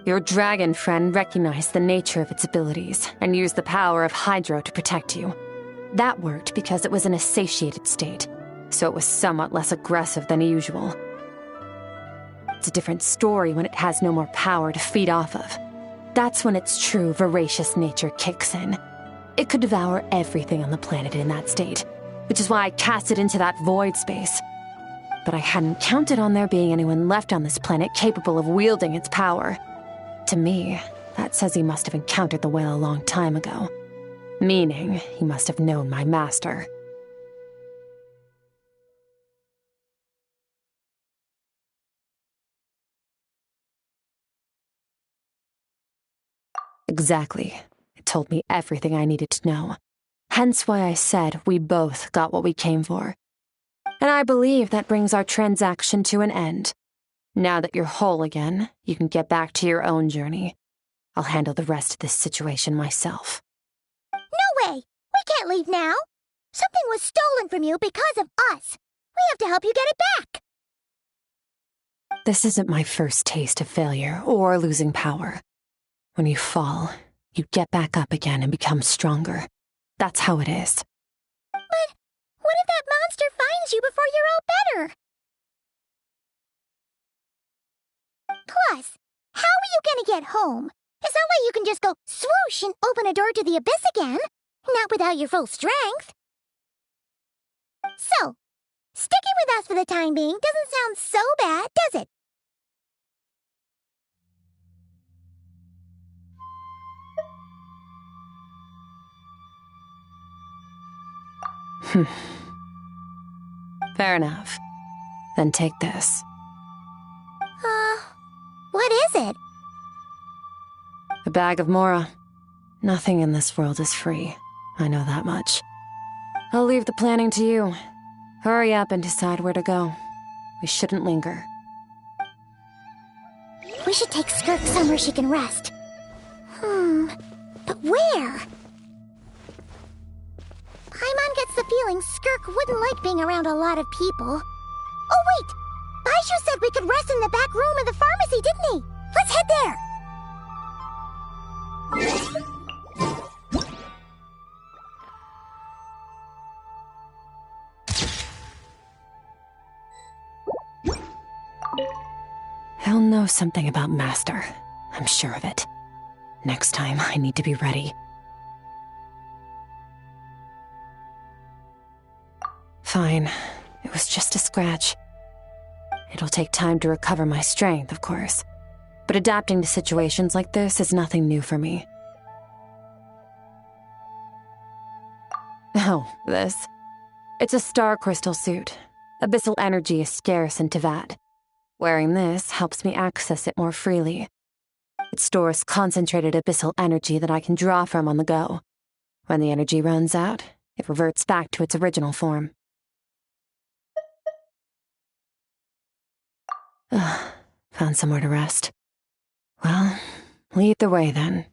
[SPEAKER 2] Your dragon friend recognized the nature of its abilities and used the power of Hydro to protect you. That worked because it was in a satiated state, so it was somewhat less aggressive than usual. It's a different story when it has no more power to feed off of. That's when its true voracious nature kicks in. It could devour everything on the planet in that state, which is why I cast it into that void space. But I hadn't counted on there being anyone left on this planet capable of wielding its power. To me, that says he must have encountered the whale a long time ago. Meaning, he must have known my master. Exactly. It told me everything I needed to know. Hence why I said we both got what we came for. And I believe that brings our transaction to an end. Now that you're whole again, you can get back to your own journey. I'll handle the rest of this situation myself.
[SPEAKER 1] No way! We can't leave now! Something was stolen from you because of us! We have to help you get it back!
[SPEAKER 2] This isn't my first taste of failure or losing power. When you fall, you get back up again and become stronger. That's how it is.
[SPEAKER 1] But what if that monster finds you before you're all better? Plus, how are you gonna get home? It's not like you can just go swoosh and open a door to the abyss again. Not without your full strength. So, sticking with us for the time being doesn't sound so bad, does it?
[SPEAKER 2] Fair enough. Then take this.
[SPEAKER 1] What is it?
[SPEAKER 2] A bag of Mora. Nothing in this world is free. I know that much. I'll leave the planning to you. Hurry up and decide where to go. We shouldn't linger.
[SPEAKER 1] We should take Skirk somewhere she can rest. But where? Paimon gets the feeling Skirk wouldn't like being around a lot of people. Oh wait! Baizhu said we could rest in the back room of the pharmacy, didn't he? Let's head there!
[SPEAKER 2] He'll know something about Master. I'm sure of it. Next time, I need to be ready. Fine. It was just a scratch. It'll take time to recover my strength, of course. But adapting to situations like this is nothing new for me. Oh, this. It's a star crystal suit. Abyssal energy is scarce in Teyvat. Wearing this helps me access it more freely. It stores concentrated abyssal energy that I can draw from on the go. When the energy runs out, it reverts back to its original form. Found somewhere to rest. Well, lead the way then.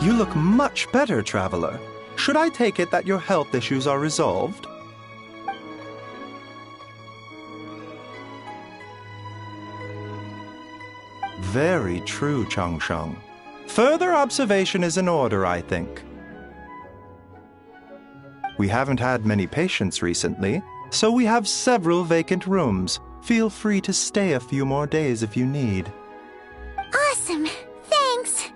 [SPEAKER 7] You look much better, Traveler. Should I take it that your health issues are resolved? Very true, Changsheng. Further observation is in order, I think. We haven't had many patients recently, so we have several vacant rooms. Feel free to stay a few more days if you need.
[SPEAKER 1] Awesome. Thanks.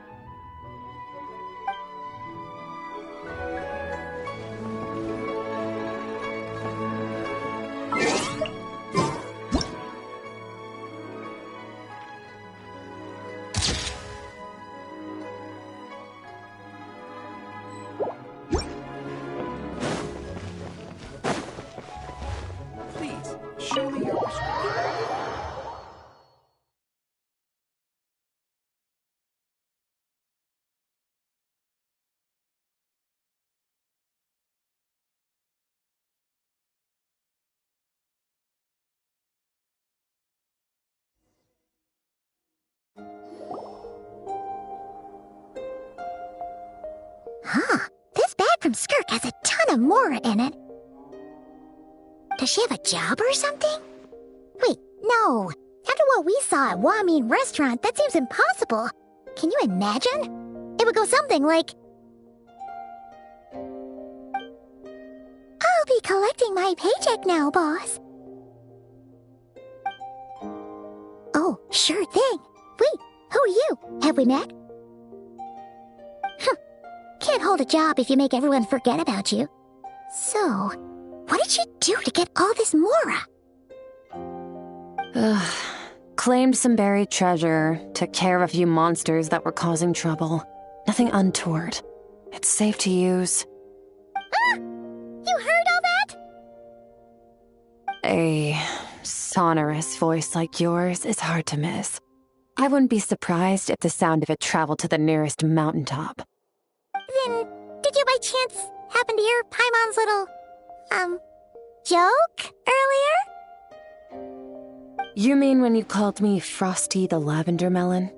[SPEAKER 10] Show me your prescription.
[SPEAKER 1] Huh. This bag from Skirk has a ton of Mora in it. Does she have a job or something? Wait, no. After what we saw at Wamin Restaurant, that seems impossible. Can you imagine? It would go something like... I'll be collecting my paycheck now, boss. Oh, sure thing. Wait, who are you? Have we met? Can't hold a job if you make everyone forget about you. So, what did she do to get all this Mora?
[SPEAKER 2] Claimed some buried treasure, took care of a few monsters that were causing trouble. Nothing untoward. It's safe to use.
[SPEAKER 1] You heard all that?
[SPEAKER 2] A sonorous voice like yours is hard to miss. I wouldn't be surprised if the sound of it traveled to the nearest mountaintop.
[SPEAKER 1] Then, did you by chance happen to hear Paimon's little, joke earlier?
[SPEAKER 2] You mean when you called me Frosty the Lavender Melon?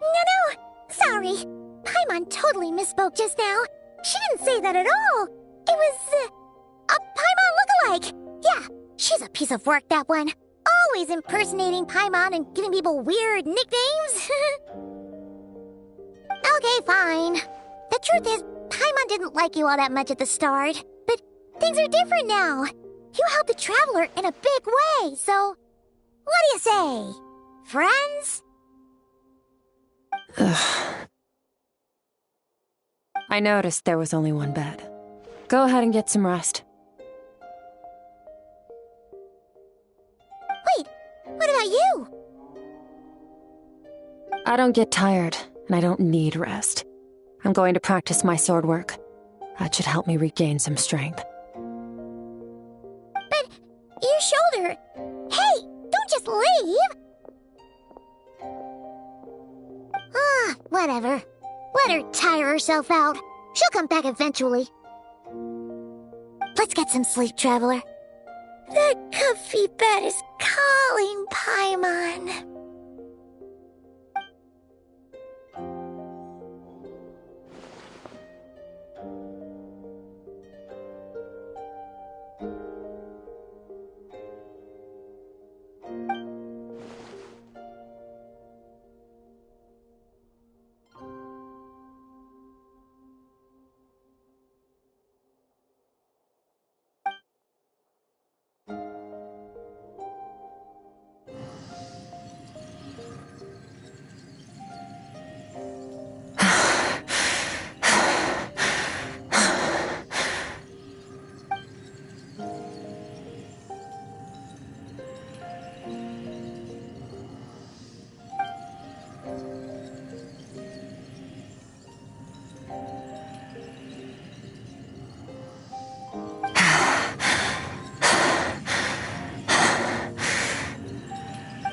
[SPEAKER 1] No, sorry. Paimon totally misspoke just now. She didn't say that at all. It was, a Paimon lookalike. Yeah, she's a piece of work, that one. Always impersonating Paimon and giving people weird nicknames. Okay, fine. The truth is, Paimon didn't like you all that much at the start. But things are different now. You helped the Traveler in a big way, so... What do you say? Friends?
[SPEAKER 2] I noticed there was only one bed. Go ahead and get some rest.
[SPEAKER 1] Wait, what about you?
[SPEAKER 2] I don't get tired, and I don't need rest. I'm going to practice my sword work. That should help me regain some strength.
[SPEAKER 1] But your shoulder... Hey, don't just leave! Whatever. Let her tire herself out. She'll come back eventually. Let's get some sleep, Traveler. That comfy bed is calling, Paimon.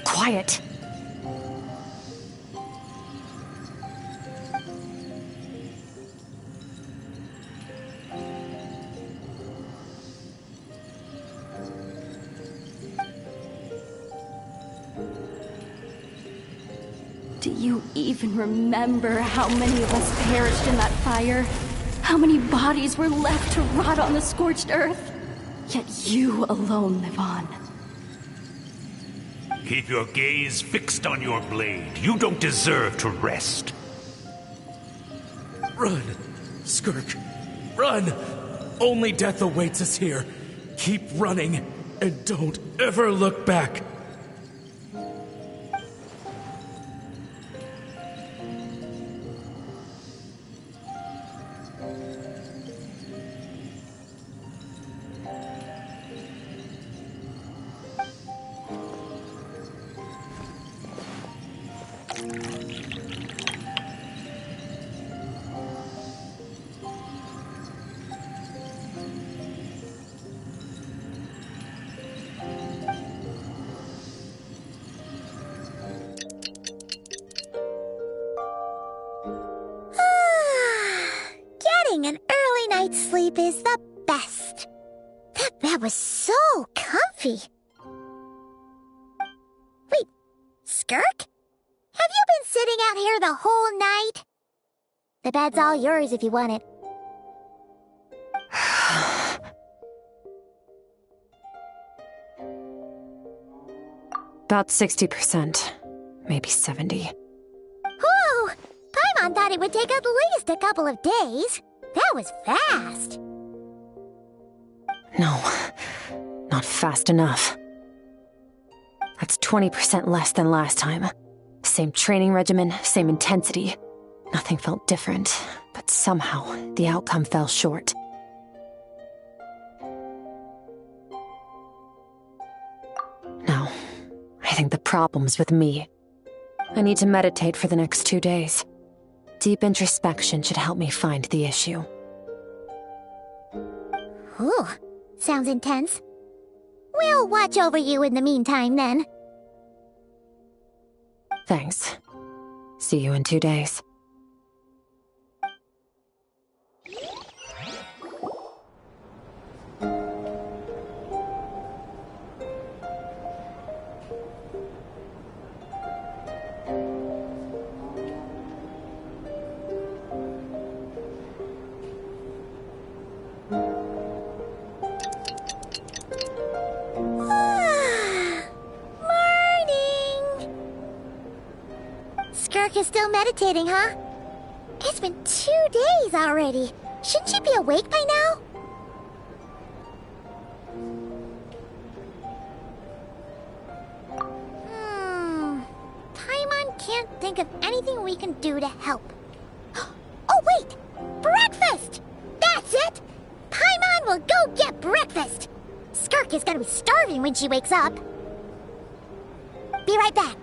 [SPEAKER 2] Quiet.
[SPEAKER 15] Do you even remember how many of us perished in that fire? How many bodies were left to rot on the scorched earth? Yet you alone live on.
[SPEAKER 20] Keep your gaze fixed on your blade. You don't deserve to rest.
[SPEAKER 11] Run, Skirk. Run! Only death awaits us here. Keep running, and don't ever look back.
[SPEAKER 1] Getting an early night's sleep is the best. That bed was so comfy. Wait, Skirk? Have you been sitting out here the whole night? The bed's all yours if you want it.
[SPEAKER 2] About 60%, maybe 70.
[SPEAKER 1] Whew! Paimon thought it would take at least a couple of days. That was fast.
[SPEAKER 2] No, not fast enough. That's 20% less than last time. Same training regimen, same intensity. Nothing felt different, but somehow the outcome fell short. No, I think the problem's with me. I need to meditate for the next 2 days. Deep introspection should help me find the issue.
[SPEAKER 1] Ooh, sounds intense. We'll watch over you in the meantime, then.
[SPEAKER 2] Thanks. See you in 2 days.
[SPEAKER 1] Skirk is still meditating, huh? It's been 2 days already. Shouldn't she be awake by now? Paimon can't think of anything we can do to help. Oh, wait! Breakfast! That's it! Paimon will go get breakfast! Skirk is gonna be starving when she wakes up. Be right back.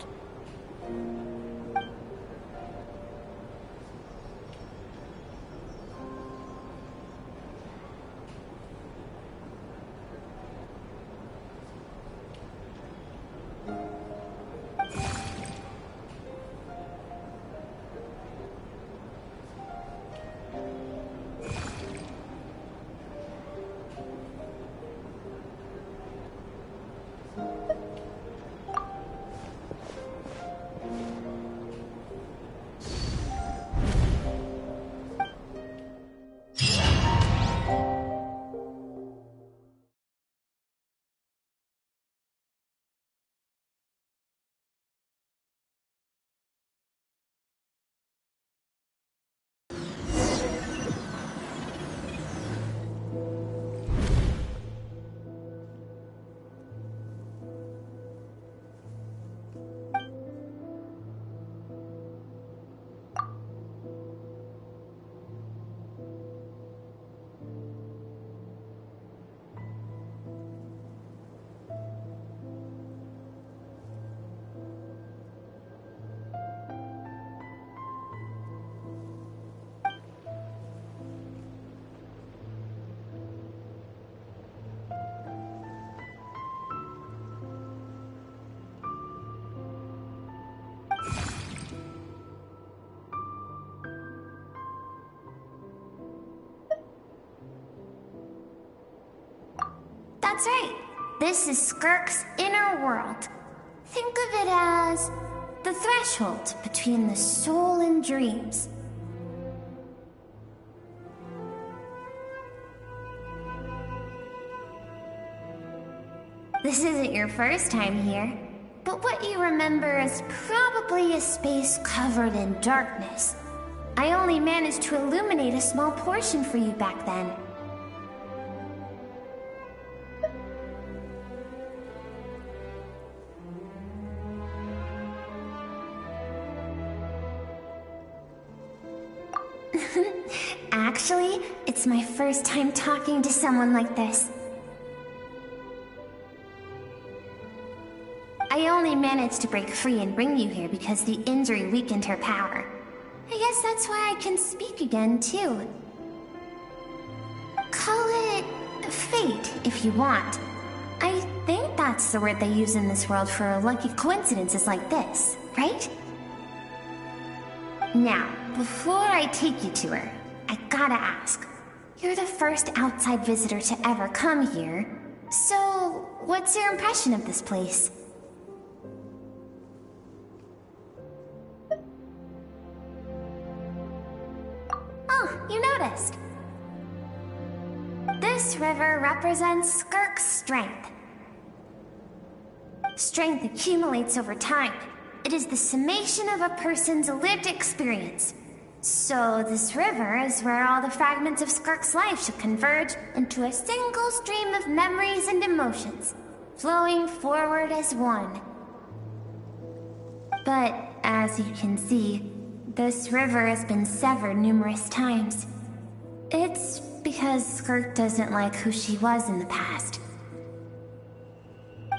[SPEAKER 21] That's right. This is Skirk's inner world. Think of it as The threshold between the soul and dreams. This isn't your first time here, but what you remember is probably a space covered in darkness. I only managed to illuminate a small portion for you back then. Actually, it's my first time talking to someone like this. I only managed to break free and bring you here because the injury weakened her power. I guess that's why I can speak again, too. Call it fate, if you want. I think that's the word they use in this world for lucky coincidences like this, right? Now, before I take you to her, I gotta ask. You're the first outside visitor to ever come here, so what's your impression of this place? Oh, you noticed. This river represents Skirk's strength. Strength accumulates over time. It is the summation of a person's lived experience. So this river is where all the fragments of Skirk's life should converge into a single stream of memories and emotions, flowing forward as one. But as you can see, this river has been severed numerous times. It's because Skirk doesn't like who she was in the past.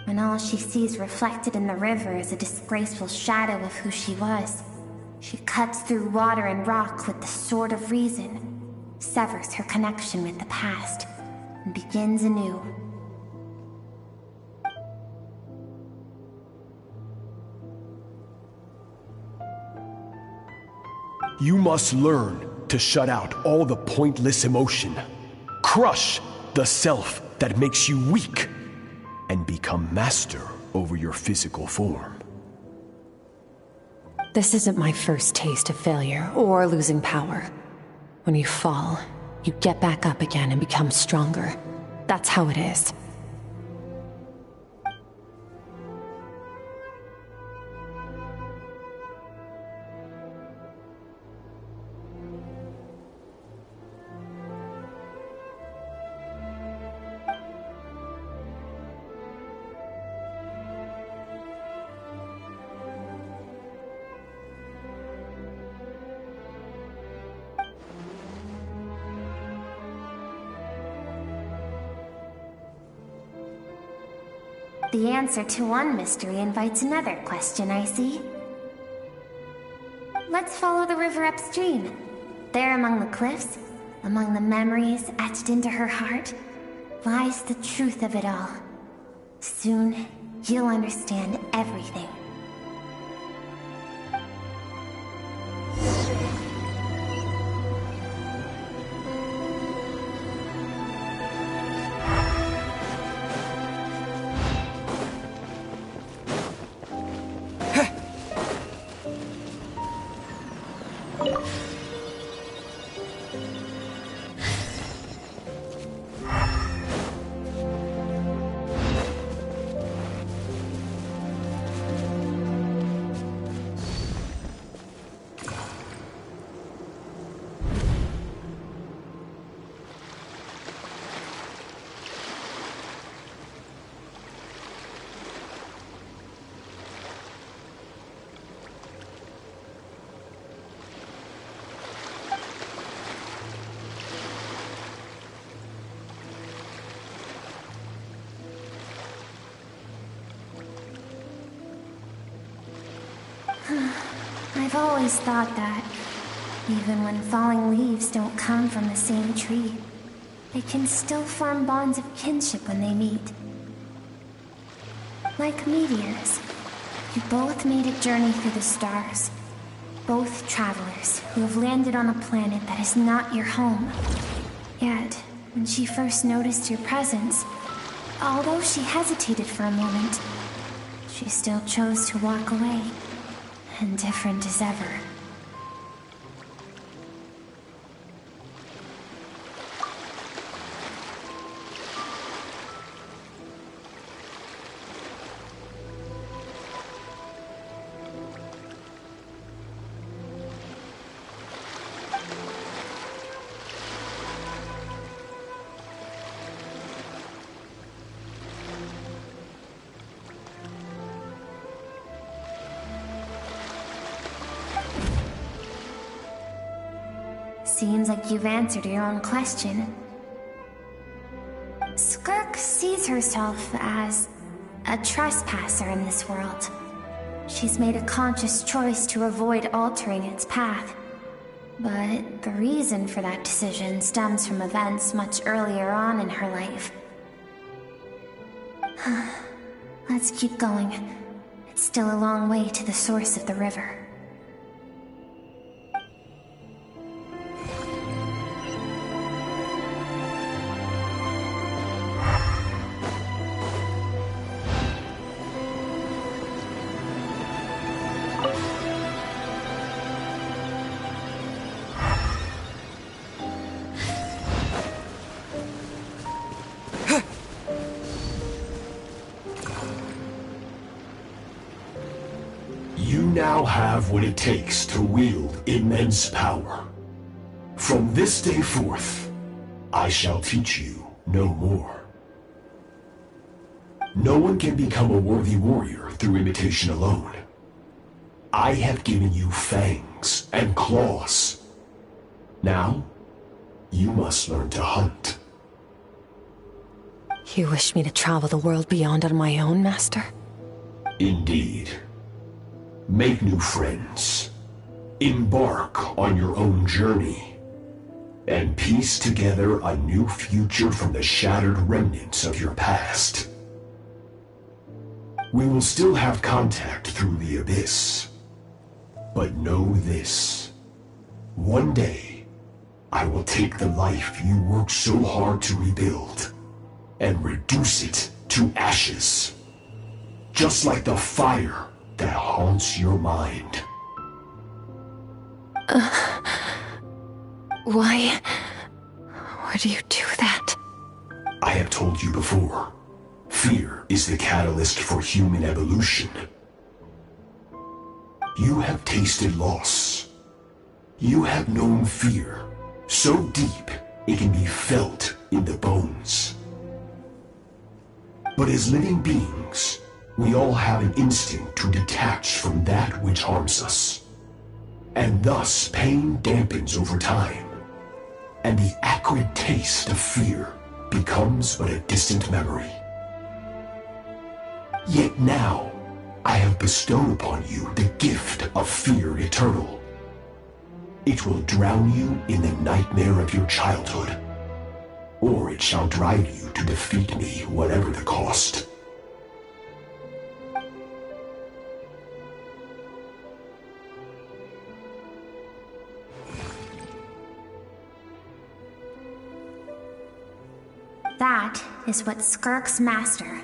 [SPEAKER 21] When all she sees reflected in the river is a disgraceful shadow of who she was, she cuts through water and rock with the sword of reason, severs her connection with the past, and begins anew.
[SPEAKER 14] You must learn to shut out all the pointless emotion. Crush the self that makes you weak, and become master over your physical form.
[SPEAKER 2] This isn't my first taste of failure or losing power. When you fall, you get back up again and become stronger. That's how it is.
[SPEAKER 21] The answer to one mystery invites another question, I see. Let's follow the river upstream. There among the cliffs, among the memories etched into her heart, lies the truth of it all. Soon, you'll understand everything. I've always thought that, even when falling leaves don't come from the same tree, they can still form bonds of kinship when they meet. Like meteors, you both made a journey through the stars. Both travelers who have landed on a planet that is not your home. Yet, when she first noticed your presence, although she hesitated for a moment, she still chose to walk away. and different as ever. Seems like you've answered your own question. Skirk sees herself as a trespasser in this world. She's made a conscious choice to avoid altering its path. But the reason for that decision stems from events much earlier on in her life. Let's keep going. It's still a long way to the source of the river.
[SPEAKER 14] You now have what it takes to wield immense power. From this day forth, I shall teach you no more. No one can become a worthy warrior through imitation alone. I have given you fangs and claws. Now, you must learn to hunt.
[SPEAKER 2] You wish me to travel the world beyond on my own, Master?
[SPEAKER 14] Indeed. Make new friends. Embark on your own journey. And piece together a new future from the shattered remnants of your past. We will still have contact through the abyss. But know this. One day, I will take the life you worked so hard to rebuild and reduce it to ashes. Just like the fire that haunts your mind.
[SPEAKER 2] Why would you do that?
[SPEAKER 14] I have told you before, fear is the catalyst for human evolution. You have tasted loss. You have known fear so deep it can be felt in the bones. But as living beings, we all have an instinct to detach from that which harms us. And thus pain dampens over time, and the acrid taste of fear becomes but a distant memory. Yet now, I have bestowed upon you the gift of fear eternal. It will drown you in the nightmare of your childhood, or it shall drive you to defeat me whatever the cost.
[SPEAKER 21] That is what Skirk's master,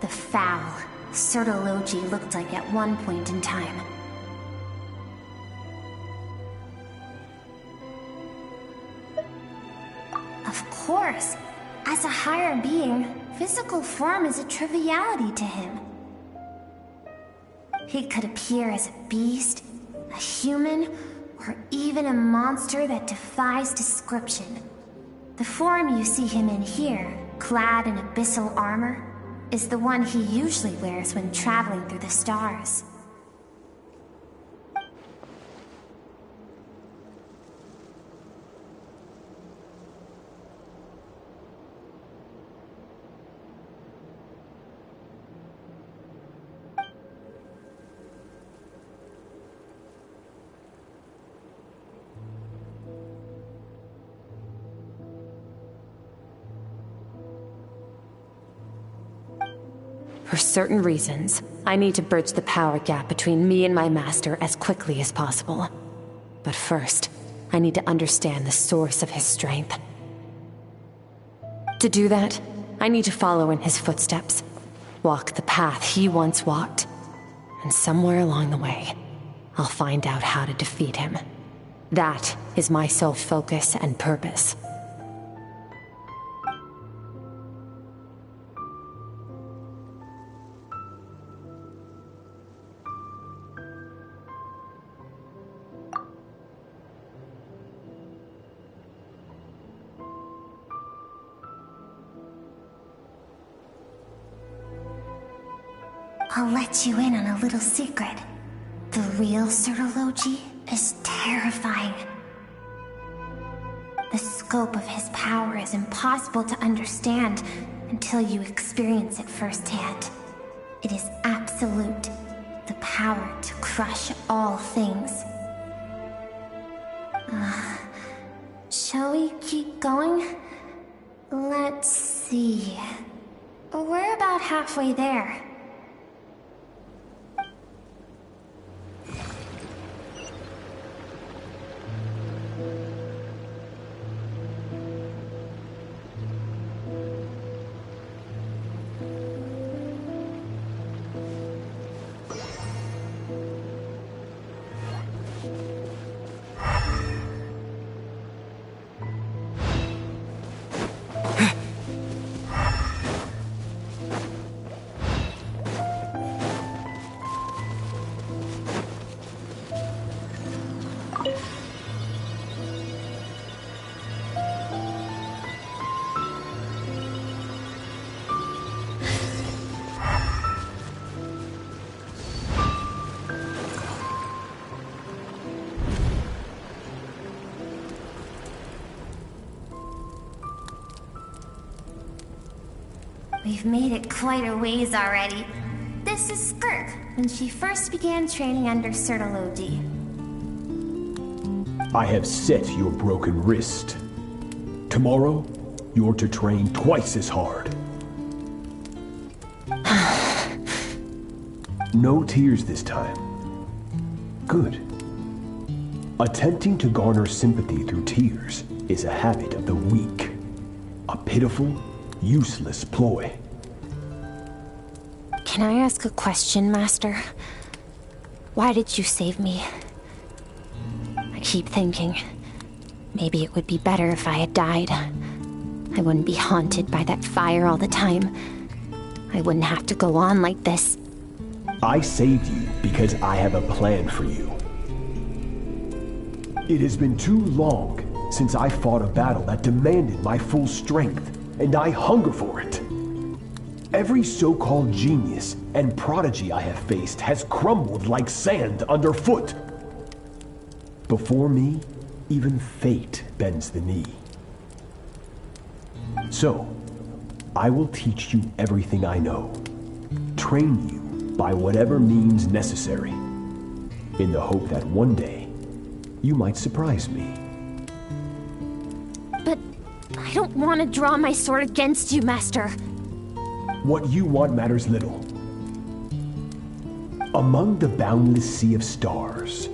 [SPEAKER 21] the foul Serenitea, looked like at one point in time. Of course, as a higher being, physical form is a triviality to him. He could appear as a beast, a human, or even a monster that defies description. The form you see him in here, clad in abyssal armor, is the one he usually wears when traveling through the stars.
[SPEAKER 2] For certain reasons, I need to bridge the power gap between me and my master as quickly as possible. But first, I need to understand the source of his strength. To do that, I need to follow in his footsteps, walk the path he once walked, and somewhere along the way, I'll find out how to defeat him. That is my sole focus and purpose.
[SPEAKER 21] I'll let you in on a little secret. The real Serology is terrifying. The scope of his power is impossible to understand until you experience it firsthand. It is absolute, the power to crush all things. Shall we keep going? Let's see. We're about halfway there. We've made it quite a ways already. This is Skirk, when she first began training under Serology.
[SPEAKER 14] I have set your broken wrist. Tomorrow, you're to train twice as hard. No tears this time. Good. Attempting to garner sympathy through tears is a habit of the weak. A pitiful, useless ploy.
[SPEAKER 1] Can I ask a question, Master? Why did you save me? I keep thinking, maybe it would be better if I had died. I wouldn't be haunted by that fire all the time. I wouldn't have to go on like this.
[SPEAKER 14] I saved you because I have a plan for you. It has been too long since I fought a battle that demanded my full strength, and I hunger for it. Every so-called genius and prodigy I have faced has crumbled like sand underfoot. Before me, even fate bends the knee. So, I will teach you everything I know. Train you by whatever means necessary, in the hope that one day, you might surprise me.
[SPEAKER 1] But I don't want to draw my sword against you, Master.
[SPEAKER 14] What you want matters little. Among the boundless sea of stars,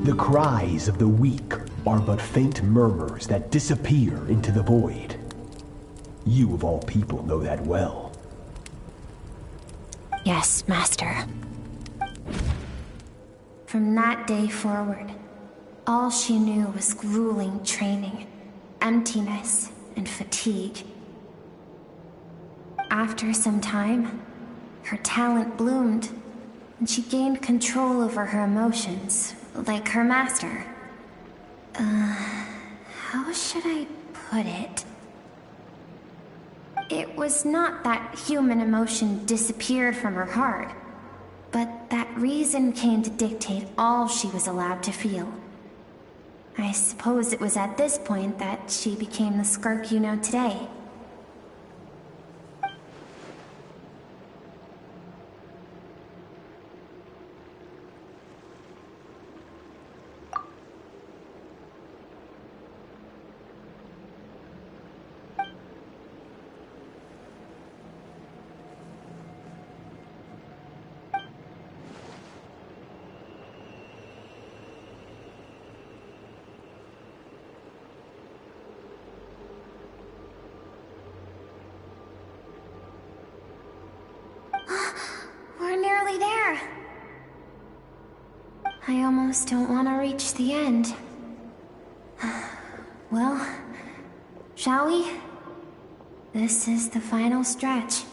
[SPEAKER 14] the cries of the weak are but faint murmurs that disappear into the void. You of all people know that well.
[SPEAKER 1] Yes, Master.
[SPEAKER 21] From that day forward, all she knew was grueling training, emptiness, and fatigue. After some time, her talent bloomed, and she gained control over her emotions, like her master. How should I put it? It was not that human emotion disappeared from her heart, but that reason came to dictate all she was allowed to feel. I suppose it was at this point that she became the Skirk you know today. I almost don't want to reach the end. Well, shall we? This is the final stretch.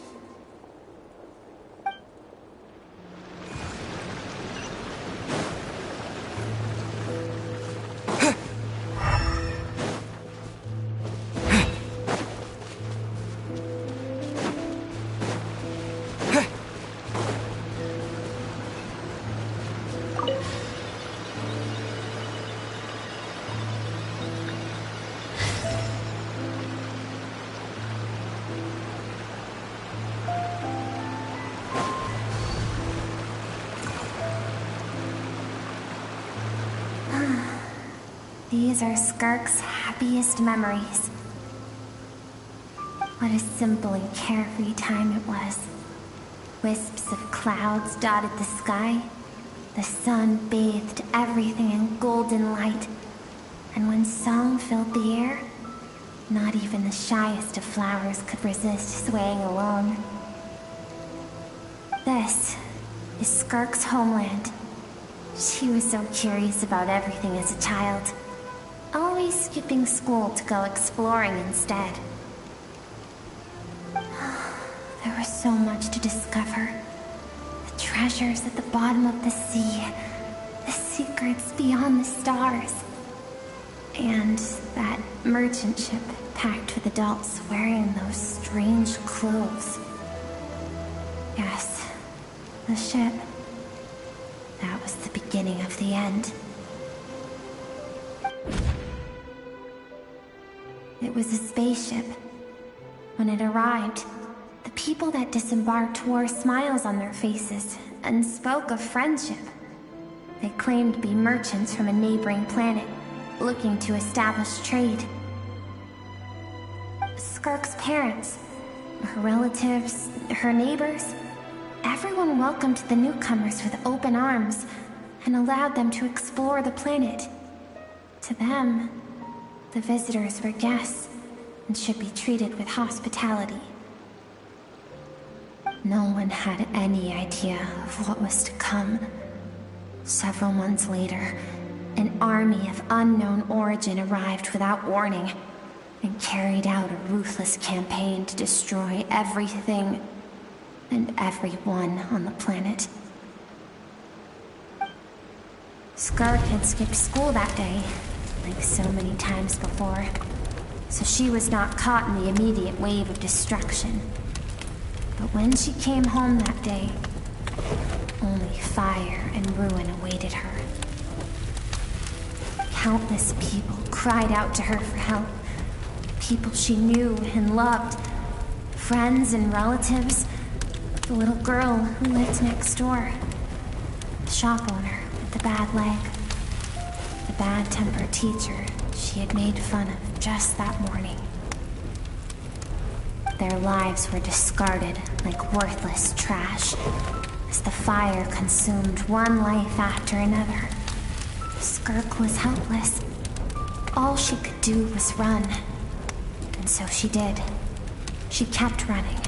[SPEAKER 21] These are Skirk's happiest memories. What a simple and carefree time it was. Wisps of clouds dotted the sky. The sun bathed everything in golden light. And when song filled the air, not even the shyest of flowers could resist swaying along. This is Skirk's homeland. She was so curious about everything as a child, always skipping school to go exploring instead. There was so much to discover. The treasures at the bottom of the sea, the secrets beyond the stars, and that merchant ship packed with adults wearing those strange clothes. Yes, the ship. That was the beginning of the end. It was a spaceship. When it arrived, the people that disembarked wore smiles on their faces and spoke of friendship. They claimed to be merchants from a neighboring planet, looking to establish trade. Skirk's parents, her relatives, her neighbors, everyone welcomed the newcomers with open arms and allowed them to explore the planet. To them, the visitors were guests and should be treated with hospitality. No one had any idea of what was to come. Several months later, an army of unknown origin arrived without warning and carried out a ruthless campaign to destroy everything and everyone on the planet. Skirk had skipped school that day, like so many times before, so she was not caught in the immediate wave of destruction. But when she came home that day, only fire and ruin awaited her. Countless people cried out to her for help. People she knew and loved, friends and relatives, the little girl who lived next door, the shop owner with the bad leg, the bad-tempered teacher she had made fun of just that morning. Their lives were discarded like worthless trash as the fire consumed one life after another. Skirk was helpless. All she could do was run. And so she did. She kept running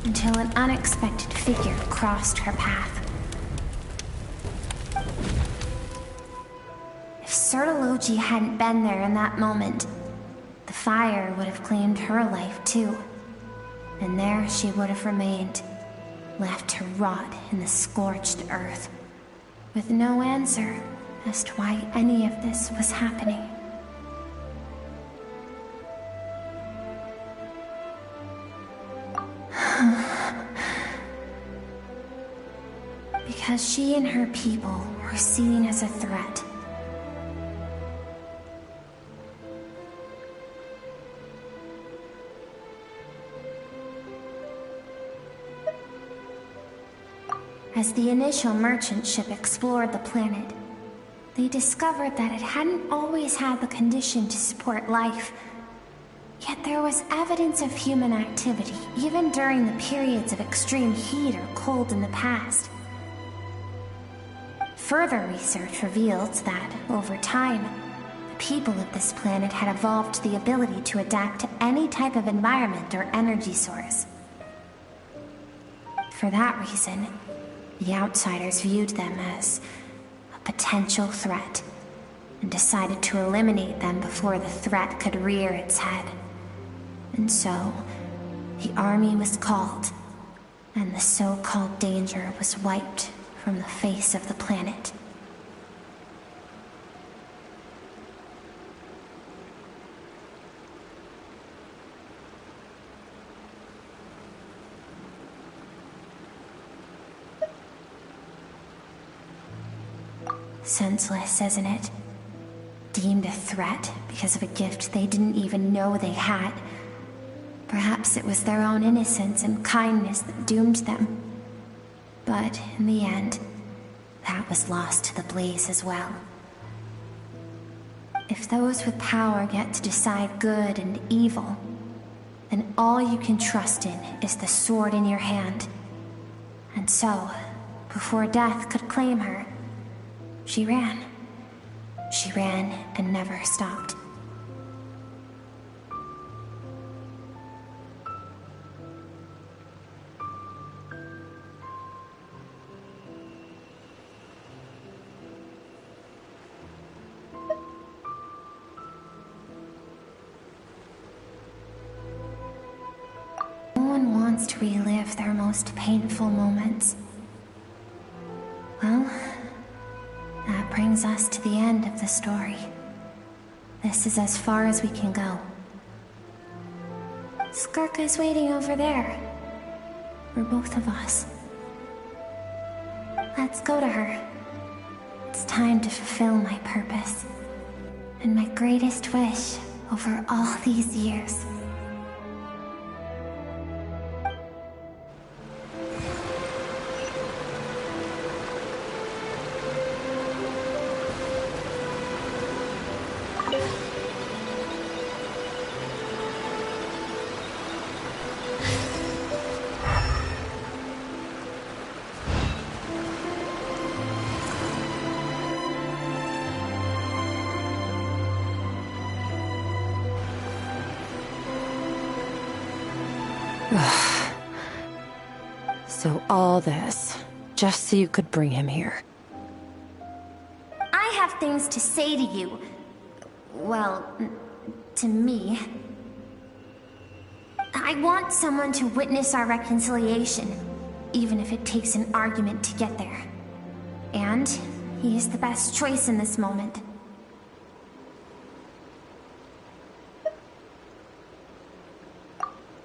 [SPEAKER 21] until an unexpected figure crossed her path. If Serenitea hadn't been there in that moment, the fire would have claimed her life too. And there she would have remained, left to rot in the scorched earth, with no answer as to why any of this was happening. Because she and her people were seen as a threat. As the initial merchant ship explored the planet, they discovered that it hadn't always had the condition to support life. Yet there was evidence of human activity, even during the periods of extreme heat or cold in the past. Further research revealed that, over time, the people of this planet had evolved the ability to adapt to any type of environment or energy source. For that reason, the outsiders viewed them as a potential threat, and decided to eliminate them before the threat could rear its head. And so, the army was called, and the so-called danger was wiped from the face of the planet. Senseless, isn't it? Deemed a threat because of a gift they didn't even know they had. Perhaps it was their own innocence and kindness that doomed them. But in the end, that was lost to the blaze as well. If those with power get to decide good and evil, then all you can trust in is the sword in your hand. And so, before death could claim her, she ran. She ran and never stopped. No one wants to relive their most painful moments. Well, that brings us to the end of the story. This is as far as we can go. Skirk is waiting over there. For both of us. Let's go to her. It's time to fulfill my purpose. And my greatest wish over all these years.
[SPEAKER 2] So all this, just so you could bring him here.
[SPEAKER 21] I have things to say to you. Well, to me. I want someone to witness our reconciliation, even if it takes an argument to get there. And he is the best choice in this moment.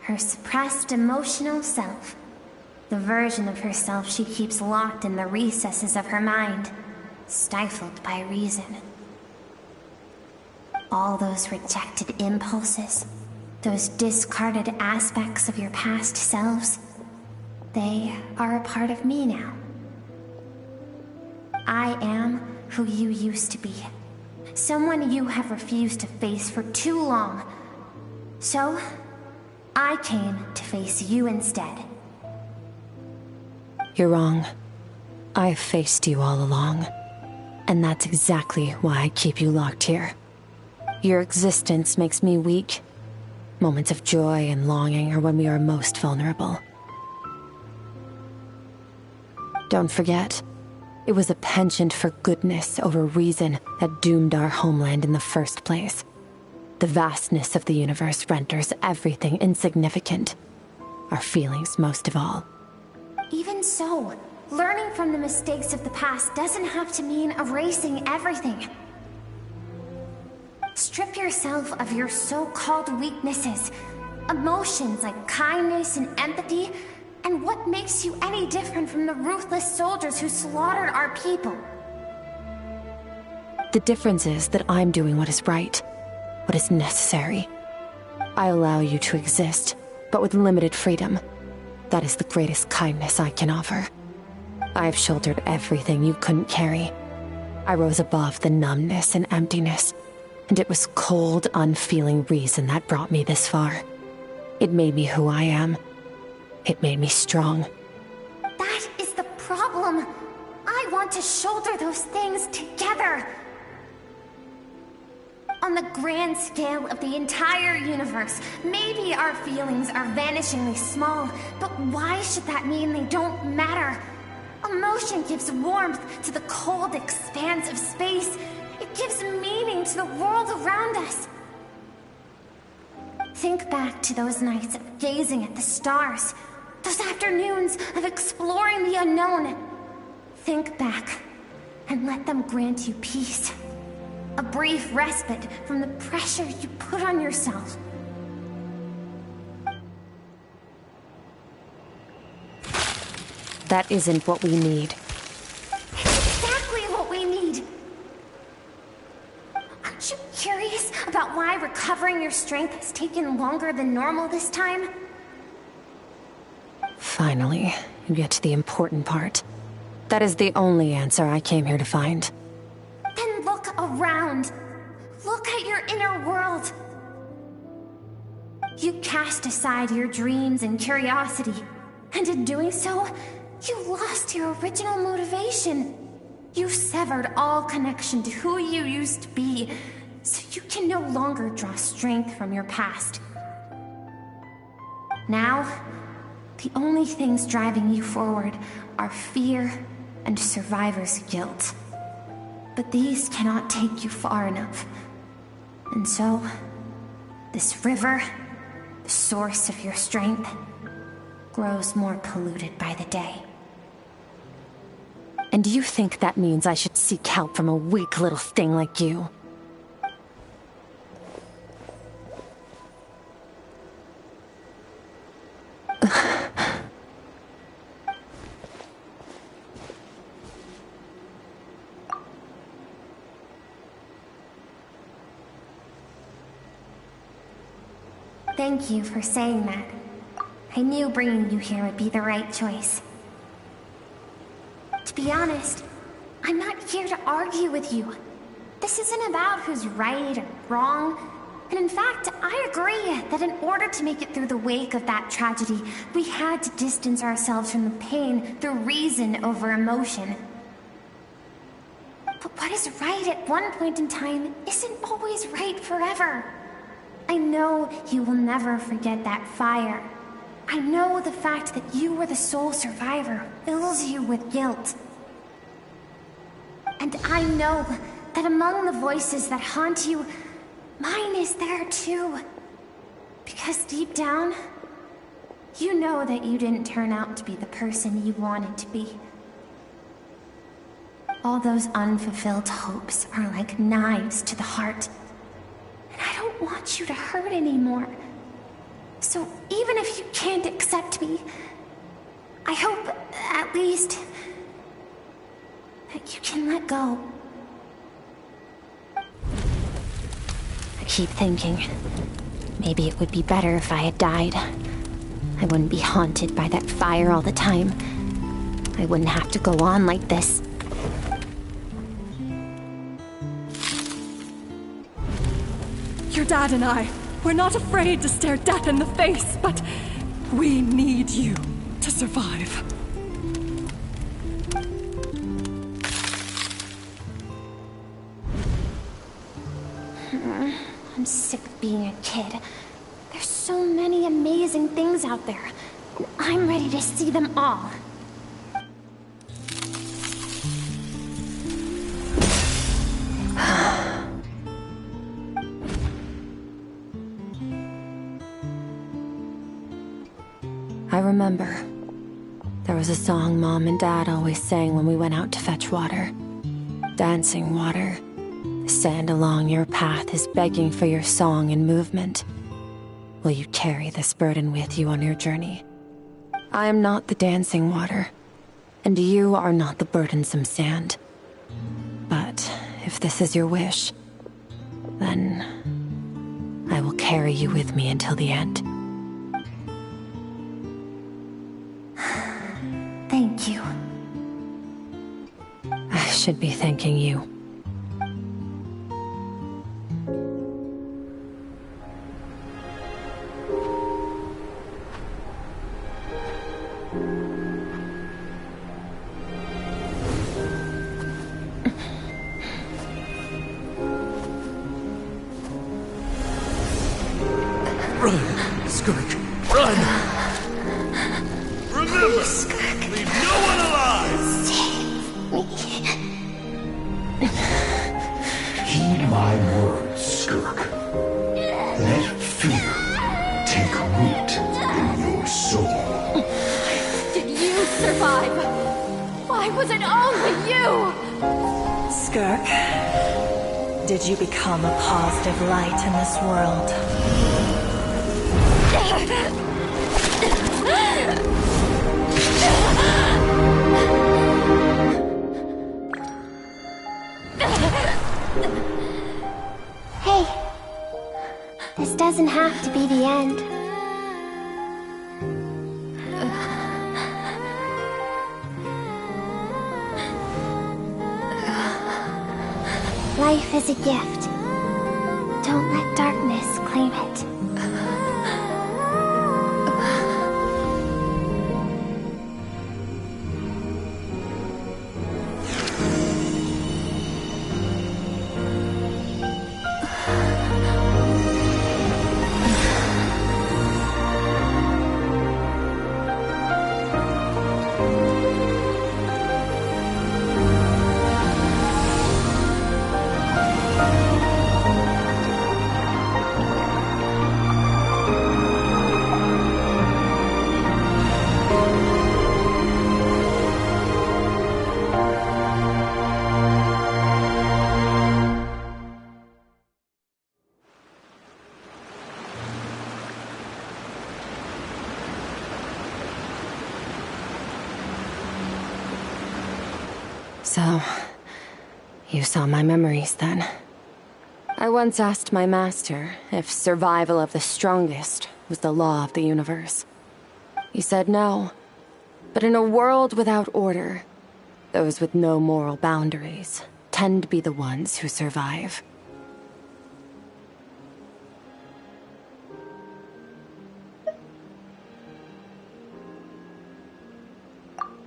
[SPEAKER 21] Her suppressed emotional self. The version of herself she keeps locked in the recesses of her mind, stifled by reason. All those rejected impulses, those discarded aspects of your past selves, they are a part of me now. I am who you used to be. Someone you have refused to face for too long. So, I came to face you instead.
[SPEAKER 2] You're wrong. I've faced you all along. And that's exactly why I keep you locked here. Your existence makes me weak. Moments of joy and longing are when we are most vulnerable. Don't forget, it was a penchant for goodness over reason that doomed our homeland in the first place. The vastness of the universe renders everything insignificant. Our feelings most of all.
[SPEAKER 21] Even so, learning from the mistakes of the past doesn't have to mean erasing everything. Strip yourself of your so-called weaknesses, emotions like kindness and empathy, and what makes you any different from the ruthless soldiers who slaughtered our people?
[SPEAKER 2] The difference is that I'm doing what is right, what is necessary. I allow you to exist, but with limited freedom. That is the greatest kindness I can offer. I've shouldered everything you couldn't carry. I rose above the numbness and emptiness, and it was cold, unfeeling reason that brought me this far. It made me who I am. It made me strong.
[SPEAKER 21] That is the problem. I want to shoulder those things together. On the grand scale of the entire universe, maybe our feelings are vanishingly small, but why should that mean they don't matter? Emotion gives warmth to the cold expanse of space. It gives meaning to the world around us. Think back to those nights of gazing at the stars, those afternoons of exploring the unknown. Think back and let them grant you peace. A brief respite from the pressure you put on yourself.
[SPEAKER 2] That isn't what we need.
[SPEAKER 21] Exactly what we need! Aren't you curious about why recovering your strength has taken longer than normal this time?
[SPEAKER 2] Finally, you get to the important part. That is the only answer I came here to find.
[SPEAKER 21] Then look around. Look at your inner world. You cast aside your dreams and curiosity, and in doing so, you lost your original motivation. You severed all connection to who you used to be, so you can no longer draw strength from your past. Now, the only things driving you forward are fear and survivor's guilt. But these cannot take you far enough. And so, this river, the source of your strength, grows more polluted by the day.
[SPEAKER 2] And do you think that means I should seek help from a weak little thing like you?
[SPEAKER 21] Thank you for saying that. I knew bringing you here would be the right choice. To be honest, I'm not here to argue with you. This isn't about who's right or wrong. And in fact, I agree that in order to make it through the wake of that tragedy, we had to distance ourselves from the pain through reason over emotion. But what is right at one point in time isn't always right forever. I know you will never forget that fire. I know the fact that you were the sole survivor fills you with guilt. And I know that among the voices that haunt you, mine is there too. Because deep down, you know that you didn't turn out to be the person you wanted to be. All those unfulfilled hopes are like knives to the heart. And I don't want you to hurt anymore. So even if you can't accept me, I hope, at least, that you can let go.
[SPEAKER 1] I keep thinking, maybe it would be better if I had died. I wouldn't be haunted by that fire all the time. I wouldn't have to go on like this.
[SPEAKER 3] Your dad and I, we're not afraid to stare death in the face, but we need you to survive.
[SPEAKER 21] I'm sick of being a kid. There's so many amazing things out there, and I'm ready to see them all.
[SPEAKER 2] I remember. There was a song Mom and Dad always sang when we went out to fetch water. Dancing water. The sand along your path is begging for your song and movement. Will you carry this burden with you on your journey? I am not the dancing water, and you are not the burdensome sand. But if this is your wish, then I will carry you with me until the end.
[SPEAKER 21] Thank you.
[SPEAKER 2] I should be thanking you.
[SPEAKER 16] Run, Skirk, run!
[SPEAKER 13] Remember, leave no one alive!
[SPEAKER 14] Heed my words, Skirk. Let fear take root in your soul.
[SPEAKER 15] Did you survive? Why was it only you?
[SPEAKER 4] Skirk, did you become a positive light in this world?
[SPEAKER 21] Hey, this doesn't have to be the end. Life is a gift. Don't let darkness claim it.
[SPEAKER 2] So, you saw my memories then. I once asked my master if survival of the strongest was the law of the universe. He said no. But in a world without order, those with no moral boundaries tend to be the ones who survive.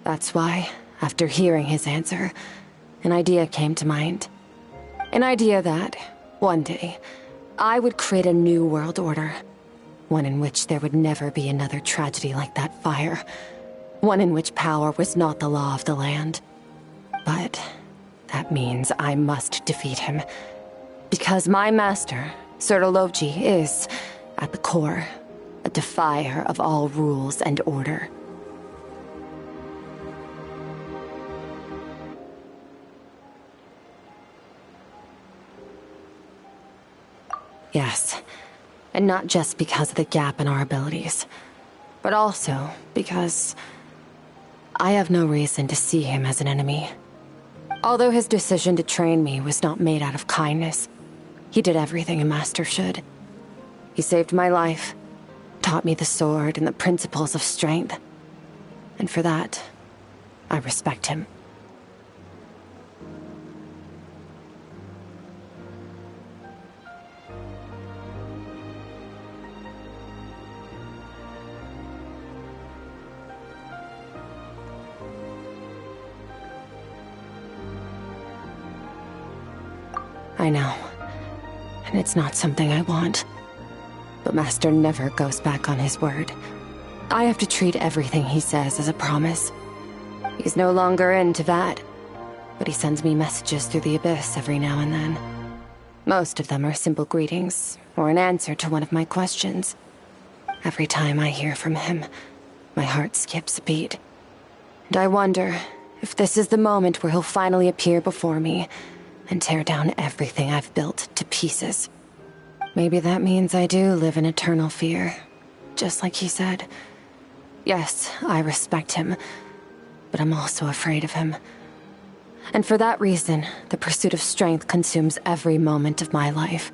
[SPEAKER 2] That's why, after hearing his answer, an idea came to mind. An idea that, one day, I would create a new world order. One in which there would never be another tragedy like that fire. One in which power was not the law of the land. But that means I must defeat him. Because my master, Serenitea, is, at the core, a defier of all rules and order. Yes, and not just because of the gap in our abilities, but also because I have no reason to see him as an enemy. Although his decision to train me was not made out of kindness, he did everything a master should. He saved my life, taught me the sword and the principles of strength, and for that, I respect him. I know. And it's not something I want. But Master never goes back on his word. I have to treat everything he says as a promise. He's no longer into that. But he sends me messages through the abyss every now and then. Most of them are simple greetings, or an answer to one of my questions. Every time I hear from him, my heart skips a beat. And I wonder if this is the moment where he'll finally appear before me and tear down everything I've built to pieces. Maybe that means I do live in eternal fear, just like he said. Yes, I respect him, but I'm also afraid of him. And for that reason, the pursuit of strength consumes every moment of my life.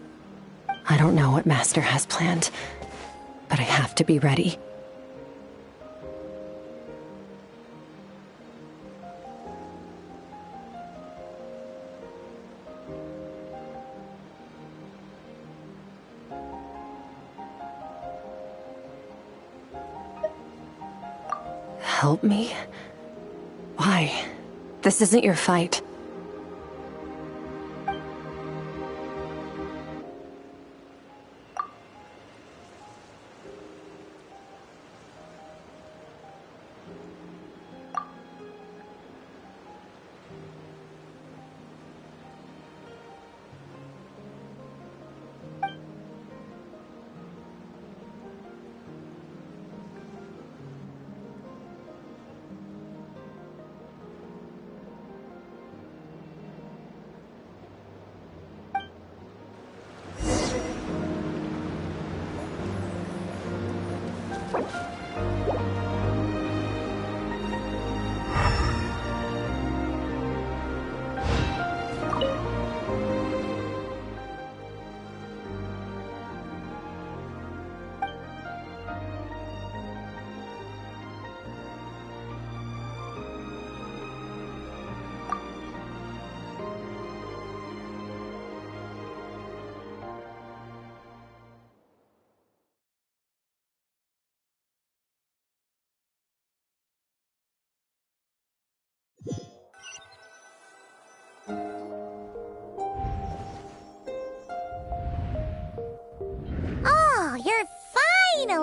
[SPEAKER 2] I don't know what Master has planned, but I have to be ready. Help me? Why? This isn't your fight.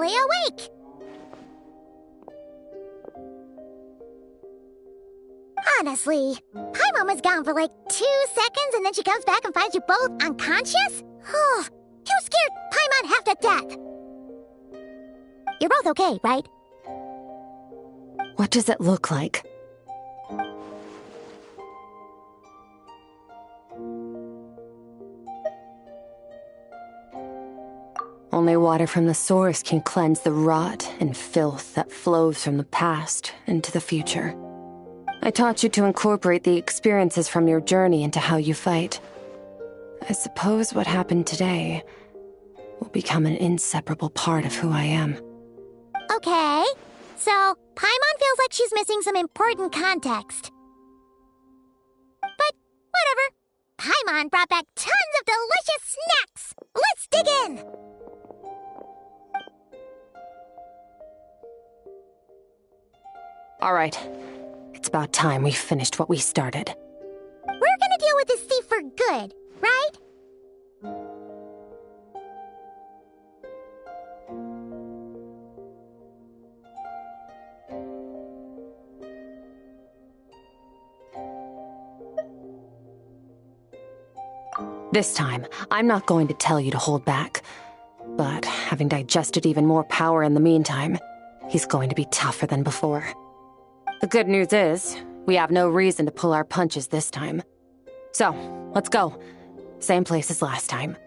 [SPEAKER 1] fully awake. Honestly, Paimon was gone for like 2 seconds and then she comes back and finds you both unconscious? Oh, you scared Paimon half to death. You're both okay, right?
[SPEAKER 2] What does it look like? Only water from the source can cleanse the rot and filth that flows from the past into the future. I taught you to incorporate the experiences from your journey into how you fight. I suppose what happened today will become an inseparable part of who I am.
[SPEAKER 1] Okay, so Paimon feels like she's missing some important context. But whatever. Paimon brought back tons of delicious snacks. Let's dig in.
[SPEAKER 2] All right. It's about time we finished what we started.
[SPEAKER 1] We're gonna deal with this thief for good, right?
[SPEAKER 2] This time, I'm not going to tell you to hold back. But having digested even more power in the meantime, he's going to be tougher than before. The good news is, we have no reason to pull our punches this time. So, let's go. Same place as last time.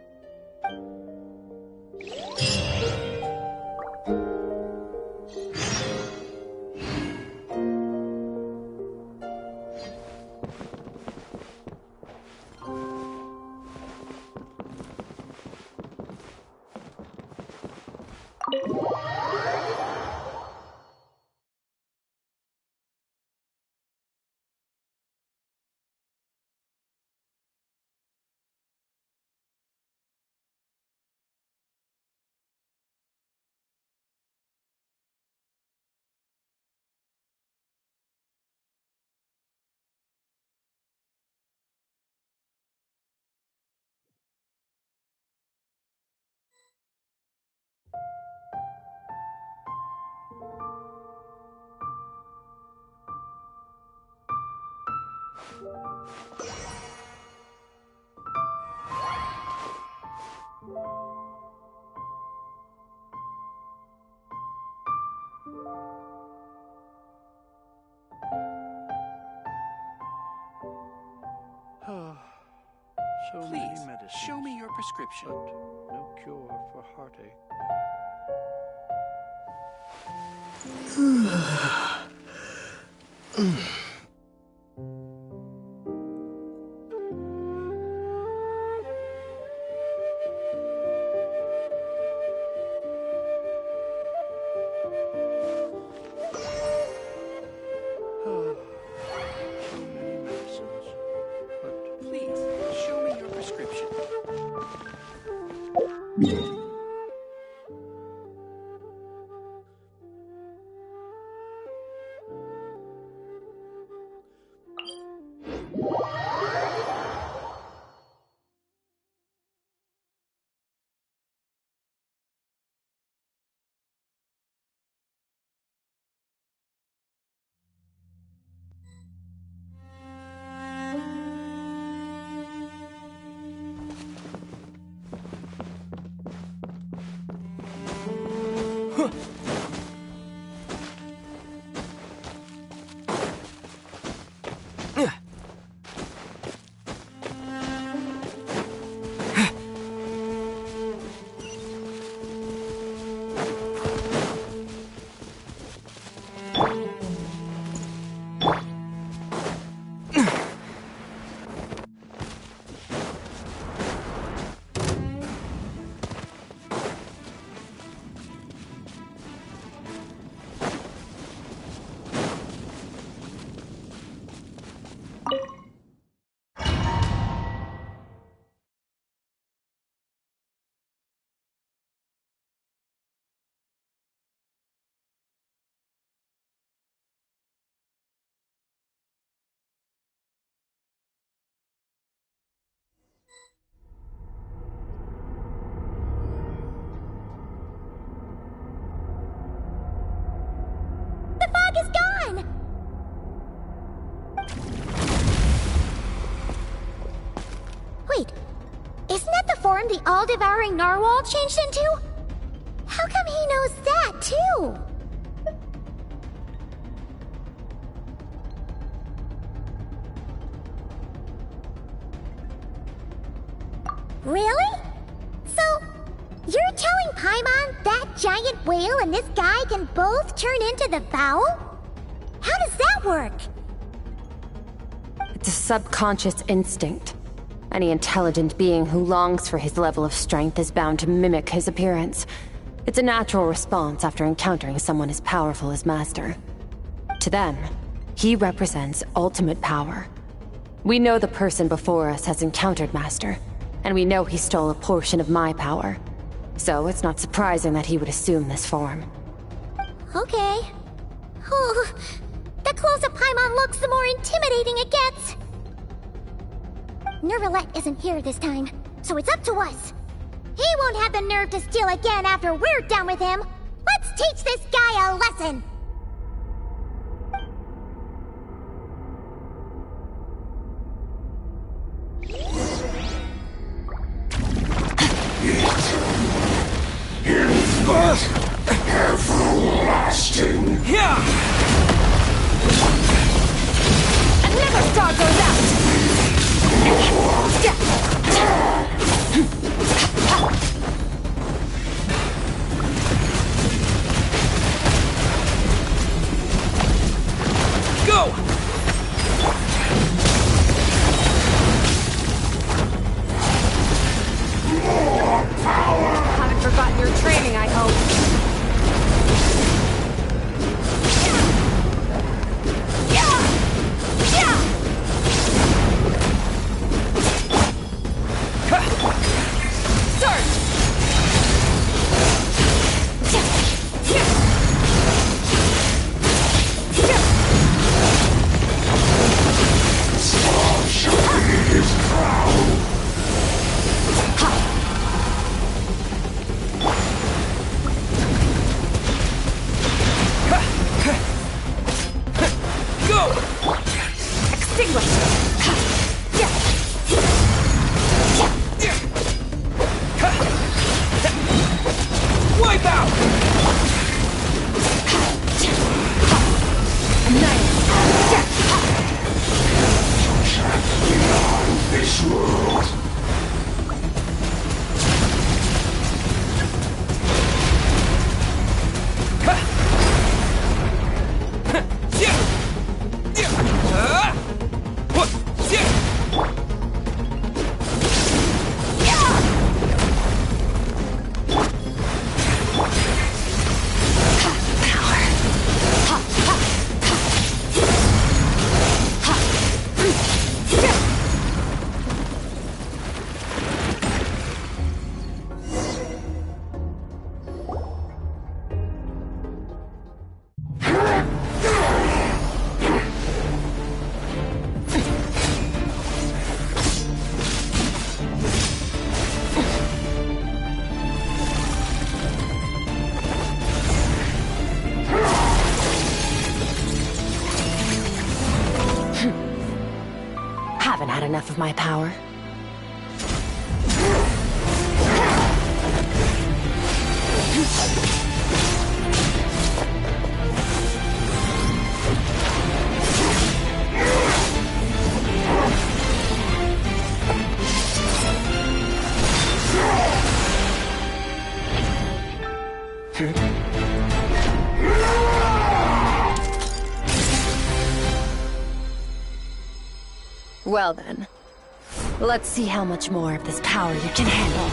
[SPEAKER 10] Please, show me your prescription.
[SPEAKER 6] But no cure for heartache.
[SPEAKER 21] form the all-devouring narwhal changed into? How come he knows that, too? Really? So, you're telling Paimon that giant whale and this guy can both turn into the fowl? How does that work?
[SPEAKER 2] It's a subconscious instinct. Any intelligent being who longs for his level of strength is bound to mimic his appearance. It's a natural response after encountering someone as powerful as Master. To them, he represents ultimate power. We know the person before us has encountered Master, and we know he stole a portion of my power. So it's not surprising that he would assume this form.
[SPEAKER 21] Okay. Oh, the closer Paimon looks, the more intimidating it gets. Nervalette isn't here this time, so it's up to us. He won't have the nerve to steal again after we're done with him. Let's teach this guy a lesson.
[SPEAKER 16] Everlasting.
[SPEAKER 21] Yeah!
[SPEAKER 2] Another star goes out!
[SPEAKER 19] Go!
[SPEAKER 16] More power!
[SPEAKER 2] Haven't forgotten your training, I hope. Haven't had enough of my power. Well then, let's see how much more of this power you can handle.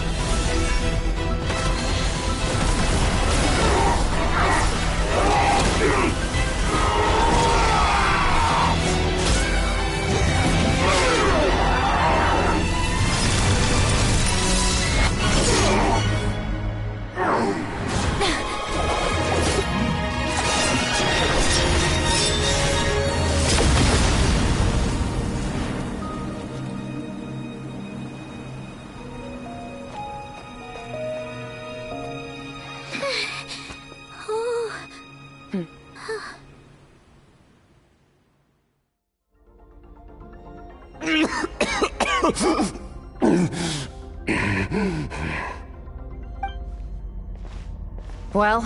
[SPEAKER 2] Well,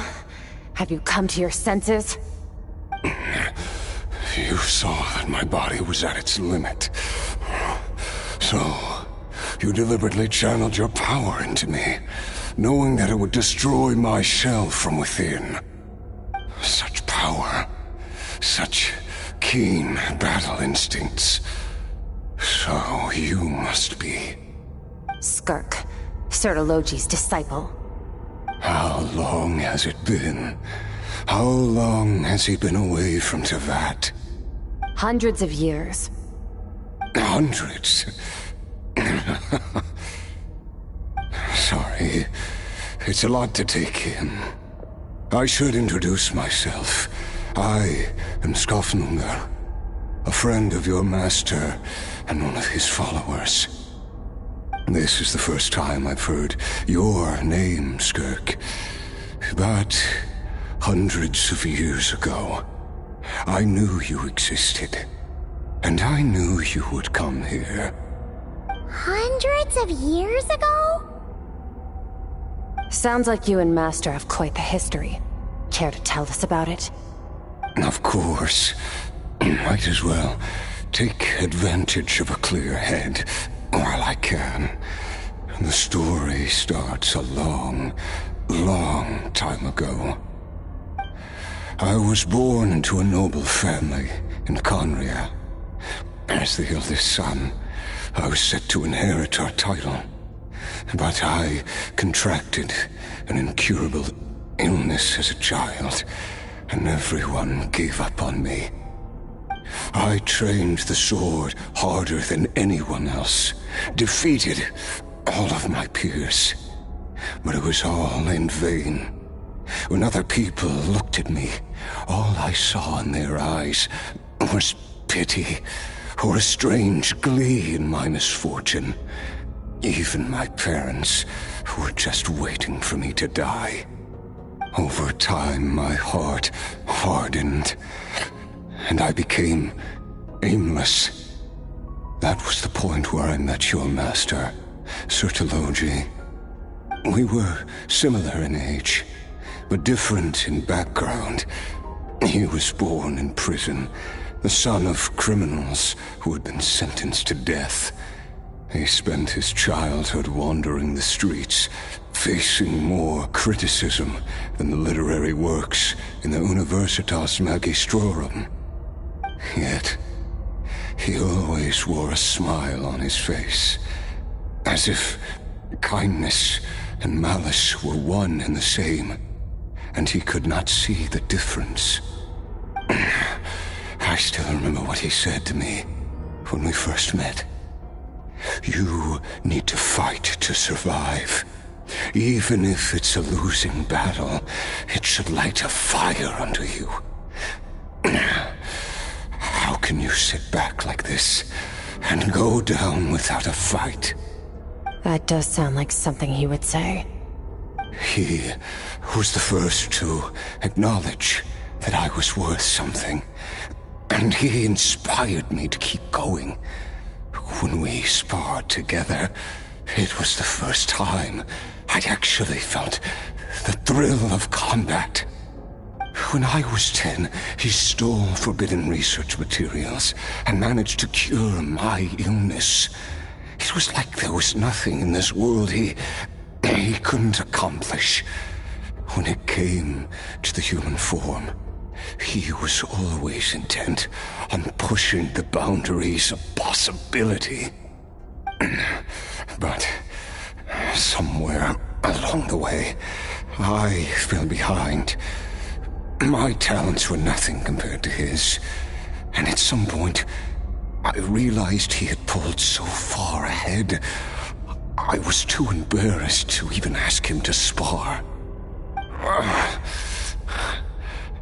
[SPEAKER 2] have you come to your senses?
[SPEAKER 16] You saw that my body was at its limit. So, you deliberately channeled your power into me, knowing that it would destroy my shell from within. Such power, such keen battle instincts. So you must be...
[SPEAKER 2] Skirk, Sertologi's disciple.
[SPEAKER 16] How long has it been? How long has he been away from Tevat?
[SPEAKER 2] Hundreds of years.
[SPEAKER 16] Hundreds? Sorry, it's a lot to take in. I should introduce myself. I am Skofnungar, a friend of your master and one of his followers. This is the first time I've heard your name, Skirk. But hundreds of years ago, I knew you existed. And I knew you would come here.
[SPEAKER 1] Hundreds of years ago?
[SPEAKER 2] Sounds like you and Master have quite the history. Care to tell us about it?
[SPEAKER 16] Of course. Might as well take advantage of a clear head while I can. The story starts a long, long time ago. I was born into a noble family in Khaenri'ah. As the eldest son, I was set to inherit our title. But I contracted an incurable illness as a child, and everyone gave up on me. I trained the sword harder than anyone else, defeated all of my peers. But it was all in vain. When other people looked at me, all I saw in their eyes was pity or a strange glee in my misfortune. Even my parents were just waiting for me to die. Over time, my heart hardened, and I became aimless. That was the point where I met your master, Sertologi. We were similar in age, but different in background. He was born in prison, the son of criminals who had been sentenced to death. He spent his childhood wandering the streets, facing more criticism than the literary works in the Universitas Magistrorum. Yet, he always wore a smile on his face, as if kindness and malice were one and the same, and he could not see the difference. I still remember what he said to me when we first met. You need to fight to survive. Even if it's a losing battle, it should light a fire under you. How can you sit back like this and go down without a fight?
[SPEAKER 2] That does sound like something he would say.
[SPEAKER 16] He was the first to acknowledge that I was worth something, and he inspired me to keep going. When we sparred together, it was the first time I'd actually felt the thrill of combat. When I was 10, he stole forbidden research materials and managed to cure my illness. It was like there was nothing in this world he couldn't accomplish. When it came to the human form, he was always intent on pushing the boundaries of possibility. But somewhere along the way, I fell behind. My talents were nothing compared to his, and at some point, I realized he had pulled so far ahead, I was too embarrassed to even ask him to spar.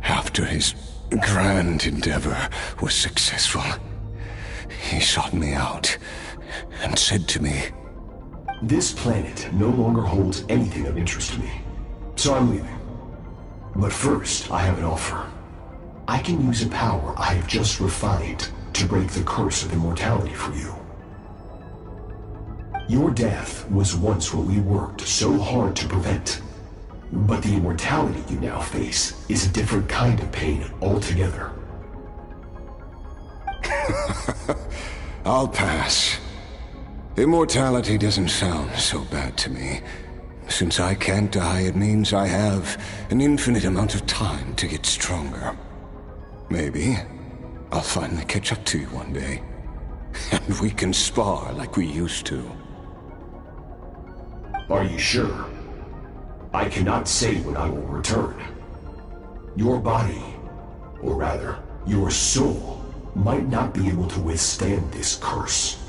[SPEAKER 16] After his grand endeavor was successful, he sought me out and said to me,
[SPEAKER 14] "This planet no longer holds anything of interest to me, so I'm leaving. But first, I have an offer. I can use a power I have just refined to break the curse of immortality for you." Your death was once what we worked so hard to prevent. But the immortality you now face is a different kind of pain altogether.
[SPEAKER 16] I'll pass. Immortality doesn't sound so bad to me. Since I can't die, it means I have an infinite amount of time to get stronger. Maybe I'll finally catch up to you one day, and we can spar like we used to.
[SPEAKER 14] Are you sure? I cannot say when I will return. Your body, or rather, your soul, might not be able to withstand this curse.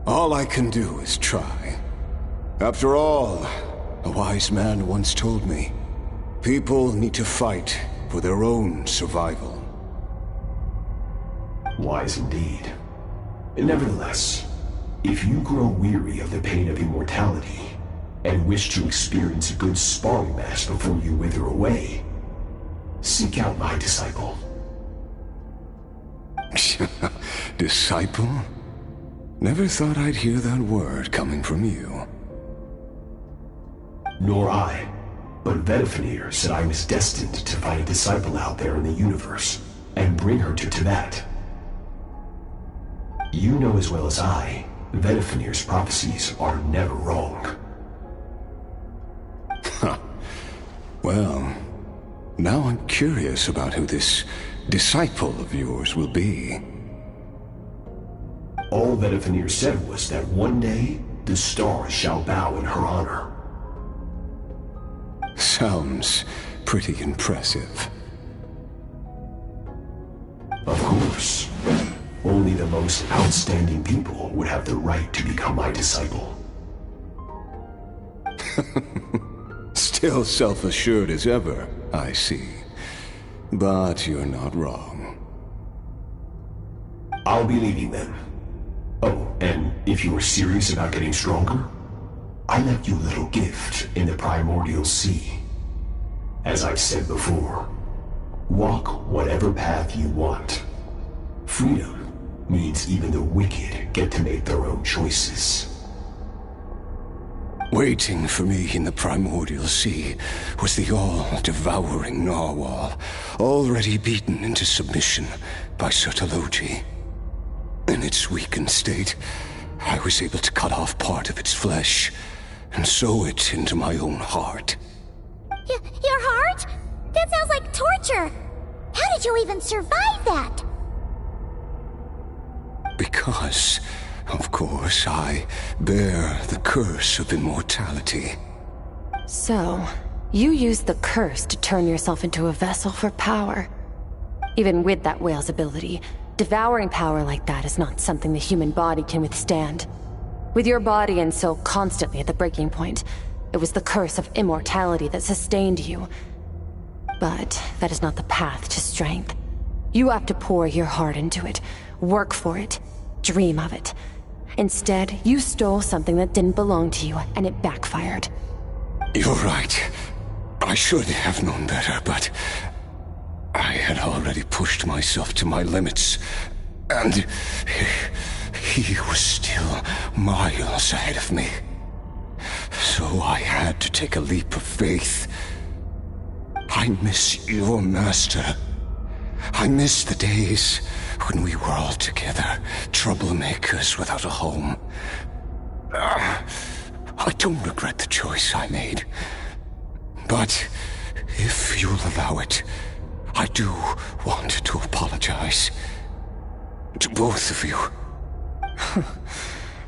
[SPEAKER 16] All I can do is try. After all, a wise man once told me, people need to fight for their own survival.
[SPEAKER 14] Wise indeed. Nevertheless, if you grow weary of the pain of immortality, and wish to experience a good sparring match before you wither away, seek out my disciple.
[SPEAKER 16] Disciple? Never thought I'd hear that word coming from you.
[SPEAKER 14] Nor I. But Vedifenir said I was destined to find a disciple out there in the universe, and bring her to Tibet. You know as well as I, Vedifenir's prophecies are never wrong.
[SPEAKER 16] Huh. Well, now I'm curious about who this disciple of yours will be.
[SPEAKER 14] All Vedifenir said was that one day, the stars shall bow in her honor.
[SPEAKER 16] Sounds pretty impressive.
[SPEAKER 14] Of course. Only the most outstanding people would have the right to become my disciple.
[SPEAKER 16] Still self-assured as ever, I see. But you're not wrong.
[SPEAKER 14] I'll be leaving then. Oh, and if you are serious about getting stronger, I left you a little gift in the primordial sea. As I've said before, walk whatever path you want. Freedom means even the wicked get to make their own choices.
[SPEAKER 16] Waiting for me in the primordial sea was the all-devouring narwhal, already beaten into submission by Sertologi. In its weakened state, I was able to cut off part of its flesh and sew it into my own heart.
[SPEAKER 1] Your heart? That sounds like torture! How did you even survive that?
[SPEAKER 16] Because, of course, I bear the curse of immortality.
[SPEAKER 2] So, you used the curse to turn yourself into a vessel for power. Even with that whale's ability, devouring power like that is not something the human body can withstand. With your body and soul constantly at the breaking point, it was the curse of immortality that sustained you. But that is not the path to strength. You have to pour your heart into it, work for it, dream of it. Instead, you stole something that didn't belong to you, and it backfired.
[SPEAKER 16] You're right. I should have known better, but I had already pushed myself to my limits, and he was still miles ahead of me. So I had to take a leap of faith. I miss your master. I miss the days when we were all together, troublemakers without a home. I don't regret the choice I made. But if you'll allow it, I do want to apologize. To both of you.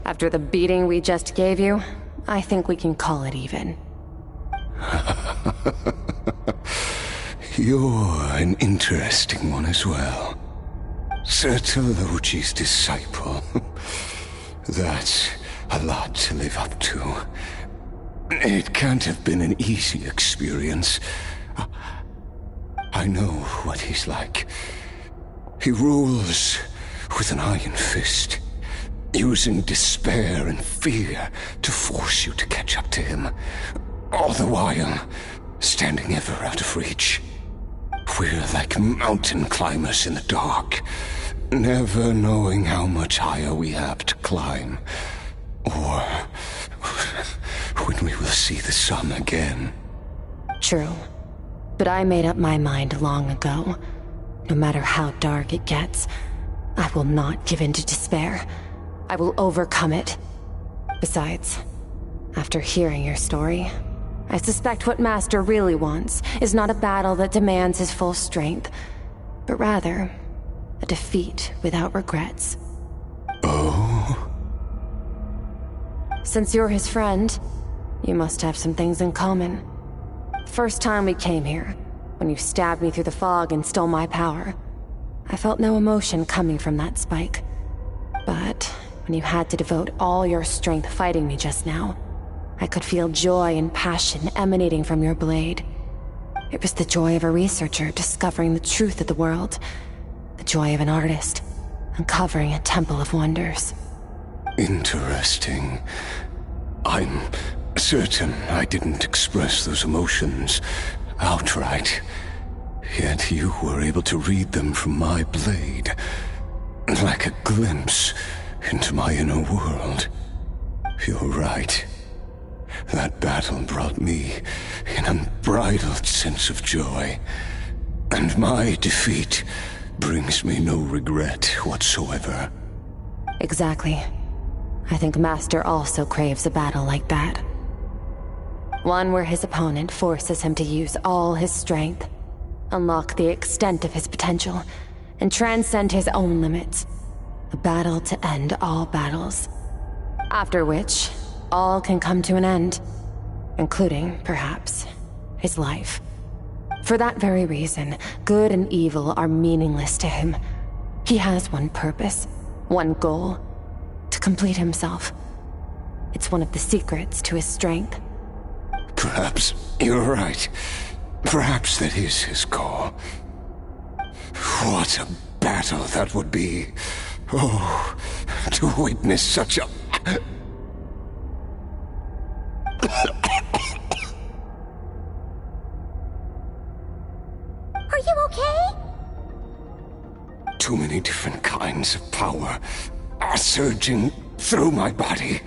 [SPEAKER 2] After the beating we just gave you, I think we can call it even.
[SPEAKER 16] You're an interesting one as well. Sertologi's disciple. That's a lot to live up to. It can't have been an easy experience. I know what he's like. He rules with an iron fist, using despair and fear to force you to catch up to him, all the while standing ever out of reach. We're like mountain climbers in the dark, never knowing how much higher we have to climb, or when we will see the sun again.
[SPEAKER 2] True. But I made up my mind long ago. No matter how dark it gets, I will not give in to despair. I will overcome it. Besides, after hearing your story, I suspect what Master really wants is not a battle that demands his full strength, but rather a defeat without regrets.
[SPEAKER 16] Oh?
[SPEAKER 2] Since you're his friend, you must have some things in common. First time we came here, when you stabbed me through the fog and stole my power, I felt no emotion coming from that spike. But when you had to devote all your strength fighting me just now, I could feel joy and passion emanating from your blade. It was the joy of a researcher discovering the truth of the world, the joy of an artist uncovering a temple of wonders.
[SPEAKER 16] Interesting. I'm certain I didn't express those emotions outright, yet you were able to read them from my blade, like a glimpse into my inner world. You're right. That battle brought me an unbridled sense of joy, and my defeat brings me no regret whatsoever.
[SPEAKER 2] Exactly. I think Master also craves a battle like that. One where his opponent forces him to use all his strength, unlock the extent of his potential, and transcend his own limits. A battle to end all battles. After which, all can come to an end, including, perhaps, his life. For that very reason, good and evil are meaningless to him. He has one purpose, one goal: to complete himself. It's one of the secrets to his strength.
[SPEAKER 16] Perhaps you're right. Perhaps that is his goal. What a battle that would be. Oh, to witness such a...
[SPEAKER 1] Are you okay?
[SPEAKER 16] Too many different kinds of power are surging through my body.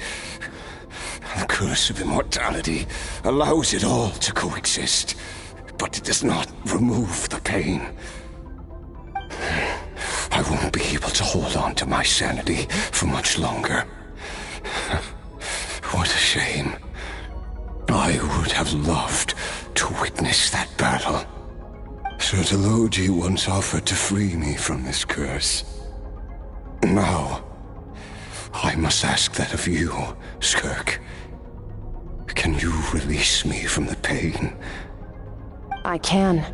[SPEAKER 16] The curse of immortality allows it all to coexist, but it does not remove the pain. I won't be able to hold on to my sanity for much longer. What a shame. I would have loved to witness that battle. Serenitea once offered to free me from this curse. Now, I must ask that of you, Skirk. Can you release me from the pain?
[SPEAKER 2] I can,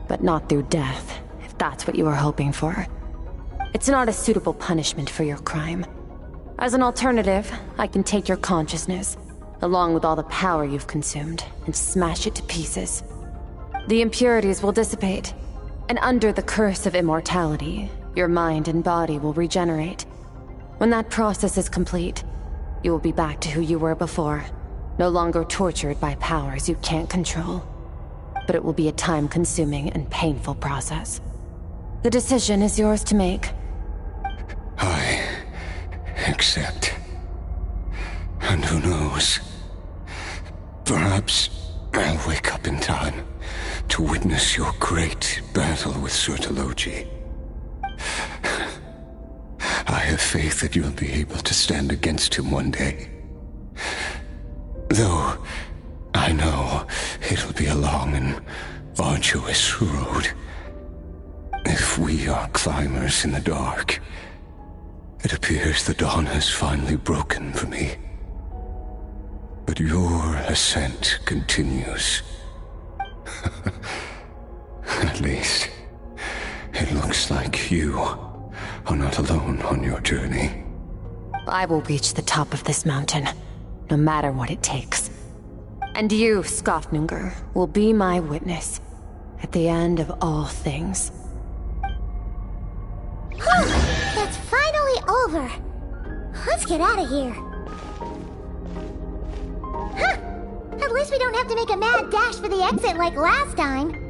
[SPEAKER 2] but not through death, if that's what you were hoping for. It's not a suitable punishment for your crime. As an alternative, I can take your consciousness, along with all the power you've consumed, and smash it to pieces. The impurities will dissipate, and under the curse of immortality, your mind and body will regenerate. When that process is complete, you will be back to who you were before, no longer tortured by powers you can't control. But it will be a time-consuming and painful process. The decision is yours to make.
[SPEAKER 16] I accept. And who knows? Perhaps I'll wake up in time to witness your great battle with Serenitea. I have faith that you'll be able to stand against him one day. Though I know it'll be a long and arduous road. If we are climbers in the dark, it appears the dawn has finally broken for me. But your ascent continues. At least, it looks like you are not alone on your journey.
[SPEAKER 2] I will reach the top of this mountain, no matter what it takes. And you, Skofnungr, will be my witness at the end of all things.
[SPEAKER 1] That's finally over. Let's get out of here. Huh! At least we don't have to make a mad dash for the exit like last time.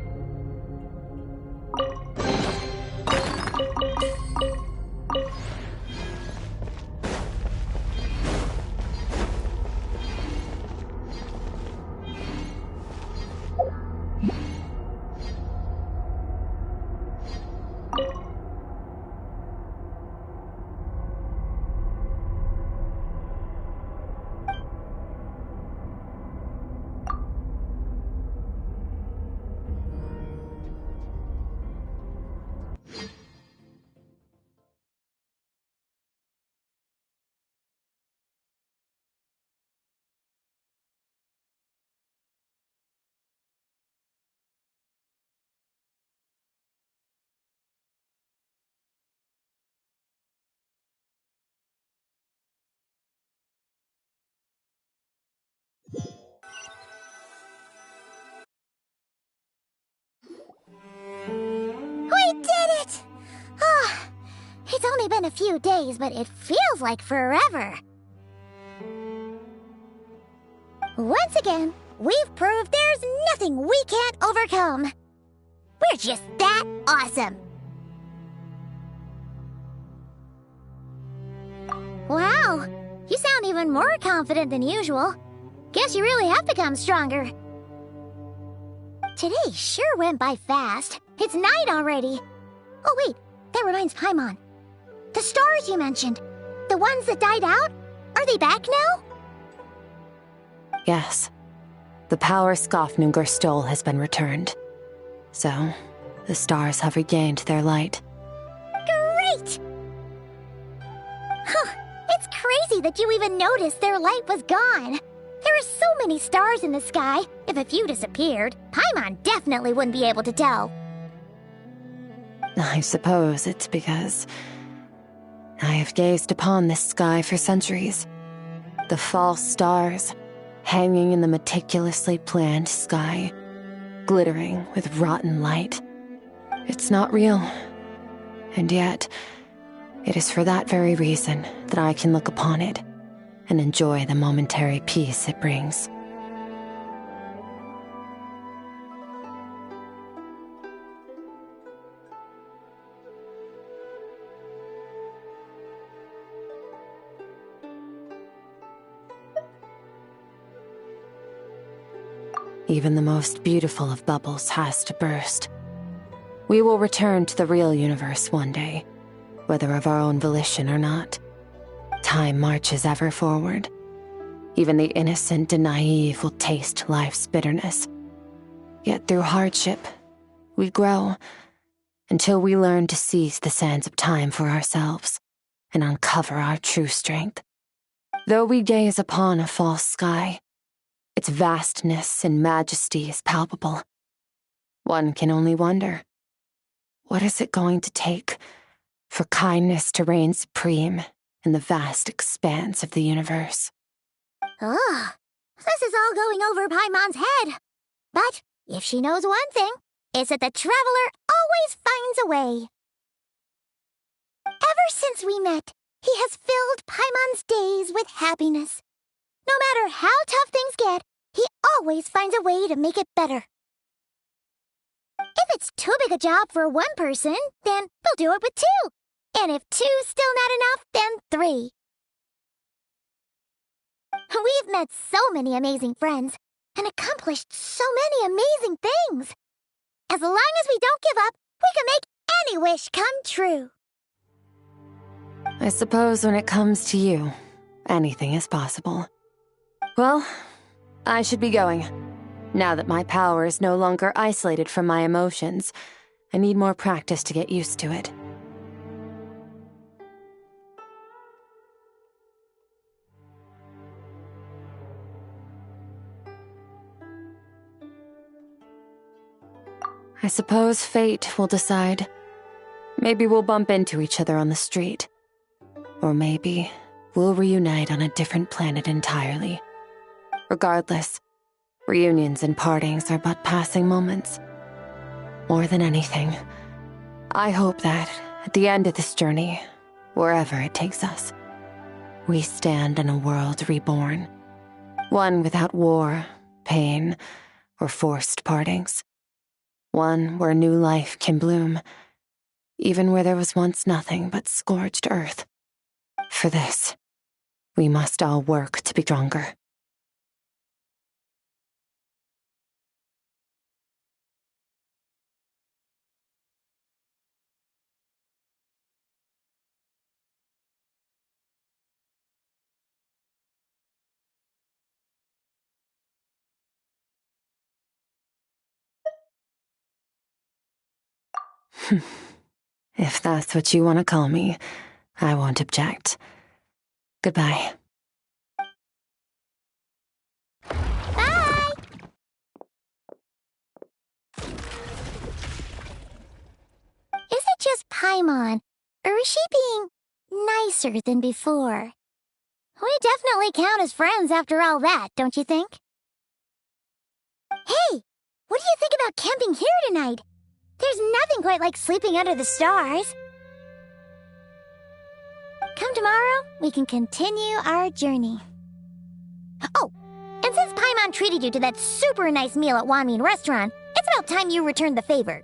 [SPEAKER 1] only been a few days, but it feels like forever. Once again, we've proved there's nothing we can't overcome. We're just that awesome. Wow, you sound even more confident than usual. Guess you really have become stronger. Today sure went by fast. It's night already. Oh wait, that reminds Paimon. The stars you mentioned, the ones that died out, are they back now?
[SPEAKER 2] Yes. The power Skafnungur stole has been returned. So, the stars have regained their light.
[SPEAKER 1] Great! Huh, it's crazy that you even noticed their light was gone. There are so many stars in the sky. If a few disappeared, Paimon definitely wouldn't be able to tell.
[SPEAKER 2] I suppose it's because I have gazed upon this sky for centuries. The false stars, hanging in the meticulously planned sky, glittering with rotten light. It's not real. And yet, it is for that very reason that I can look upon it and enjoy the momentary peace it brings. Even the most beautiful of bubbles has to burst. We will return to the real universe one day, whether of our own volition or not. Time marches ever forward. Even the innocent and naive will taste life's bitterness. Yet through hardship, we grow until we learn to seize the sands of time for ourselves and uncover our true strength. Though we gaze upon a false sky, its vastness and majesty is palpable. One can only wonder, what is it going to take for kindness to reign supreme in the vast expanse of the universe?
[SPEAKER 1] Ugh, this is all going over Paimon's head. But if she knows one thing, it's that the traveler always finds a way. Ever since we met, he has filled Paimon's days with happiness. No matter how tough things get, he always finds a way to make it better. If it's too big a job for one person, then we'll do it with two. And if two's still not enough, then three. We've met so many amazing friends and accomplished so many amazing things. As long as we don't give up, we can make any wish come true.
[SPEAKER 2] I suppose when it comes to you, anything is possible. Well, I should be going. Now that my power is no longer isolated from my emotions, I need more practice to get used to it. I suppose fate will decide. Maybe we'll bump into each other on the street. Or maybe we'll reunite on a different planet entirely. Regardless, reunions and partings are but passing moments. More than anything, I hope that at the end of this journey, wherever it takes us, we stand in a world reborn. One without war, pain, or forced partings. One where new life can bloom, even where there was once nothing but scorched earth. For this, we must all work to be stronger. If that's what you want to call me, I won't object. Goodbye.
[SPEAKER 1] Bye! Is it just Paimon, or is she being nicer than before? We definitely count as friends after all that, don't you think? Hey, what do you think about camping here tonight? There's nothing quite like sleeping under the stars. we can continue our journey. Oh, and since Paimon treated you to that super nice meal at Wanmin Restaurant, it's about time you returned the favor.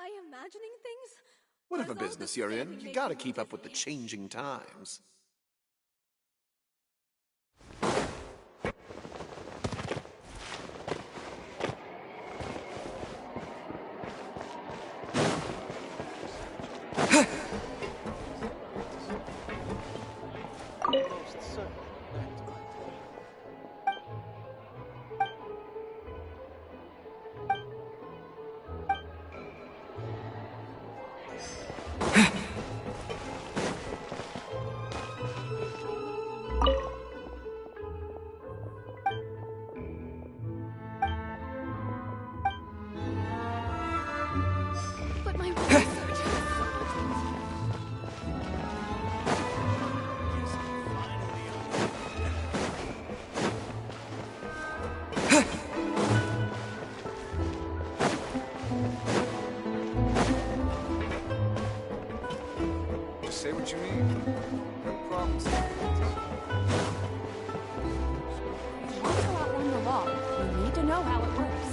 [SPEAKER 15] I imagining things?
[SPEAKER 10] Whatever business you're in, you gotta keep up with the changing times.
[SPEAKER 9] Say what you need. No problems.
[SPEAKER 15] You want to outrun the law, you need to know how it works.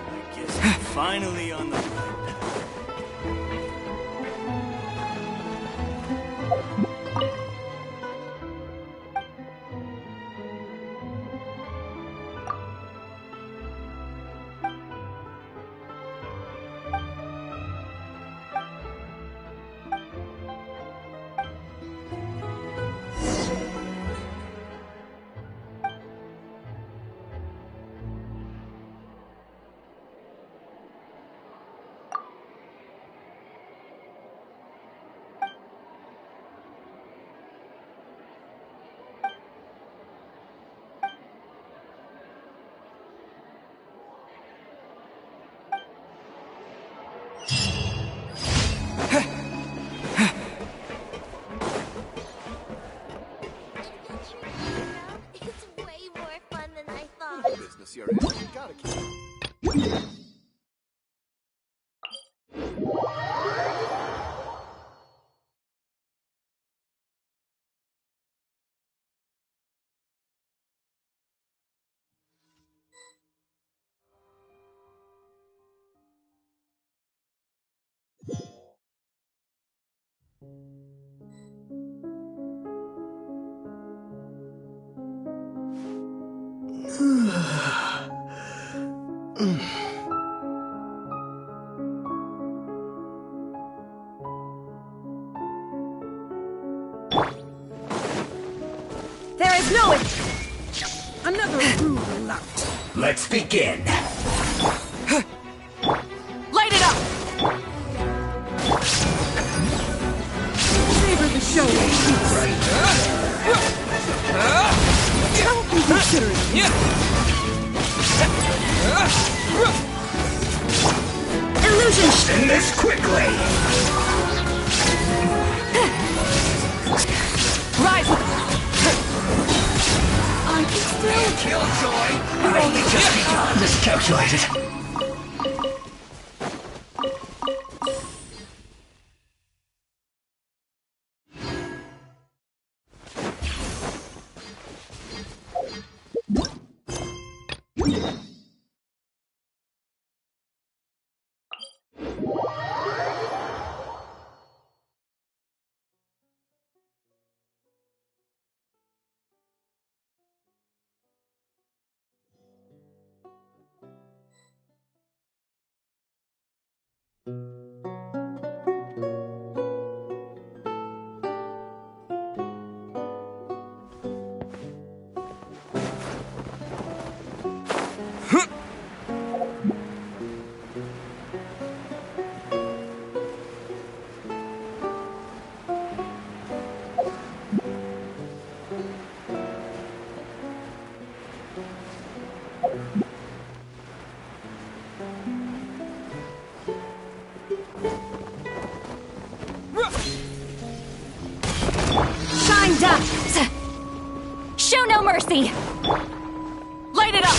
[SPEAKER 5] I guess I'm finally on the...
[SPEAKER 21] It's way more fun than I thought.
[SPEAKER 10] Business you're in, you gotta keep.
[SPEAKER 22] There is no another rule out.
[SPEAKER 20] Let's begin.
[SPEAKER 22] Light it up. Savor the show. Don't be considerate. Illusion.
[SPEAKER 20] End this quickly.
[SPEAKER 22] Rise up. I can still
[SPEAKER 20] Killjoy. I only just begun. Miscalculated.
[SPEAKER 15] Shine down. Show no mercy. Light it up.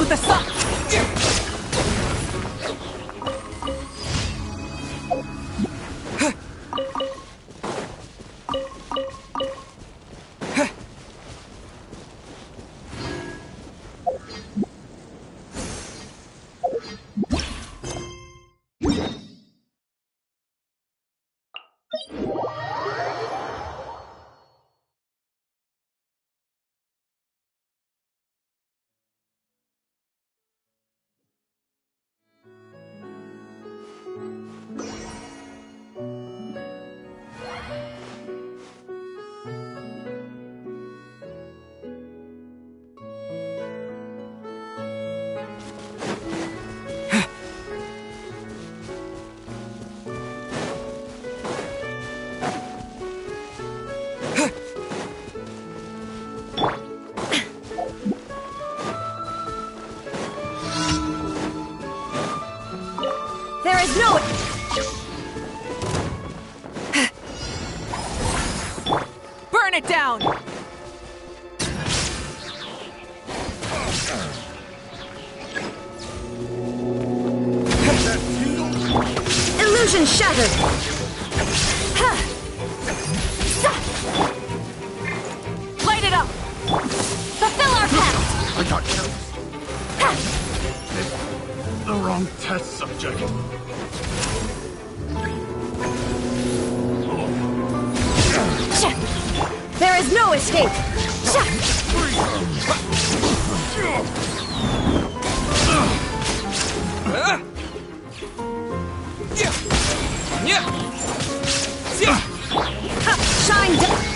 [SPEAKER 22] with the sun! Burn it down! Illusion shattered! Light it up! Fulfill our pact!
[SPEAKER 13] I got careless. The wrong test subject.
[SPEAKER 22] There is no escape! Shine down!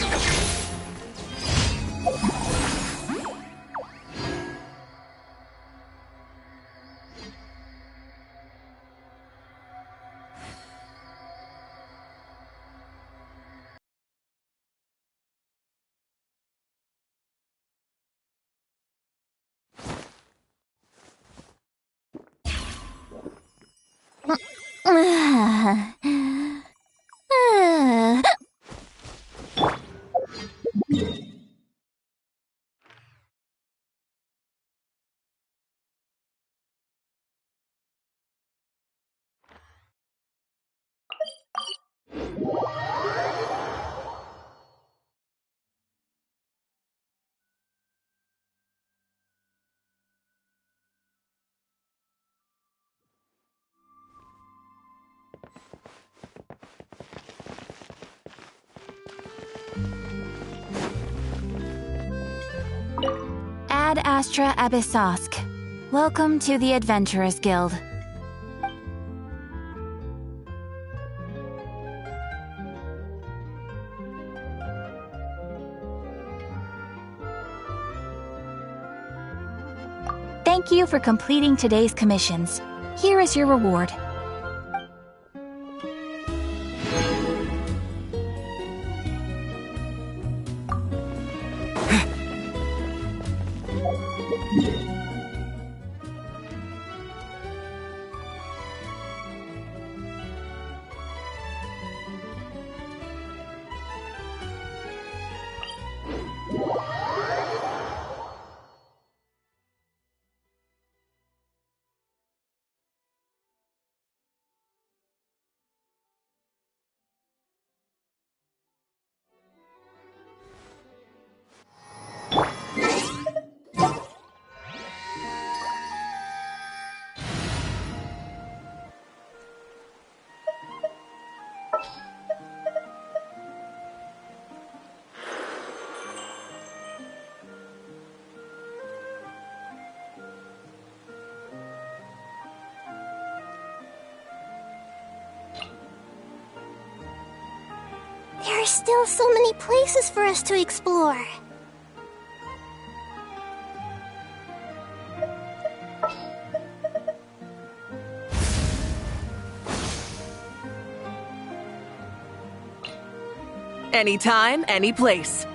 [SPEAKER 8] Ad Astra Abyssosk. Welcome to the Adventurers Guild. Thank you for completing today's commissions. Here is your reward.
[SPEAKER 21] There are still so many places for us to explore.
[SPEAKER 22] Anytime, any place.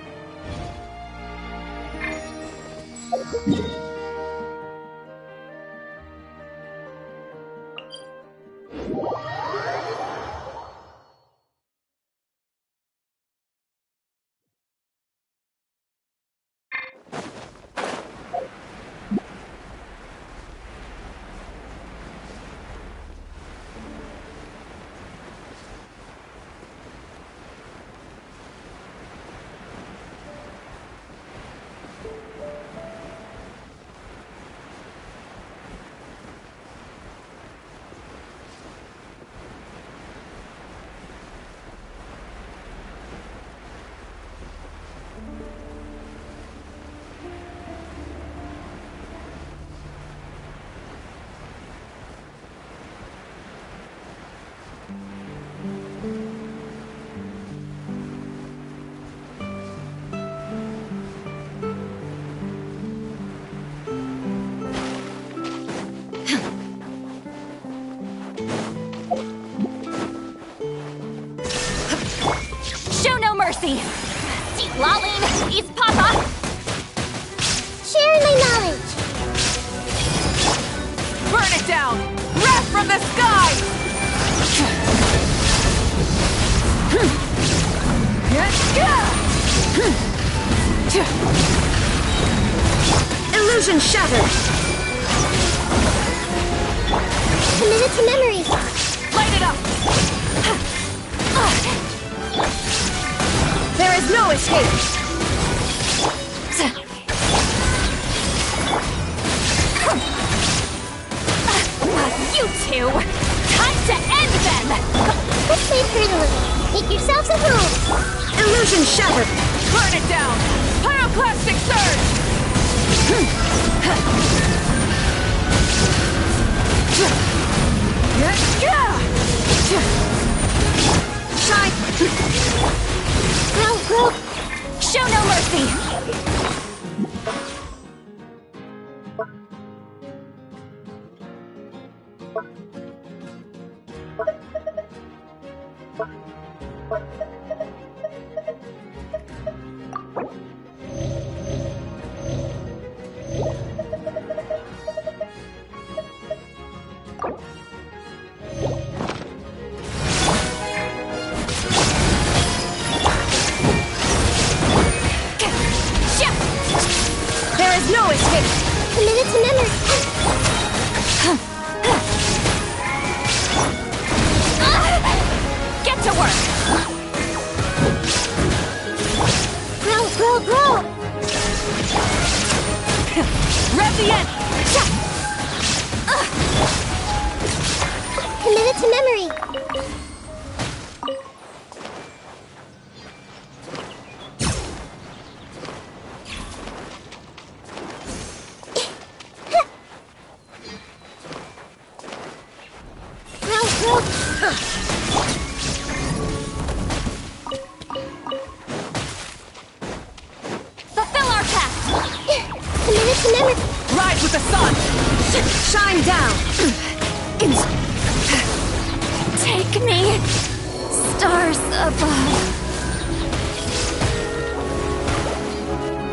[SPEAKER 22] mercy! See, Laline, it's Papa!
[SPEAKER 1] Sharing my knowledge!
[SPEAKER 22] Burn it down! Wrath from the sky!
[SPEAKER 1] Illusion shattered! Committed to memory!
[SPEAKER 22] Light it up!
[SPEAKER 1] There is no escape!
[SPEAKER 22] You two! Time to end them!
[SPEAKER 1] Let's play it a little. Make yourselves at home! Illusion shattered!
[SPEAKER 22] Burn it down! Pyroclastic surge!
[SPEAKER 1] Shine! Grow!
[SPEAKER 22] Show no mercy!
[SPEAKER 1] There is no escape! Committed to memory!
[SPEAKER 22] Get to work!
[SPEAKER 1] Grow!
[SPEAKER 22] Rev the end!
[SPEAKER 1] Committed to memory!
[SPEAKER 22] Fulfill our pact!
[SPEAKER 1] Committed to memory!
[SPEAKER 22] Rise with the sun!
[SPEAKER 1] Shine down!
[SPEAKER 15] Take me, stars above.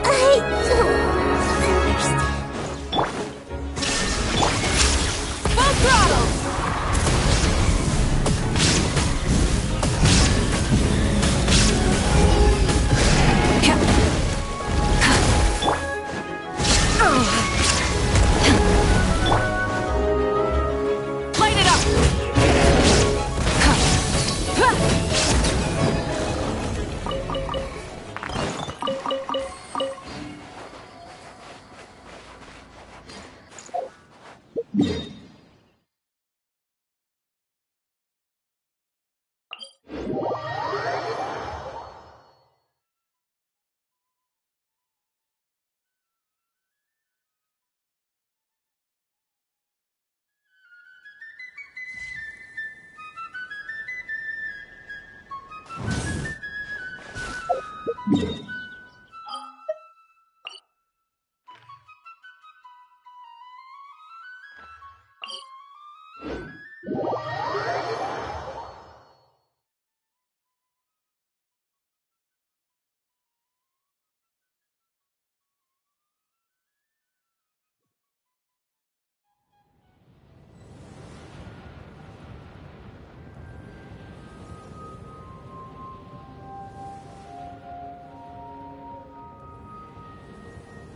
[SPEAKER 1] I don't understand.
[SPEAKER 22] Full throttle! Light it up!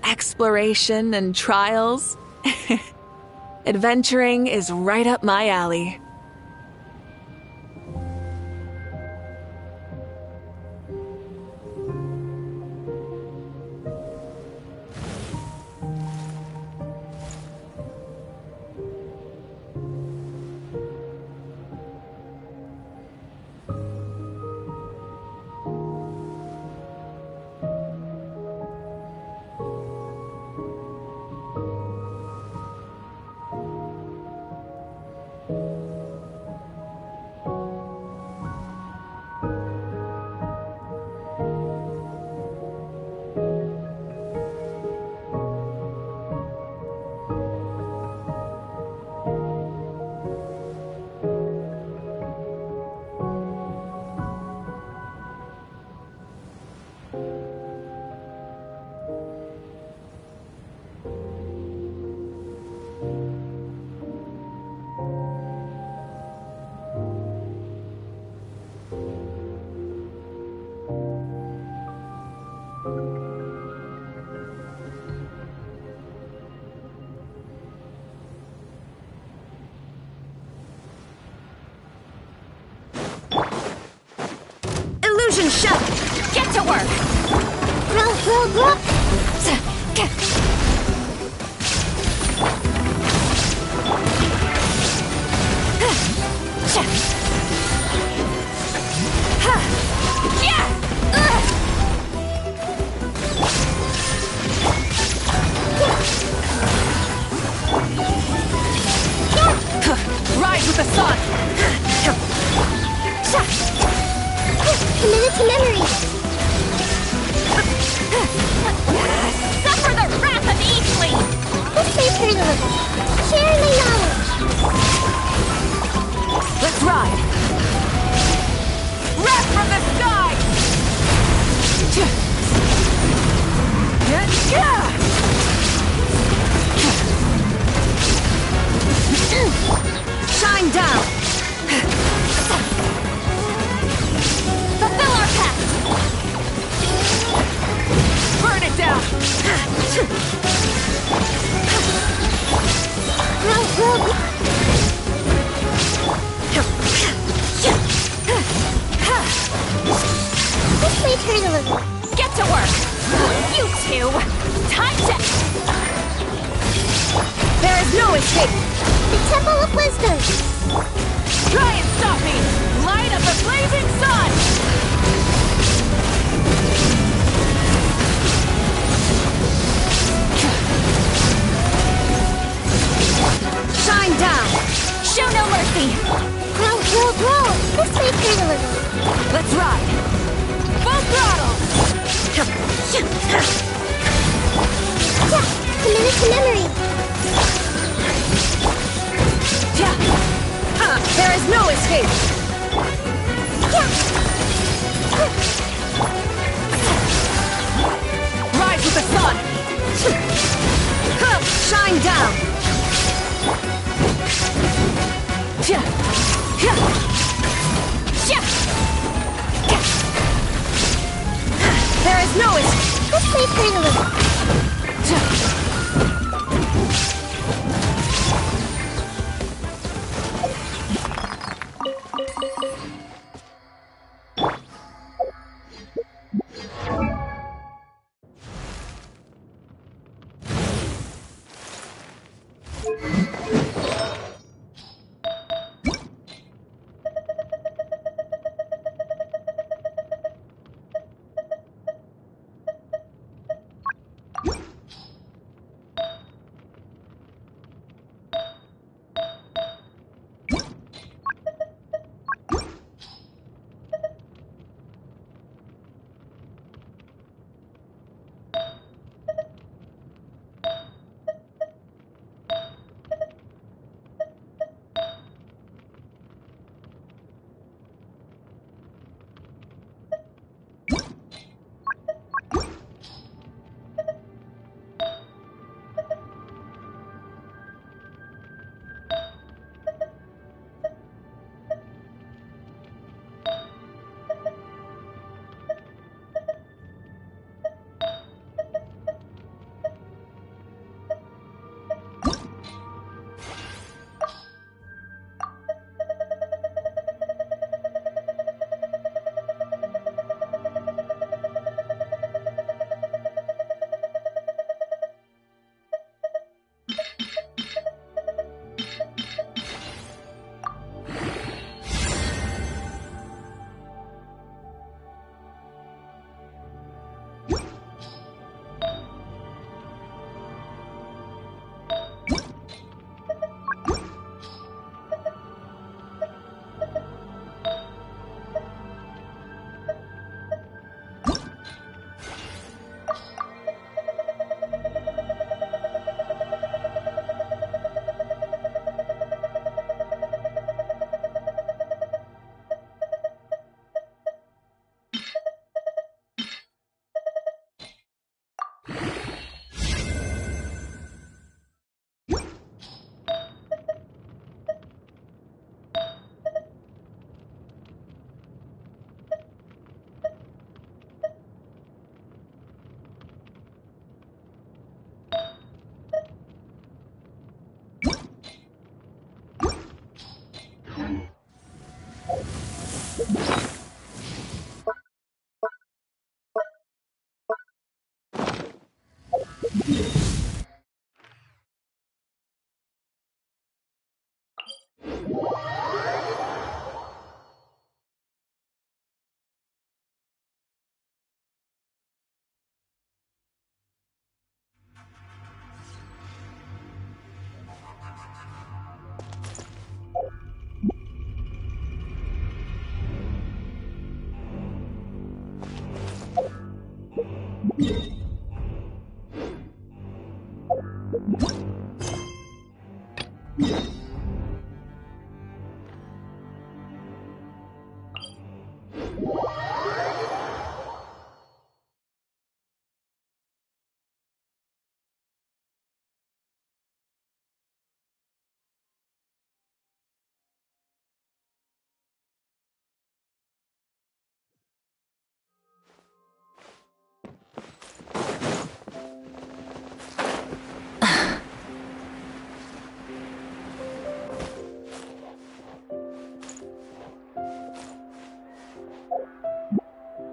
[SPEAKER 12] Exploration and trials. Adventuring is right up my alley.
[SPEAKER 22] to work!
[SPEAKER 1] Grow!
[SPEAKER 22] Rise with the sun!
[SPEAKER 1] Committed to memory!
[SPEAKER 22] Suffer the wrath of Eastling!
[SPEAKER 1] This may hurt a little. Share my knowledge!
[SPEAKER 22] Let's ride! Wrath from the sky! Shine down! Fulfill our pact! Burn it down!
[SPEAKER 1] Grow! This may hurt a little.
[SPEAKER 22] Get to work! You two! Time to... There is no escape!
[SPEAKER 1] The Temple of Wisdom!
[SPEAKER 22] Try and stop me! Light of the blazing sun! Shine down! Show no mercy!
[SPEAKER 1] Grow! This may hurt a little.
[SPEAKER 22] Let's ride! Full throttle!
[SPEAKER 1] Committed to memory!
[SPEAKER 22] There is no escape! Rise with the sun! Shine down! There is no escape!
[SPEAKER 1] This may hurt a little.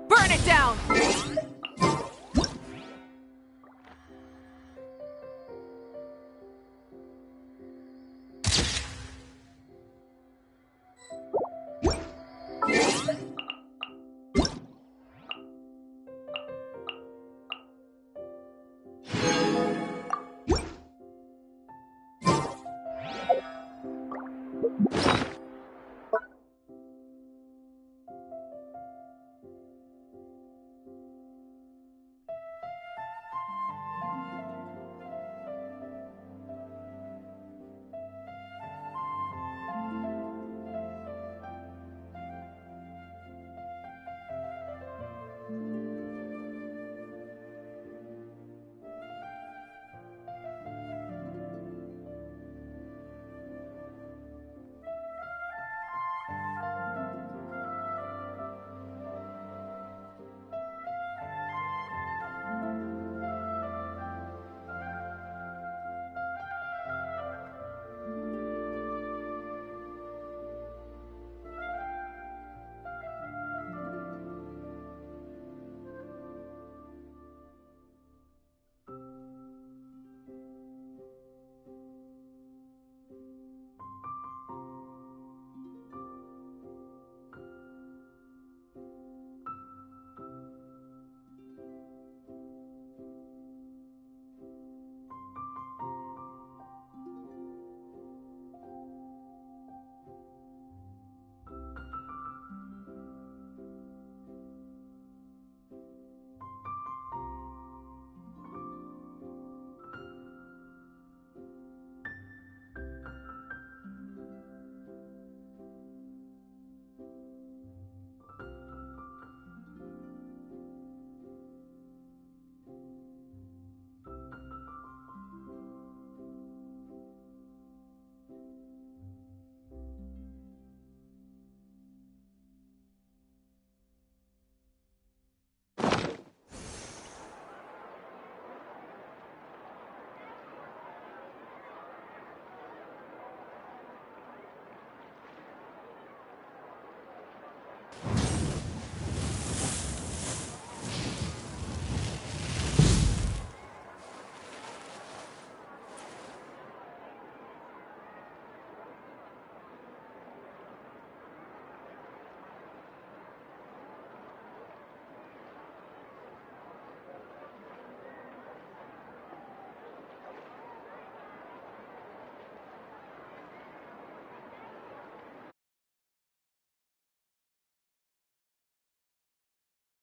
[SPEAKER 12] Burn it down!